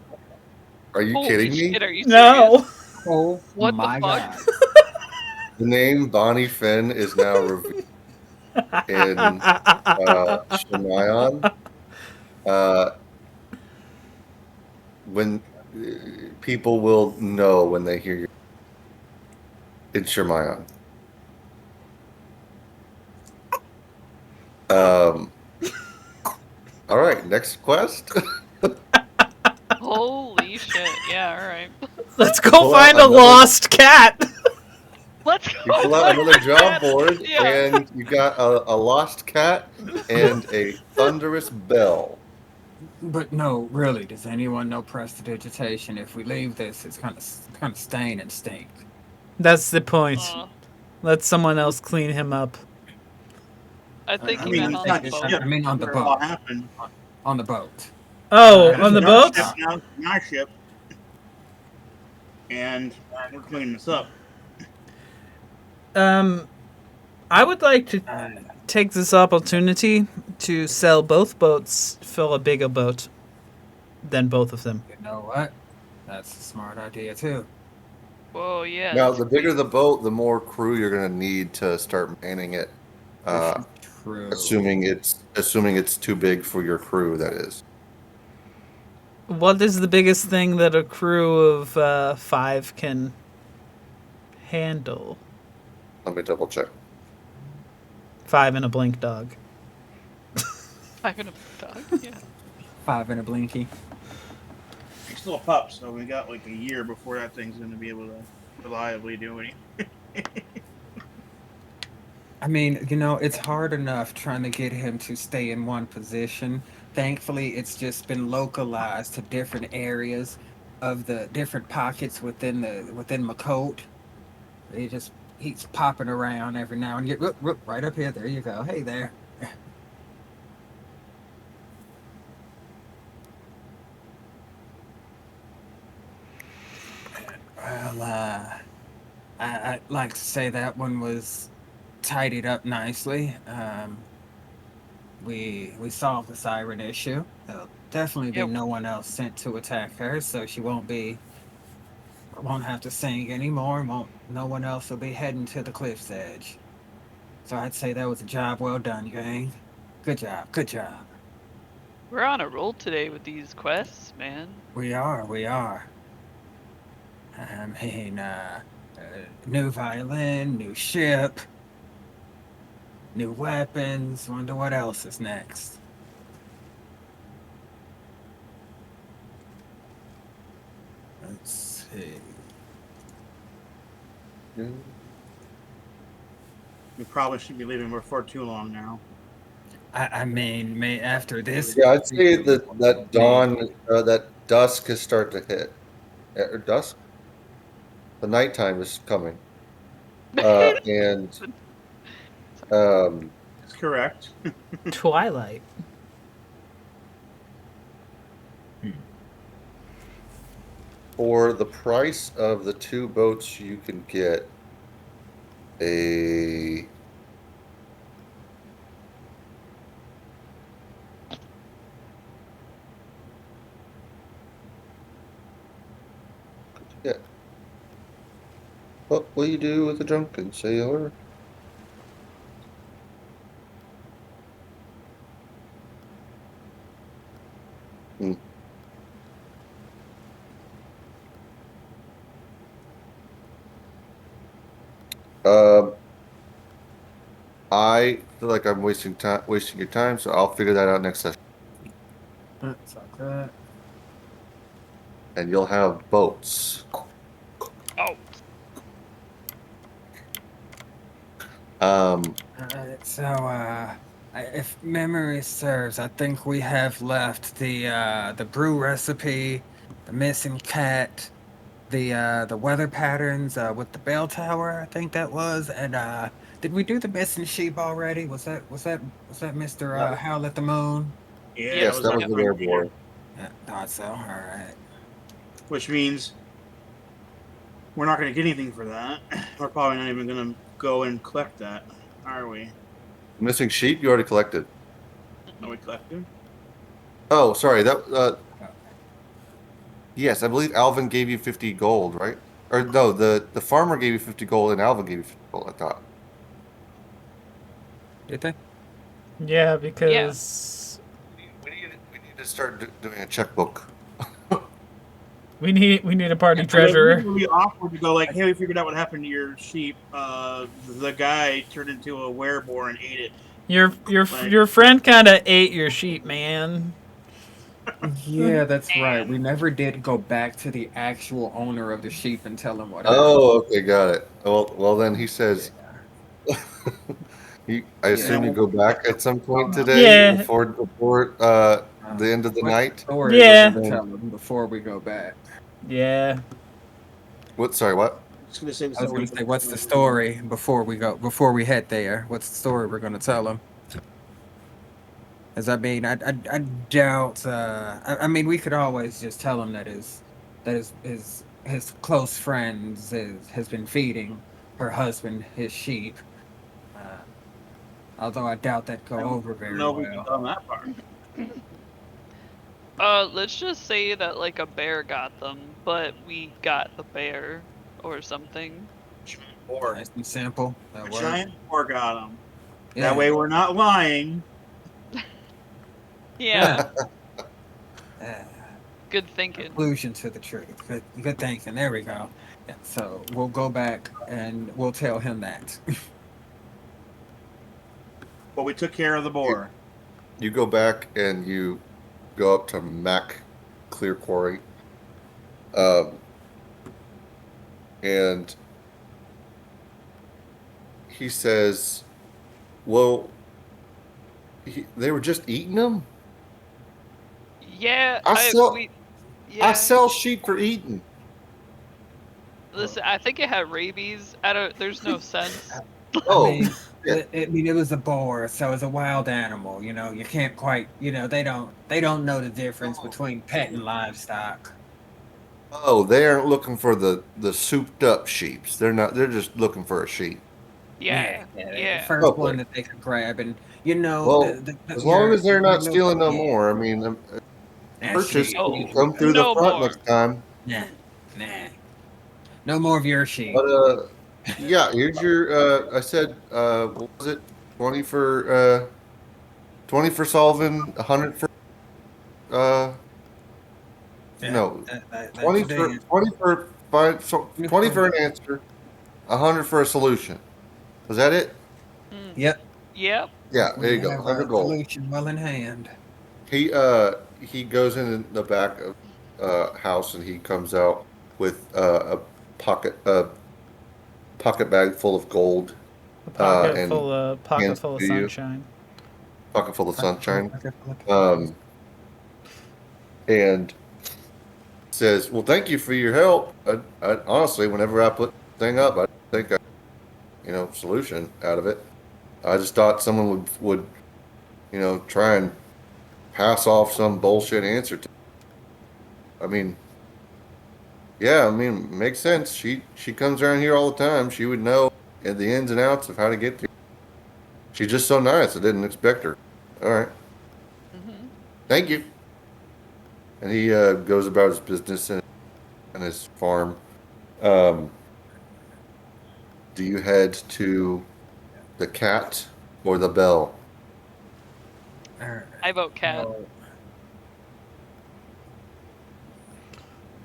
Are you Holy kidding me? shit, are you serious? No. Oh What the my fuck? god. The name Bonnie Finn is now revealed in Shemayon. When people will know when they hear you in Shemayon. All right, next quest. Holy shit. Yeah, alright. Let's go Pull out find a another- lost cat. Let's You go. pull out find another the job cat. board, Yeah. and you got a lost cat and a thunderous bell. But no, really, does anyone know prestidigitation? If we leave this, it's kind of stain and stink. That's the point. Uh, Let someone else clean him up. I think I he mean, meant it's on not the just boat. ship. I mean, on the Where boat. all happened. On the boat. Oh, This on the is boat? Ship now, it's my ship, and we're cleaning this up. I would like to take this opportunity to sell both boats for a bigger boat than both of them. You know what? That's a smart idea too. Whoa, yeah. Now, that's the bigger great. the boat, the more crew you're going to need to start manning it. True. Assuming it's too big for your crew, that is. What is the biggest thing that a crew of 5 can handle? Let me double check. 5 and a blink dog. I'm gonna dog. Yeah. 5 and a blinky. He's still a pup, so we got like a year before that thing's going to be able to reliably do anything. I mean, you know, it's hard enough trying to get him to stay in one position. Thankfully, it's just been localized to different areas of the different pockets within Makot. He's popping around every now and again. Whoop, right up here. There you go. Hey there. Well, I'd like to say that one was tidied up nicely. We solved the siren issue. There'll definitely be Yep. no one else sent to attack her, so she won't have to sing anymore. No one else will be heading to the cliff's edge. So I'd say that was a job well done, gang. Good job, good job. We're on a roll today with these quests, man. We are. I mean, new violin, new ship, new weapons. Wonder what else is next. Let's see. We probably should be leaving before too long now. I mean, after this. Yeah, I'd say that dawn, that dusk has started to hit. Or dusk? The nighttime is coming. And That's correct. Twilight. for the price of the 2 boats, you can get a yeah. What will you do with a drunken sailor? Hmm. I feel like I'm wasting your time, so I'll figure that out next session. That's like that. And you'll have boats. Oh. So, if memory serves, I think we have left the brew recipe, the missing cat, the weather patterns with the bell tower. I think that was, and did we do the missing sheep already? Was that Mr. Howl at the Moon? Yeah, Yes, that was our the friend airborne. Peter. Yeah, thought so. All right. Which means we're not going to get anything for that. We're probably not even going to go and collect that, are we? Missing sheep you already collected. Are we collecting? Oh, sorry. Yes, I believe Alvin gave you 50 gold, right? Or no, the farmer gave you 50 gold and Alvin gave you 50 gold, I thought. Did they? Yeah, because We need to start doing a checkbook. we need a party It treasurer. would be awkward to go like, "Hey, we figured out what happened to your sheep. The guy turned into a wereborn and ate it." Your friend kind of ate your sheep, man. Yeah, that's right. We never did go back to the actual owner of the sheep and tell him what happened. Oh, okay, got it. Well, then he says, I assume you go back at some point today Yeah. before the end of the What's night. The story Yeah. we're gonna tell him before we go back. Yeah. What? Sorry, what? I was going I was gonna say, what's the story before we head there? What's the story we're gonna tell him? As I mean, I doubt. I mean, we could always just tell him that his close friends has been feeding her husband his sheep. Although I doubt that go over very No, well. we can tell him that part. Let's just say that like a bear got them, but we got the bear or something. Or Nice and simple. a That giant boar got him. Yeah. That way, we're not lying. Yeah. Yeah. Good thinking. Conclusion to the truth. Good thinking. There we go. Yeah, so we'll go back and we'll tell him that. But we took care of the boar. You go back and you go up to Mac Clear Quarry. And he says, well, they were just eating them? Yeah. I sell sheep for eating. Listen, I think it had rabies. There's no sense. Oh, I mean, it was a boar, so it's a wild animal. You know, you can't quite. You know, they don't know the difference between pet and livestock. Oh, they aren't looking for the souped up sheeps. They're not. They're just looking for a sheep. Yeah, The yeah. first one Okay. that they could grab, and you know, Well, as long as they're not your little, stealing no yeah, more. I mean, purchase. sheep. You Oh, come through the no front more. next time. Nah, nah, no more of your sheep. But yeah. Here's your. I said. What was it? 20 for solving. 100 for. Uh, Yeah, no. that's a dance. 20 for find. So 20 for an answer. 100 for a solution. Was that it? Mm. Yep, Yep. Yeah. There we you go. have 100 a gold. solution well in hand. He goes in the back of house and he comes out with a pocket bag full of gold A pocket and full of hands to you sunshine. pocket full of sunshine Pocket full of um and says, well, thank you for your help. I honestly, whenever I put the thing up, I think solution out of it. I just thought someone would try and pass off some bullshit answer to. I mean, yeah, I mean, makes sense. She comes around here all the time. She would know the ins and outs of how to get there. She's just so nice. I didn't expect her. All right, Mm-hmm. thank you. And he goes about his business and his farm. Um, do you head to the cat or the bell? I vote cat. Oh,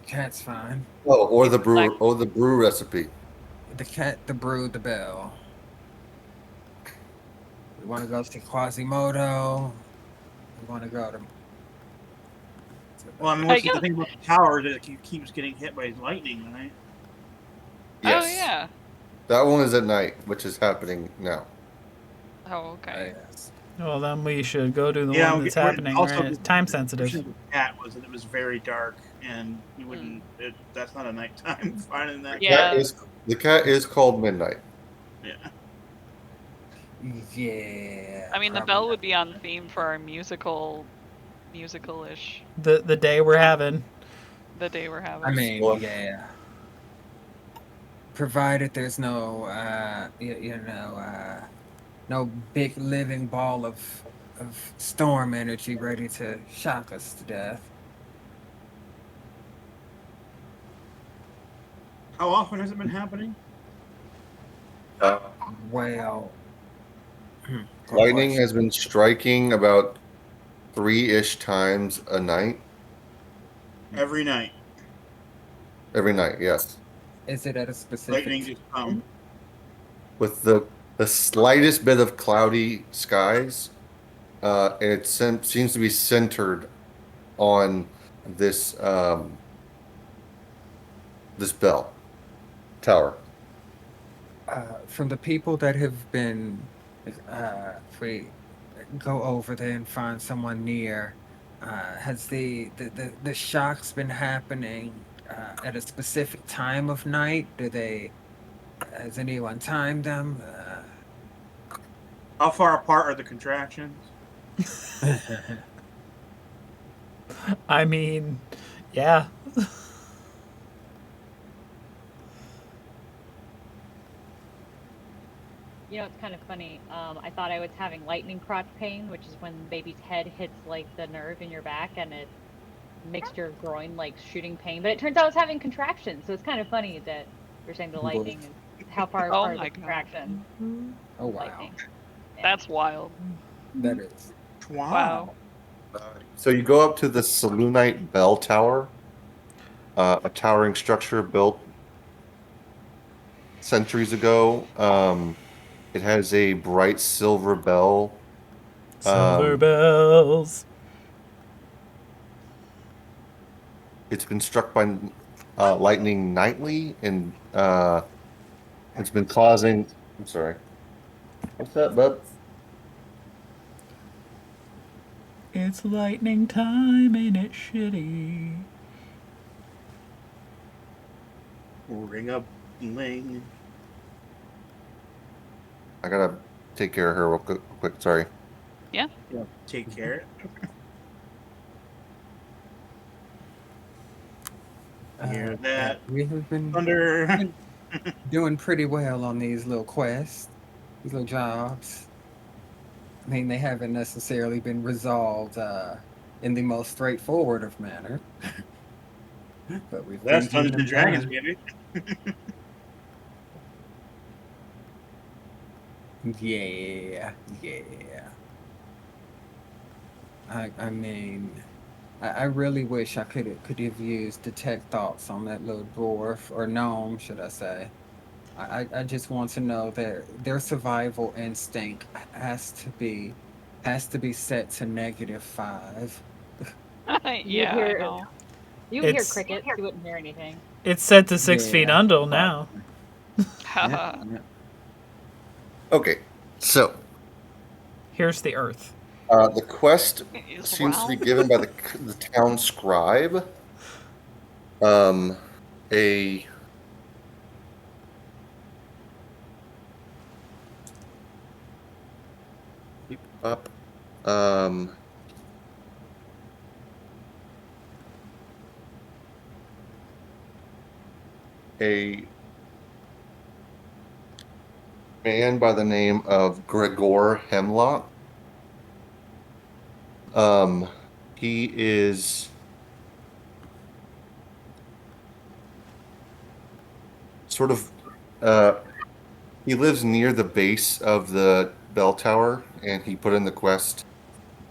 cat's fine. Oh, or He's the the black. brew or the brew recipe. The cat, the brood, the bell. We want to go to Quasimodo. We want to go to. Well, I mean, I what's the guess. thing about the tower is that he keeps getting hit by lightning, right? Yes. Oh yeah. That one is at night, which is happening now. Oh okay. Yes. Well, then we should go to the Yeah, one that's happening, also right? It's time the sensitive. description of the cat was that it was very dark, and you wouldn't. That's not a nighttime finding that. Yeah. The cat is called Midnight. Yeah. Yeah. I mean, the probably bell not. would be on theme for our musical-ish The day we're having. the day we're having. I mean, Well, yeah. Provided there's no, no big living ball of storm energy ready to shock us to death. How often has it been happening? Well, good lightning question. has been striking about 3-ish times a night. Every night, Every night, yes. Is it at a specific? lightning just come. With the slightest bit of cloudy skies, and it seems to be centered on this this bell tower. From the people that have been, if we go over there and find someone near, has the shocks been happening at a specific time of night? Has anyone timed them? How far apart are the contractions? I mean, yeah. You know, it's kind of funny. I thought I was having lightning crotch pain, which is when the baby's head hits like the nerve in your back and it makes your groin like shooting pain. But it turns out I was having contractions, so it's kind of funny that you're saying the lightning is how far Oh apart my the God. contractions. Oh wow, Lightning. Yeah. That's wild. that is. Wow. So you go up to the Selunite Bell Tower, a towering structure built centuries ago. It has a bright silver bell. Silver bells. It's been struck by lightning nightly, and it's been causing. I'm sorry. What's that, bud? It's lightning time, ain't it shitty? Ring a ling. I gotta take care of her real quick. Sorry. Yeah, take care. Hear that? We have been Thunder. doing pretty well on these little quests, these little jobs. I mean, they haven't necessarily been resolved in the most straightforward of manner, but we've been That's getting Dungeons them and Dragons, done. baby. Yeah, yeah. I mean, I really wish I could have used detect thoughts on that little dwarf or gnome, should I say? I just want to know their survival instinct has to be set to -5. You Yeah, I hear know. you hear It's crickets. You wouldn't hear anything. it's set to 6 feet Yeah, under but now. yeah, yeah. Okay, so Here's the Earth. the quest Is seems to be round. given by the town scribe. A keep up. A man by the name of Gregor Hemlock. He is sort of he lives near the base of the bell tower, and he put in the quest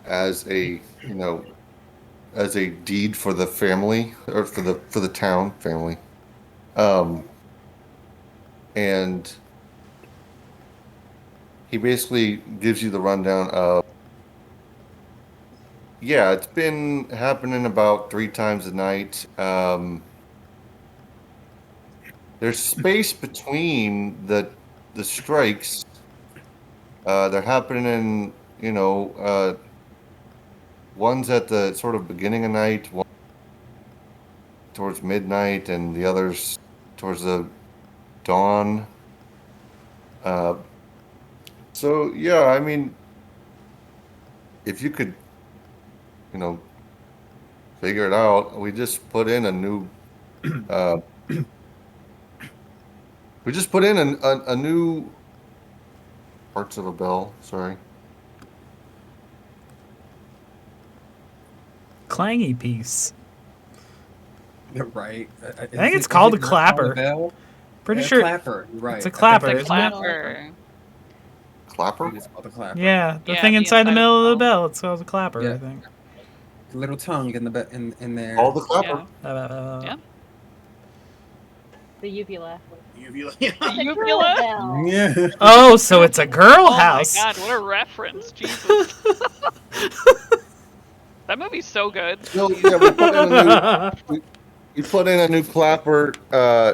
as a as a deed for the family or for the town family. Um, and he basically gives you the rundown of, yeah, it's been happening about 3 times a night. There's space between the strikes. They're happening, one's at the sort of beginning of night, one towards midnight, and the others towards the dawn. Uh, so yeah, I mean, if you could, you know, figure it out, we just put in a new, uh, we just put in a new parts of a bell. Sorry. Clangy piece. Right. I think it's called a clapper. Bell? Pretty A sure clapper. Right. it's a I think clapper, The it's isn't it? clapper. Clapper? It's called a clapper. Yeah, the Yeah, thing the inside the inside of middle of the the bell. bell. It's called a clapper, I Yeah. think. Little tongue in All in there. the clapper. Yeah. Yeah. The uvula. Uvula. It's a girl Uvula? bell. Yeah. Oh, so it's a girl Oh house. my god, what a reference. Jesus. That movie's so good. No, yeah, we put in a new clapper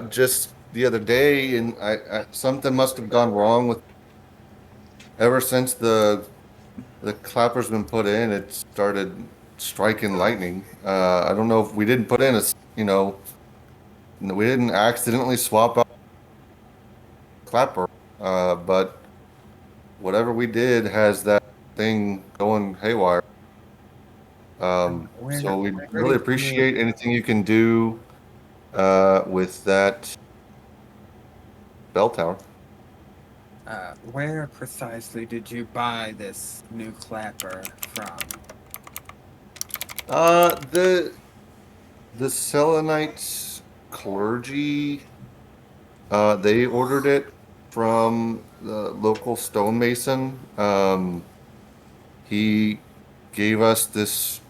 just the other day, and I something must have gone wrong with ever since the clapper's been put in. It started striking lightning. I don't know if we didn't put in we didn't accidentally swap out the clapper, but whatever we did has that thing going haywire. So we really appreciate anything you can do with that bell tower. Where precisely did you buy this new clapper from? The Selenite clergy, they ordered it from the local stonemason. He gave us this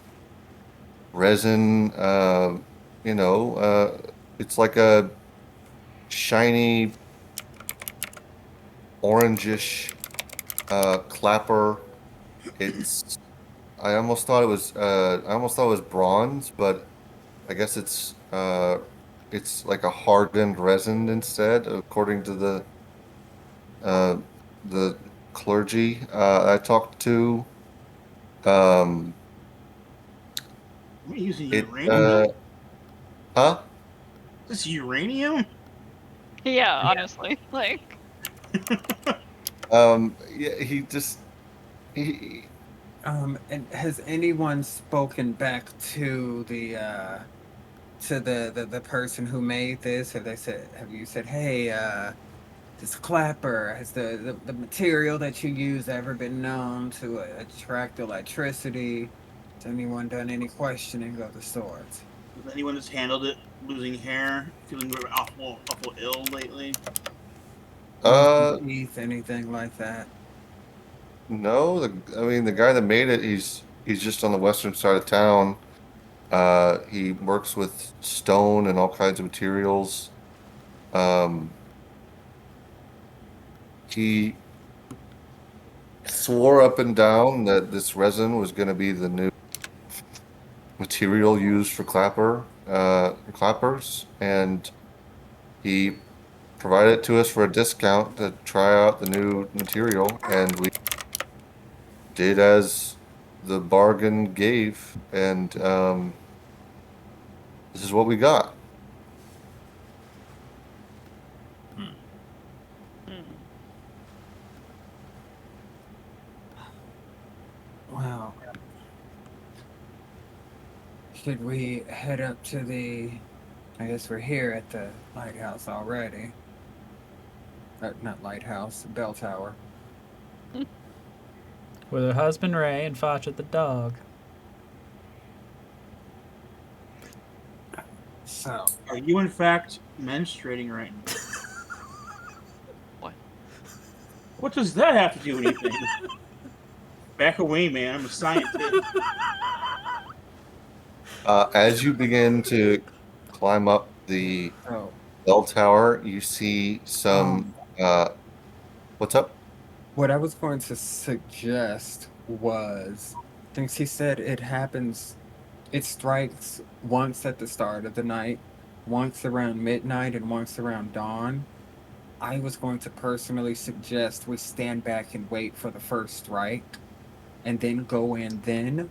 resin. It's like a shiny orangish clapper. It's I almost thought it was bronze, but I guess it's like a hardened resin instead, according to uh, the clergy I talked to. Um, What are you using it uranium? huh? Is this uranium? Yeah, honestly. Like, Yeah, he And has anyone spoken back to to the person who made this? Have you said, hey, this clapper, has the material that you use ever been known to attract electricity? Has anyone done any questioning of the sort? Has anyone that's handled it losing hair, feeling awful ill lately? Uh, Losing teeth, anything like that? no. I mean, the guy that made it, he's just on the western side of town. He works with stone and all kinds of materials. Um, he swore up and down that this resin was going to be the new material used for clappers, and he provided it to us for a discount to try out the new material, and we did as the bargain gave, and this is what we got. Hmm. Wow. Should we head up to I guess we're here at the lighthouse already. Not lighthouse, bell tower. With her husband Ray and Facha the dog. So, Are you in fact menstruating right now? What? What does that have to do with anything? Back away, man. I'm a scientist. As you begin to climb up the oh, bell tower, you see some. What's up? what I was going to suggest was, since he said it strikes once at the start of the night, once around midnight, and once around dawn. I was going to personally suggest we stand back and wait for the first strike and then go in then,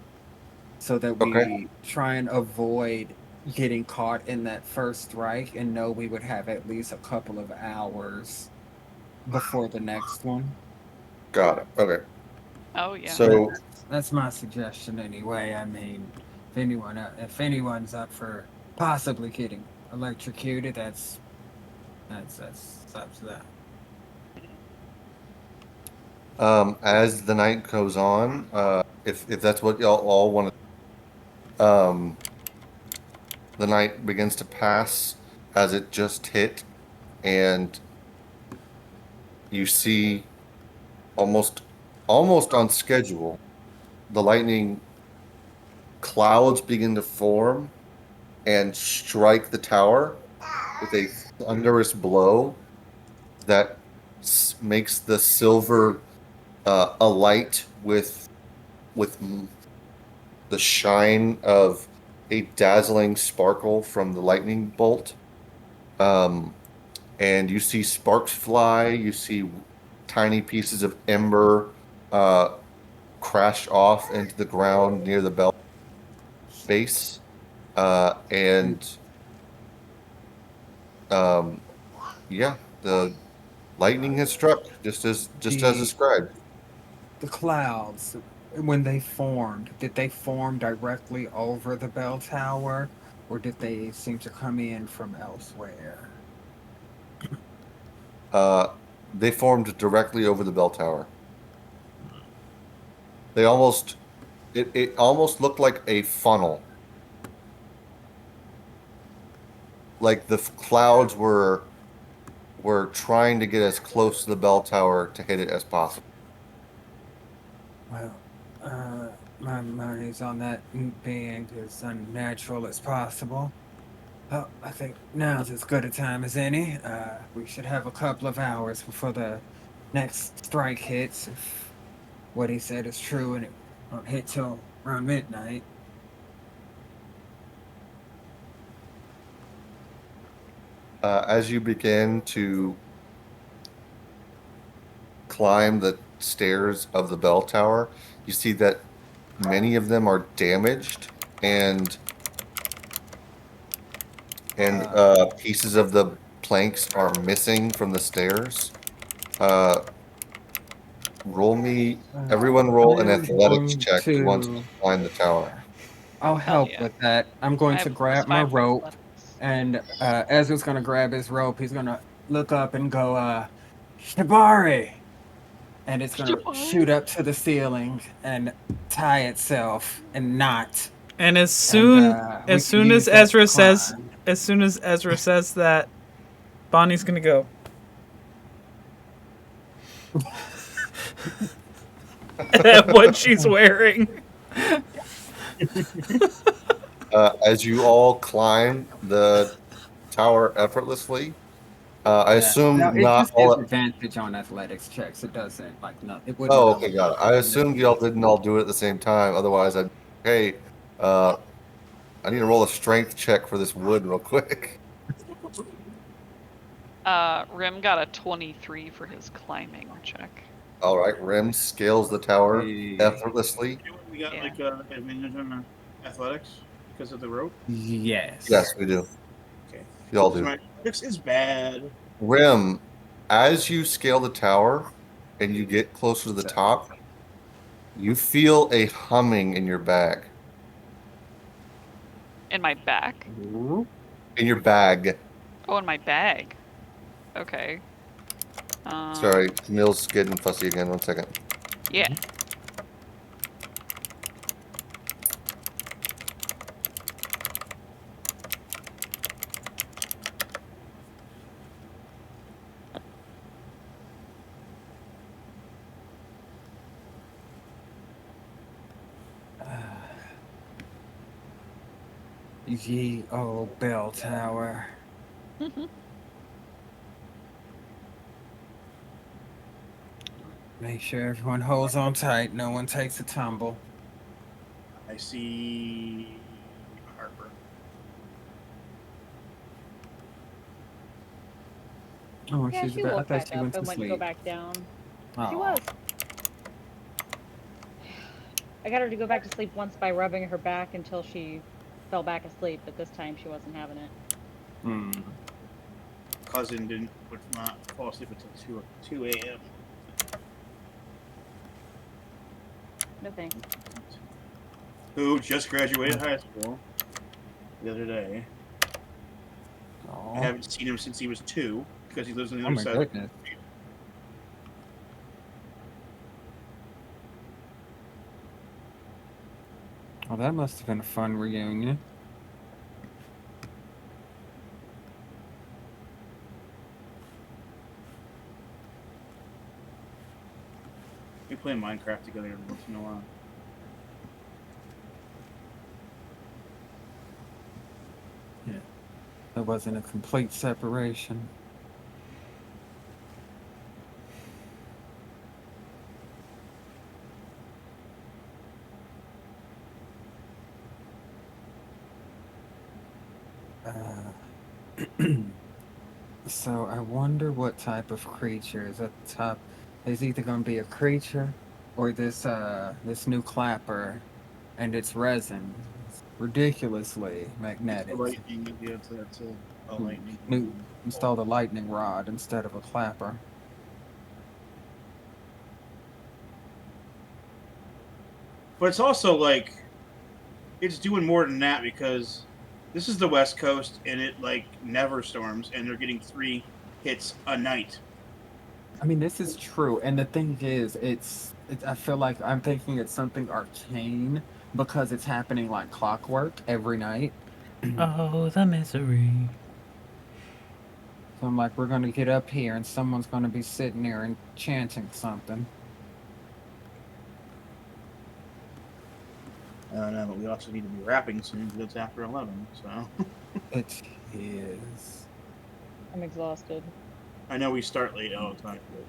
so that Okay. we try and avoid getting caught in that first strike and know we would have at least a couple of hours before the next one. Got it. Okay. Oh yeah. So, That's my suggestion anyway. I mean, if anyone's up for possibly getting electrocuted, that's up to them. as the night goes on, if that's what y'all all want to, the night begins to pass as it just hit, and you see almost on schedule, the lightning clouds begin to form and strike the tower with a thunderous blow that makes the silver alight with the shine of a dazzling sparkle from the lightning bolt. Um, and you see sparks fly. You see tiny pieces of ember crash off into the ground near the bell base. And yeah, the lightning has struck just as The described. the clouds, when they formed, did they form directly over the bell tower, or did they seem to come in from elsewhere? They formed directly over the bell tower. They almost it almost looked like a funnel. Like the clouds were trying to get as close to the bell tower to hit it as possible. Well, my money's on that being as unnatural as possible. Oh, I think now's as good a time as any. We should have a couple of hours before the next strike hits, if what he said is true, and it won't hit till around midnight. As you begin to climb the stairs of the bell tower, you see that many of them are damaged, and pieces of the planks are missing from the stairs. Uh, everyone roll I an am athletics going check once you to. climb the tower. I'll Hell help yeah. with that. I'm going I to have a grab +5 my for rope athletics. And Ezra's gonna grab his rope. He's gonna look up and go, Shibari! And it's gonna Shibari? shoot up to the ceiling and tie itself and knot. And as And soon we as can soon as use that to Ezra says climb. as soon as Ezra says that, Bonnie's gonna go. At what she's wearing. As you all climb the tower effortlessly, I assume No, it not just gives all. advantage on athletics checks. It doesn't like no. It wouldn't. Oh, okay, got it. I assumed y'all didn't all do it at the same time. Otherwise, I'd hey, I need to roll a strength check for this wood real quick. Rim got a 23 for his climbing check. All right, Rim scales the tower Hey. effortlessly. We got Yeah. like advantage on athletics because of the rope. Yes. Yes, we do. Okay. Y'all So do. my athletics is bad. Rim, as you scale the tower and you get closer to the top, you feel a humming in your bag. In my back? In your bag. Oh, in my bag. Okay. Sorry, Camille's getting fussy again. 1 second. Yeah. Ye old bell tower. Make sure everyone holds on tight. No one takes a tumble. I see Harper. Oh, Yeah, she's she about. I woke thought back she up went to and went to go sleep. back down. She Aw. was. I got her to go back to sleep once by rubbing her back until she fell back asleep, but this time she wasn't having it. Hmm. Cousin would not fall asleep until 2 a.m. No thanks. Who just graduated high school the other day. Aw. I haven't seen him since he was 2 because he lives on the Oh other my side. goodness. Well, that must have been a fun reunion. We play Minecraft together every once in a while. It wasn't a complete separation. So I wonder what type of creature is at the top. Is either going to be a creature or this new clapper, and its resin. It's ridiculously magnetic. Lightning, yeah, that's a lightning. New installed a lightning rod instead of a clapper. But it's also like it's doing more than that because this is the West Coast and it like never storms and they're getting 3 hits a night. I mean, this is true, and the thing is, I feel like I'm thinking it's something arcane because it's happening like clockwork every night. Oh, the misery. So I'm like, we're gonna get up here, and someone's gonna be sitting there and chanting something. I don't know, but we also need to be wrapping soon because it's after 11. So It is. I'm exhausted. I know we start late all the time. But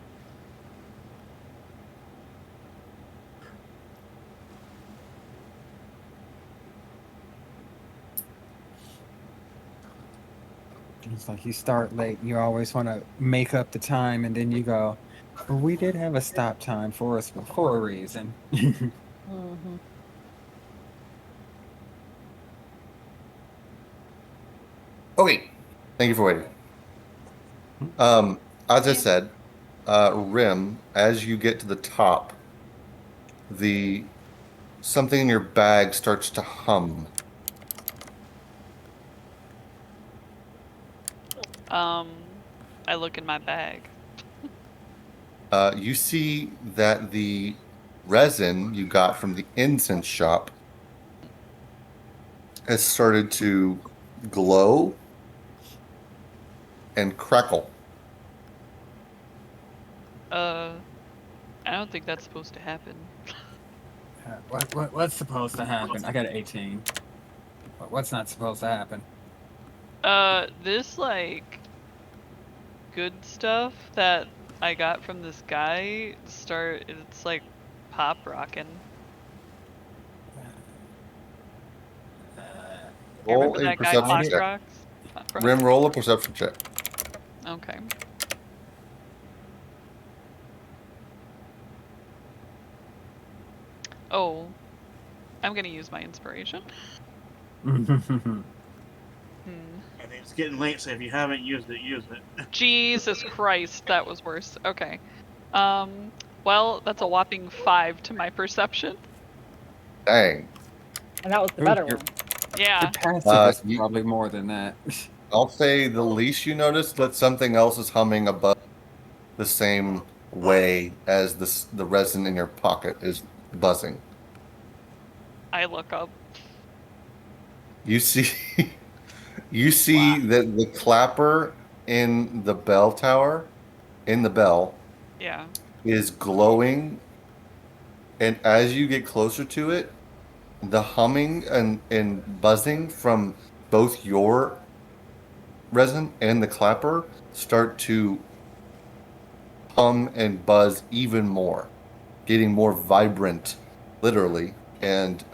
It's like you start late, you always want to make up the time, and then you go, well, we did have a stop time for us for a reason. Mm-hmm. Okay, thank you for waiting. As I said, Rim, as you get to the top, something in your bag starts to hum. I look in my bag. You see that the resin you got from the incense shop has started to glow and crackle. I don't think that's supposed to happen. What's supposed to happen? I got an 18. What's not supposed to happen? This like good stuff that I got from this guy it's like pop rockin'. Roll Remember a that guy perception Pop check. Rocks? Pop Rocks? Rim, roll a perception check. Okay. Oh, I'm gonna use my inspiration. Hmm. I think it's getting late, so if you haven't used it, use it. Jesus Christ, that was worse. Okay. Well, that's a whopping 5 to my perception. Dang. And that was the Ooh, better your- one. Yeah. Your passive is you- probably more than that. I'll say the least you notice that something else is humming above the same way as the resin in your pocket is buzzing. I look up. You see you see that the clapper in the bell tower, in the bell, Yeah. is glowing, and as you get closer to it, the humming and buzzing from both your resin and the clapper start to hum and buzz even more, getting more vibrant, literally, and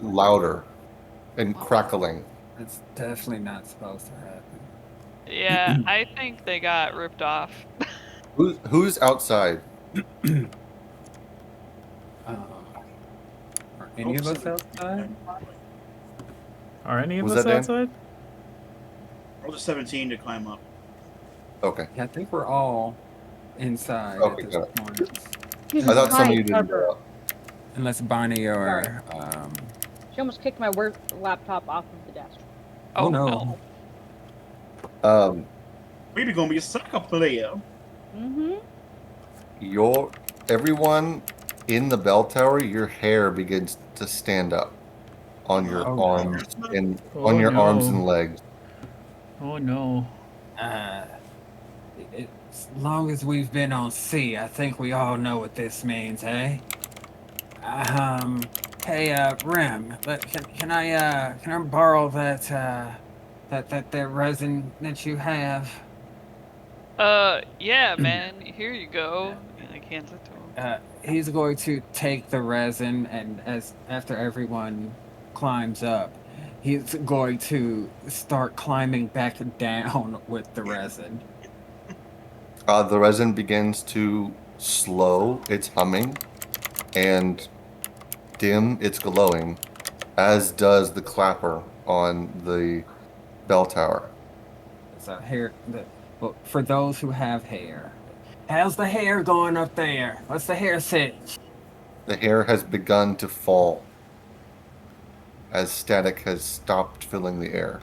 louder and crackling. It's definitely not supposed to happen. Yeah, I think they got ripped off. Who's outside? Are any of us Oh, outside? Are any of Was us that Dan? outside? Roll a 17 to climb up. Okay. Yeah, I think we're all inside Okay, at this got it. point. Jesus I thought some of Christ, you didn't Harper. go up. Unless Bonnie or She almost kicked my work laptop off of the desk. oh no. Maybe gonna be a soccer player. Mm-hmm. Everyone in the bell tower, your hair begins to stand up on your Oh, arms and Oh, on your no. arms and legs. Oh no. As long as we've been on sea, I think we all know what this means, eh? Hey, Rem, can I borrow that resin that you have? Yeah, man. Here you go. And I hands it to him. He's going to take the resin, and after everyone climbs up, he's going to start climbing back down with the resin. The resin begins to slow its humming and dim its glowing, as does the clapper on the bell tower. So well, for those who have hair, how's the hair going up there? What's the hair sit? The hair has begun to fall as static has stopped filling the air.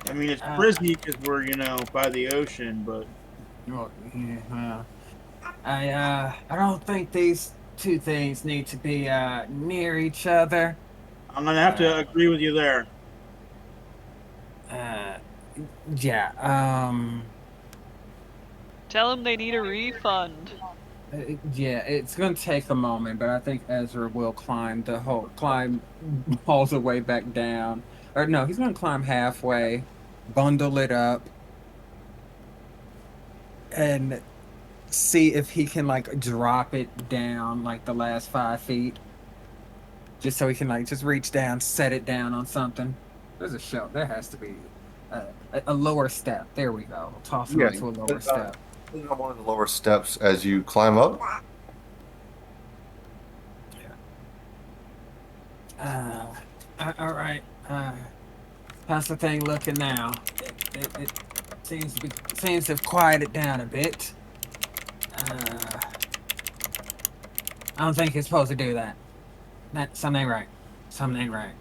I mean, it's frizzy because we're, by the ocean, but Well, yeah, I don't think these two things need to be near each other. I'm gonna have to agree with you there. Yeah. Tell him they need a refund. Yeah, it's gonna take a moment, but I think Ezra will climb all the way back down. Or no, he's gonna climb halfway, bundle it up, and see if he can drop it down the last 5 feet, just so he can just reach down, set it down on something. There's a shelf. There has to be a lower step. There we go. Toss it onto a lower step. On one of the lower steps as you climb up. All right. How's the thing looking now? It seems to have quieted down a bit. I don't think it's supposed to do that. Something ain't right. Something ain't right.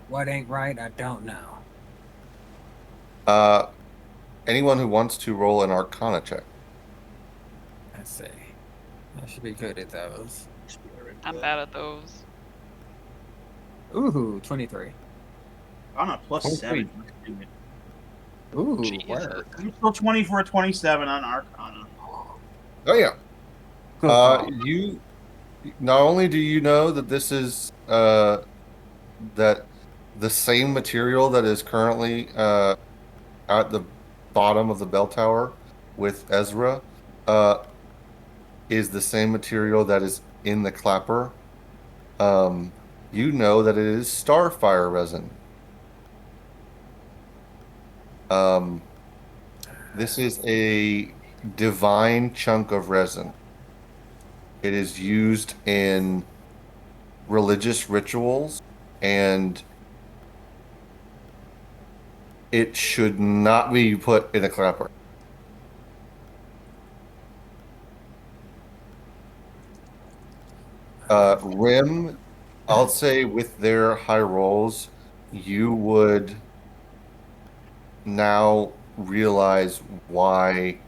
What ain't right, I don't know. Anyone who wants to roll an Arcana check. I see. I should be good at those. I'm bad at those. Ooh, 23. I'm a plus 23. 7. Let's do it. Ooh, Jesus. work. I'm still 24, 27 on Arcana. Oh yeah. Good call. You not only do you know that this is that the same material that is currently at the bottom of the bell tower with Ezra is the same material that is in the clapper. Um, you know that it is starfire resin. Um, this is a divine chunk of resin. It is used in religious rituals and it should not be put in a clapper. Rim, I'll say with their high rolls, you would now realize why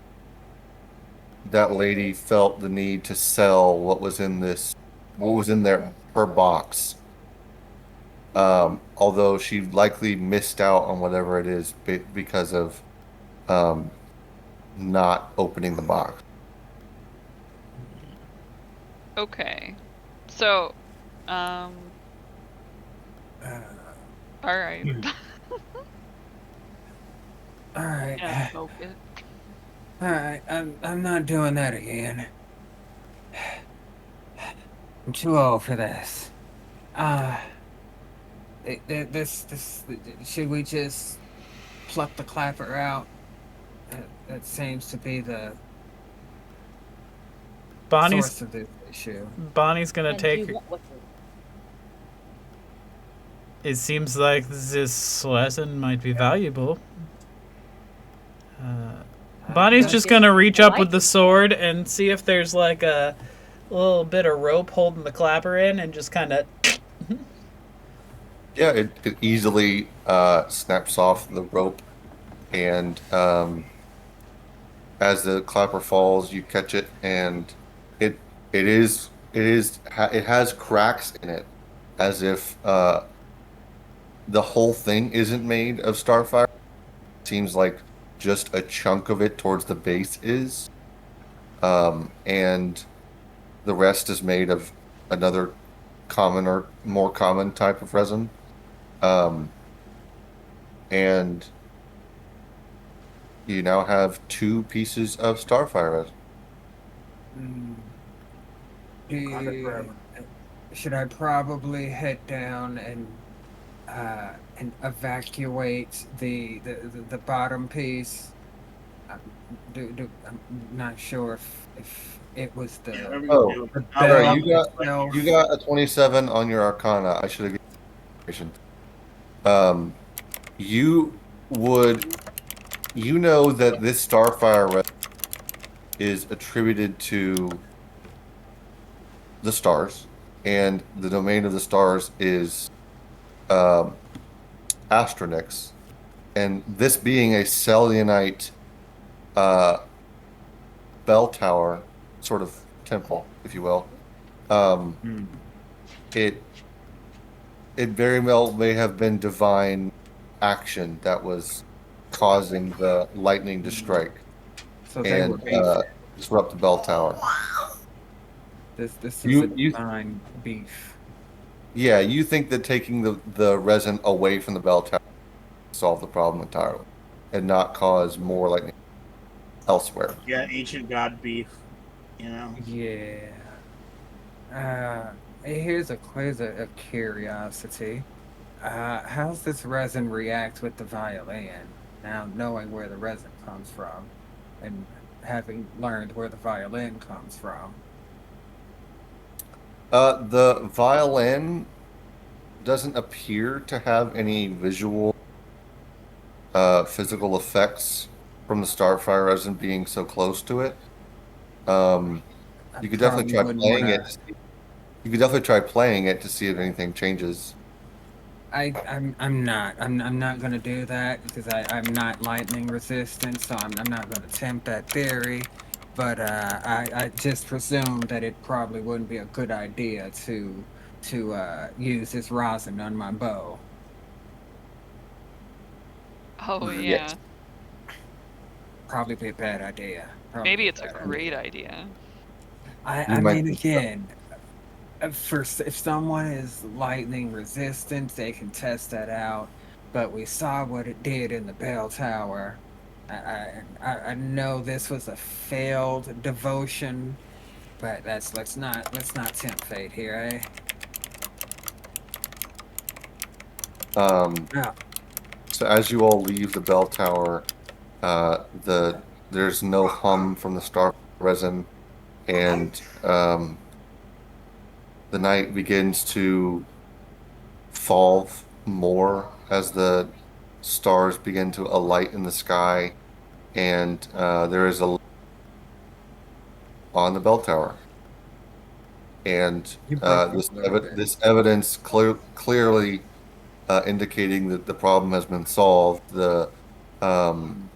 that lady felt the need to sell what was in there, her box. Although she likely missed out on whatever it is because of um, not opening the box. Okay. So, Uh, all right. all right. Yeah, smoke it. All right. I'm not doing that again. I'm too old for this. This should we just pluck the clapper out? That seems to be the Bonnie's source of this issue. Bonnie's gonna And do you take. want what? It seems like this lesson might be valuable. Bonnie's Okay. just gonna reach up Like- with the sword and see if there's like a little bit of rope holding the clapper in, and just kind of. Yeah, it easily snaps off the rope, and as the clapper falls, you catch it, and it has cracks in it, as if the whole thing isn't made of starfire. Seems like just a chunk of it towards the base is, and the rest is made of another common or more common type of resin. And you now have 2 pieces of starfire resin. Do Wakanda you- forever. should I probably head down and evacuate the bottom piece? I'm not sure if it was the Whatever you Oh, do. the I'll- bell Sorry, itself. you got a 27 on your Arcana. I should have given you information. You would, you know that this starfire resin is attributed to the stars, and the domain of the stars is Astronix, and this being a Selionite bell tower, sort of temple, if you will, it very well may have been divine action that was causing the lightning to strike So they were and beef. disrupt the bell tower. This is you- a you- divine beef. Yeah, you think that taking the resin away from the bell tower would solve the problem entirely and not cause more lightning elsewhere. Yeah, ancient god beef. You know. Yeah. Here's a curiosity. How's this resin react with the violin? Now knowing where the resin comes from, and having learned where the violin comes from. The violin doesn't appear to have any visual, physical effects from the starfire resin being so close to it. You could definitely try Probably playing wouldn't it. You could definitely try playing it to see if anything changes. I'm not. I'm not gonna do that because I'm not lightning resistant, so I'm not gonna attempt that theory. But I just presumed that it probably wouldn't be a good idea to use this rosin on my bow. Oh Yes. yeah. Probably be a bad idea. Probably Maybe be a it's a bad great idea. idea. You I might mean, think so. again, if someone is lightning resistant, they can test that out. But we saw what it did in the bell tower. I know this was a failed devotion, but let's not tempt fate here, eh? Um, Yeah. so as you all leave the bell tower, there's no hum from the star resin, and the night begins to fall more as the stars begin to alight in the sky, and there is a on the bell tower, and You break up a little bit. this evidence clearly indicating that the problem has been solved. The um,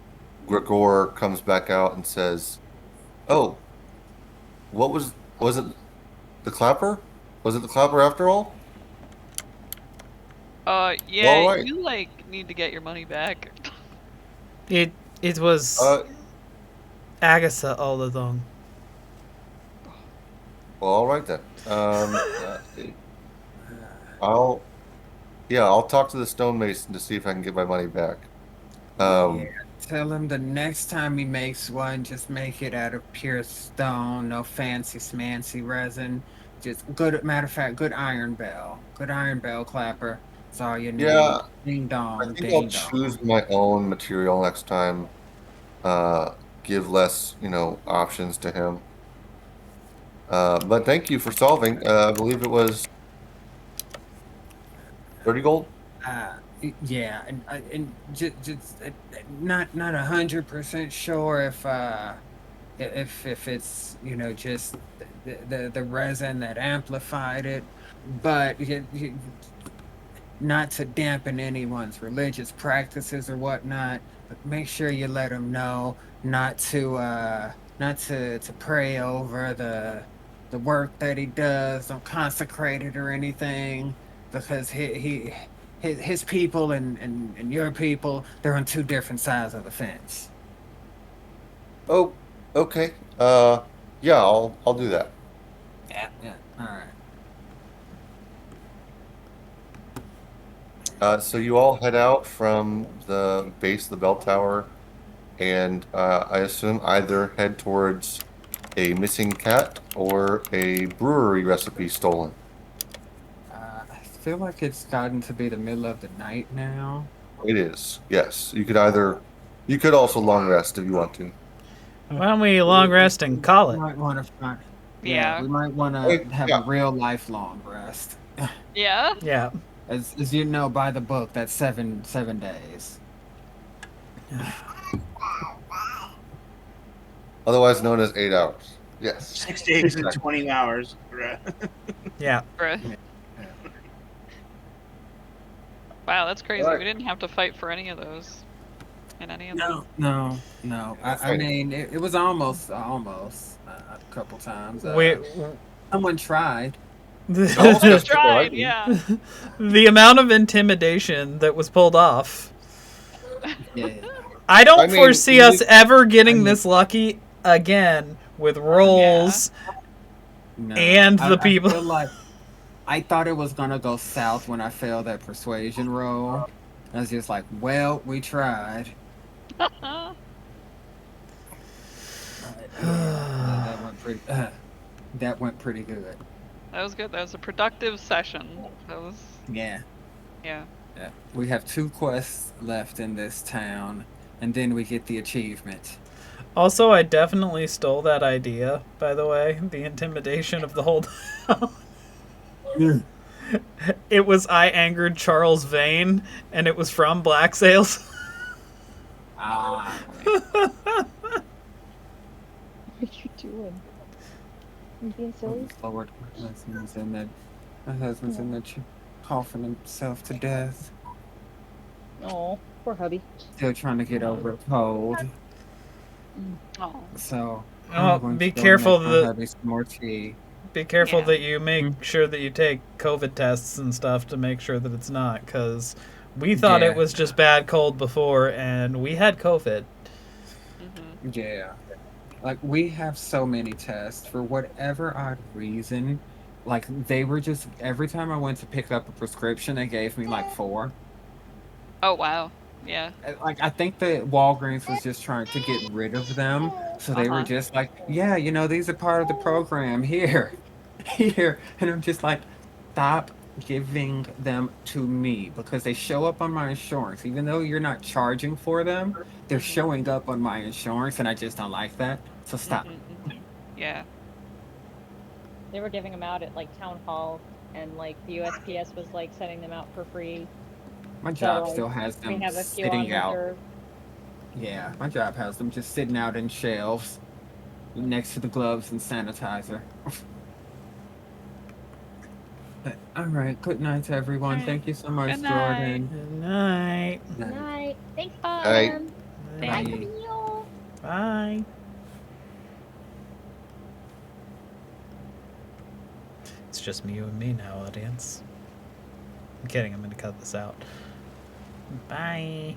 Gregor comes back out and says, "Oh, what was it the clapper? Was it the clapper after all? Yeah, All right. you like need to get your money back. It was Uh, Agatha all along. well, all right then. I'll I'll talk to the stonemason to see if I can get my money back. Yeah, Um, tell him the next time he makes one, just make it out of pure stone, no fancy smancy resin. Just good, matter of fact, good iron bell. Good iron bell clapper. That's all you yeah, need. Ding I dong, think I'll ding dong. choose my own material next time. Uh, give less, options to him. But thank you for solving. I believe it was 30 gold. Yeah, and just not 100% sure if it's just the resin that amplified it, but not to dampen anyone's religious practices or whatnot, but make sure you let them know not to pray over the work that he does, don't consecrate it or anything, because his people and your people, they're on two different sides of the fence. Oh, okay. Yeah, I'll do that. Yeah. All right. So you all head out from the base of the bell tower, and I assume either head towards a missing cat or a brewery recipe stolen. I feel like it's gotten to be the middle of the night now. It is, yes. You could also long rest if you want to. Why don't we long rest and call We it? might want to find. Yeah, Yeah. we might want Okay, to have a yeah. real lifelong rest. Yeah? Yeah. As you know by the book, that's seven days. Otherwise known as 8 hours. Yes. 6 days and 20 hours. Yeah. Bruh. Yeah. Wow, that's crazy. Alright. We didn't have to fight for any of those. In any of them. No. I mean, it was almost a couple times. We Someone tried. Almost We got stuck on tried, lightning. yeah. the amount of intimidation that was pulled off. Yeah. I don't I mean, foresee you us did- ever getting I mean- this lucky again with rolls No. and the I people. feel like I thought it was gonna go south when I failed that persuasion roll. I was just like, well, we tried. Yeah, that went pretty. That went pretty good. That was good. That was a productive session. That was, Yeah. yeah. We have 2 quests left in this town, and then we get the achievement. Also, I definitely stole that idea, by the way. The intimidation of the whole town. It was I angered Charles Vane, and it was from Black Sails. Ah. What are you doing? You being silly? Lord, my husband's in the coughing himself to death. Oh, poor hubby. Still trying to get over a cold. Oh. So Oh, I'm going be to go and careful make my that hubby some more tea. be careful Yeah. that you make Hmm. sure that you take COVID tests and stuff to make sure that it's not, because we thought it Yeah, was just bad cold before, and we had COVID. Mm-hmm. yeah. Like we have so many tests for whatever odd reason. Like they were just every time I went to pick up a prescription, they gave me like four. Oh wow. Yeah. Like I think the Walgreens was just trying to get rid of them, so they were Uh-huh. just like, yeah, these are part of the program here, here, and I'm just like, stop giving them to me because they show up on my insurance, even though you're not charging for them, they're Mm-hmm. showing up on my insurance, and I just don't like that. So stop. Mm-hmm. Mm-hmm. Yeah. They were giving them out at like town halls, and like the USPS was like sending them out for free. My So job like still has we them have a few on sitting out. reserve. Yeah, my job has them just sitting out in shelves next to the gloves and sanitizer. All right. Good night to everyone. Alright. Thank you so much, Good night. Jordan. Good night. Night. Night. Thanks, Night. Kim. Bye, Thank Bye. Camille. Bye. It's just me, you, and me now, audience. I'm kidding. I'm going to cut this out. Bye.